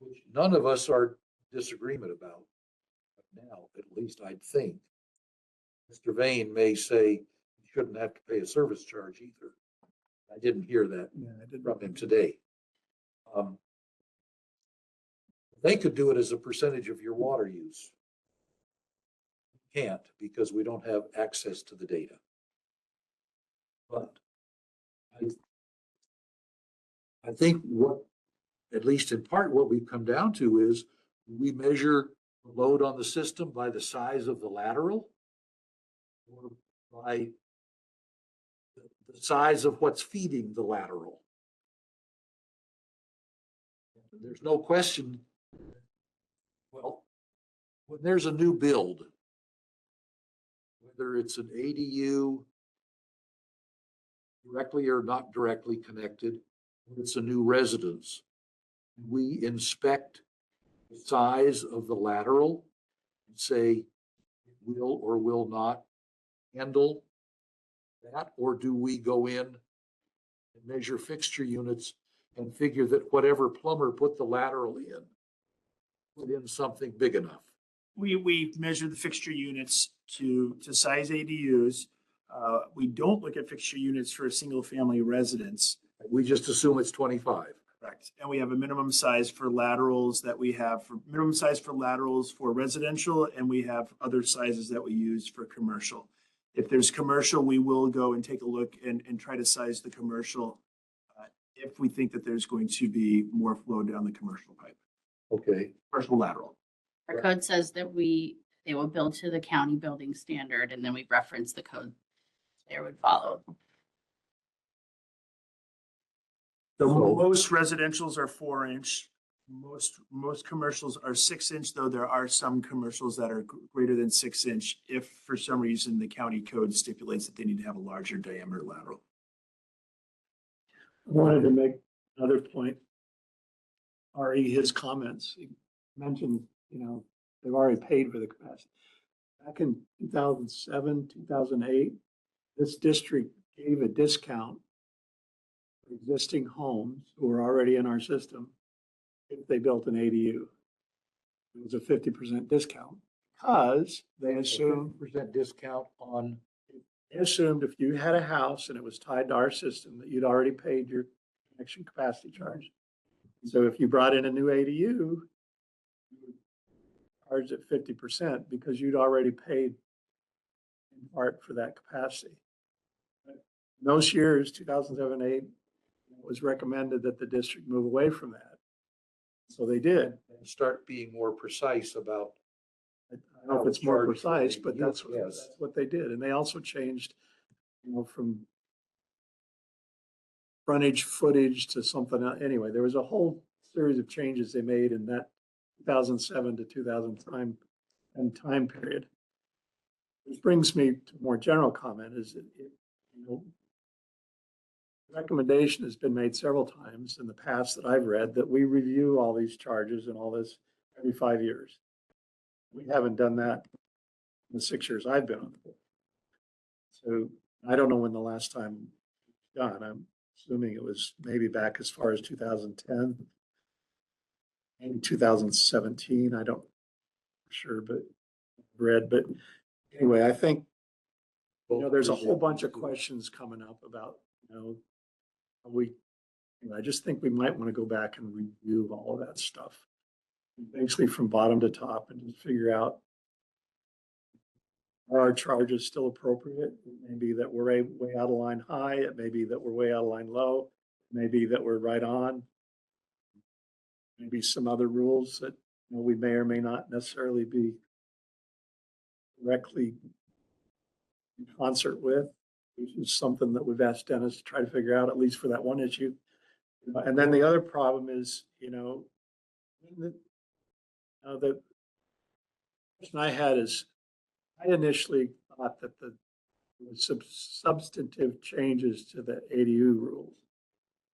which none of us are in disagreement about. But now, at least I'd think. Mr. Vane may say you shouldn't have to pay a service charge either. I didn't hear that Yeah, I didn't. from him today. They could do it as a percentage of your water use. Can't because we don't have access to the data. But I think what, at least in part, what we've come down to is we measure the load on the system by the size of the lateral or by the size of what's feeding the lateral. There's no question. Well, when there's a new build, whether it's an ADU directly or not directly connected, it's a new residence, we inspect the size of the lateral and say it will or will not handle that, or do we go in and measure fixture units and figure that whatever plumber put the lateral in, put in something big enough? We measure the fixture units to size ADUs. We don't look at fixture units for a single family residence. We just assume it's 25. Correct. And we have a minimum size for laterals that we have for minimum size for laterals for residential, and we have other sizes that we use for commercial. If there's commercial, we will go and take a look and try to size the commercial if we think that there's going to be more flow down the commercial pipe, Okay. commercial lateral. Our code says that they will build to the county building standard, and then we reference the code there would follow. So So- most residentials are 4-inch. Most commercials are 6-inch, though there are some commercials that are greater than 6-inch if for some reason the county code stipulates that they need to have a larger diameter lateral. I wanted to make another point. His comments, he mentioned, they've already paid for the capacity. Back in 2007, 2008, this district gave a discount for existing homes who are already in our system if they built an ADU. It was a 50% discount because they assumed, 50% discount on, they assumed if you had a house and it was tied to our system, that you'd already paid your connection capacity charge. So if you brought in a new ADU, you would charge it 50% because you'd already paid in part for that capacity. In those years, 2007, 8, it was recommended that the district move away from that. So they did. and start being more precise about. I don't know if it's more Charge for precise, but ADU, that's yes. what they did. And they also changed, from frontage footage to something else. Anyway, there was a whole series of changes they made in that 2007 to 2000 time period. Which brings me to a more general comment is that, recommendation has been made several times in the past that I've read that we review all these charges and all this every 5 years. We haven't done that in the 6 years I've been on the board. So I don't know when the last time done. I'm assuming it was maybe back as far as 2010, maybe 2017. I don't sure, but read. But anyway, I think there's a whole bunch of questions coming up about I just think we might want to go back and review all of that stuff, basically from bottom to top, and just figure out, are our charges still appropriate? It may be that we're way out of line high. It may be that we're way out of line low. It may be that we're right on. Maybe some other rules that we may or may not necessarily be directly in concert with, which is something that we've asked Dennis to try to figure out, at least for that one issue. And then the other problem is, the question I had is, I initially thought that the substantive changes to the ADU rules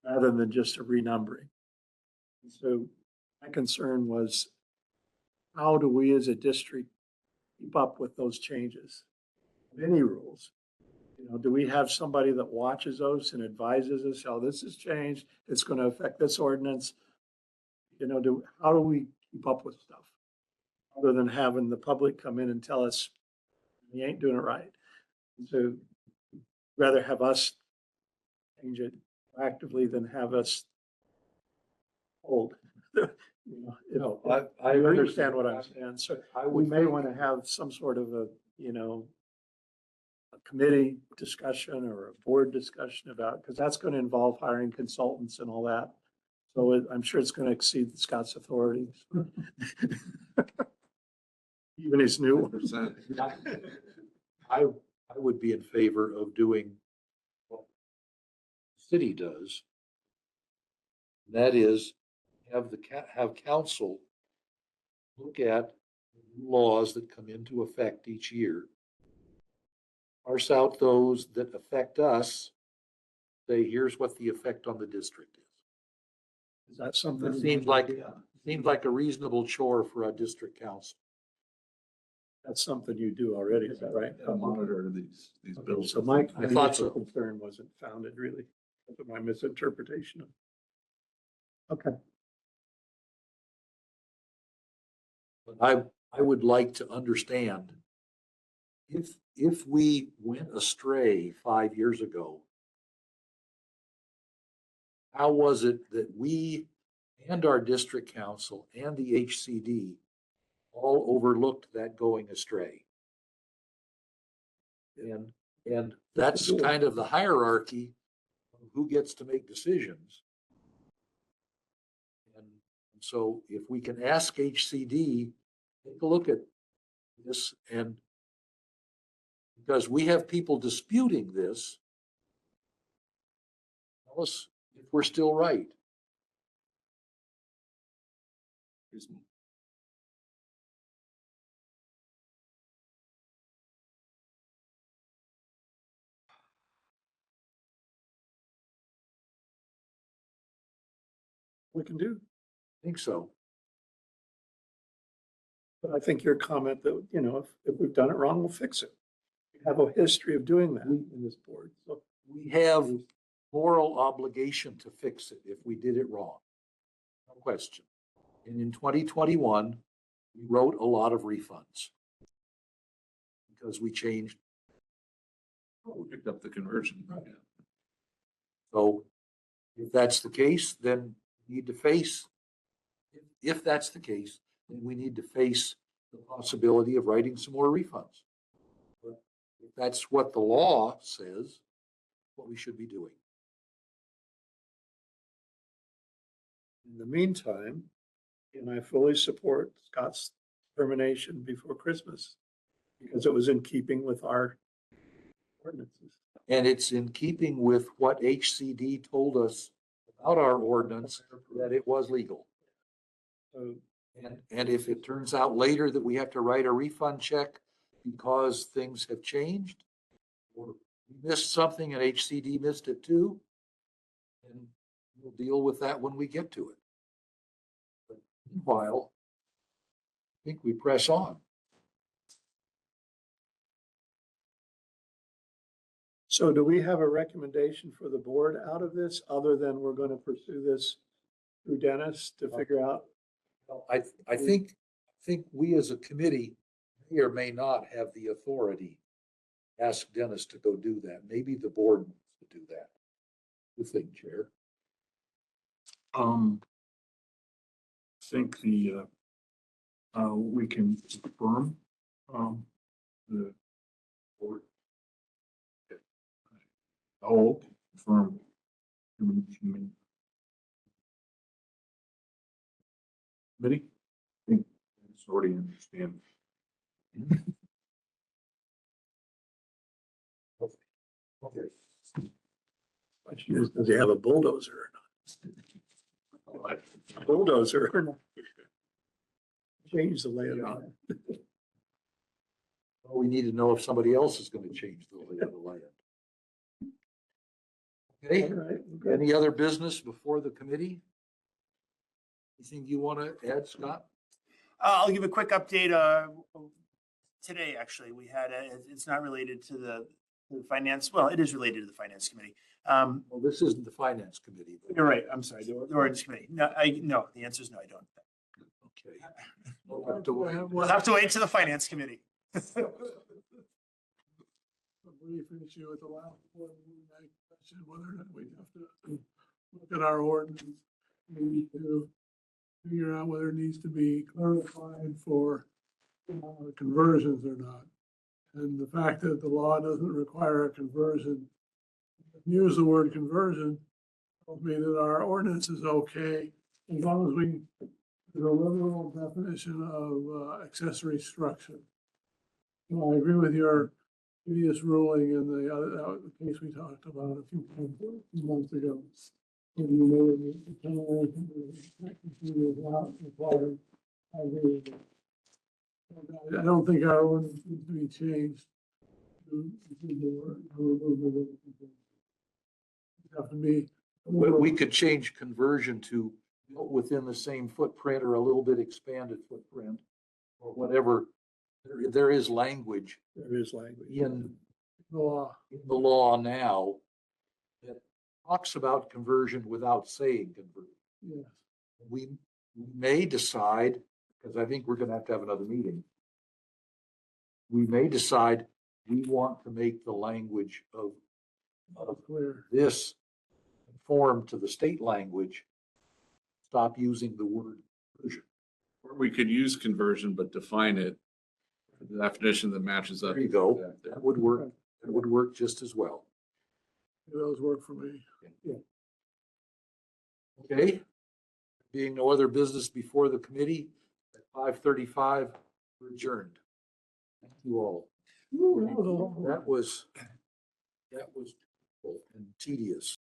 rather than just a renumbering. So my concern was, how do we as a district keep up with those changes? Any rules? Do we have somebody that watches those and advises us, oh, this has changed, it's going to affect this ordinance? How do we keep up with stuff? Other than having the public come in and tell us, you ain't doing it right. So rather have us change it actively than have us hold. I You agree with understand you. what I'm saying. So I we would may think- want to have some sort of a committee discussion or a board discussion about, because that's going to involve hiring consultants and all that. So I'm sure it's going to exceed Scott's authorities. Even his new one. 100%. I would be in favor of doing what the city does. That is, have council look at laws that come into effect each year, parse out those that affect us, say, here's what the effect on the district is. Is that something? It seems like a reasonable chore for a district council. That's something you do already, is that right? Monitor these bills. So my I thought so. concern wasn't founded really, but my misinterpretation of. Okay. But I would like to understand if we went astray 5 years ago, how was it that we and our district council and the HCD all overlooked that going astray? And that's kind of the hierarchy of who gets to make decisions. And so if we can ask HCD, take a look at this, and because we have people disputing this, tell us if we're still right. We can do. I think so. But I think your comment that, if we've done it wrong, we'll fix it. We have a history of doing that in this board. So We have moral obligation to fix it if we did it wrong. No question. And in 2021, we wrote a lot of refunds because we changed. We picked up the conversion. So if that's the case, then we need to face, if that's the case, then we need to face the possibility of writing some more refunds. But if that's what the law says, what we should be doing. In the meantime, and I fully support Scott's termination before Christmas because it was in keeping with our ordinances. And it's in keeping with what HCD told us about our ordinance, that it was legal. So And if it turns out later that we have to write a refund check because things have changed, or we missed something and HCD missed it too, then we'll deal with that when we get to it. But meanwhile, I think we press on. So do we have a recommendation for the board out of this, other than we're going to pursue this through Dennis to figure out? I think we as a committee may or may not have the authority to ask Dennis to go do that. Maybe the board wants to do that. You think, Chair? Think we can confirm, the board. Oh, confirm. Committee? I think it's already understand. Okay. Question is, does he have a bulldozer or not? Bulldozer or not? Change the layout. Well, we need to know if somebody else is going to change the lay of the land. Okay, All right, good. any other business before the committee? Anything you want to add, Scott? I'll give a quick update. Today, actually, we had it's not related to the finance. Well, it is related to the finance committee. Well, this isn't the finance committee. But You're right. I'm sorry. The ordinance committee. No, the answer is no, I don't. okay. We'll have to wait. We'll have to wait to the finance committee. A brief issue with the last one, I questioned whether or not we'd have to look at our ordinance, maybe to figure out whether it needs to be clarified for conversions or not. And the fact that the law doesn't require a conversion, use the word conversion, tells me that our ordinance is okay as long as we do a literal definition of accessory structure. So I agree with your previous ruling in the other case we talked about a few months ago. When you made the determination that technically was not required, I agree with that. I don't think our ordinance needs to be changed to remove the word conversion. It have to be. We could change conversion to within the same footprint or a little bit expanded footprint or whatever. There is language There is language. in The law. the law now that talks about conversion without saying conversion. Yes. We may decide, because I think we're going to have another meeting. We may decide we want to make the language of Clear. this conform to the state language. Stop using the word conversion. Or we could use conversion, but define it, the definition that matches up. There you go. That would work. That would work just as well. Those work for me. Okay. Being no other business before the committee, at 5:35, we're adjourned. Thank you all. Ooh, that was a long one. That was and tedious.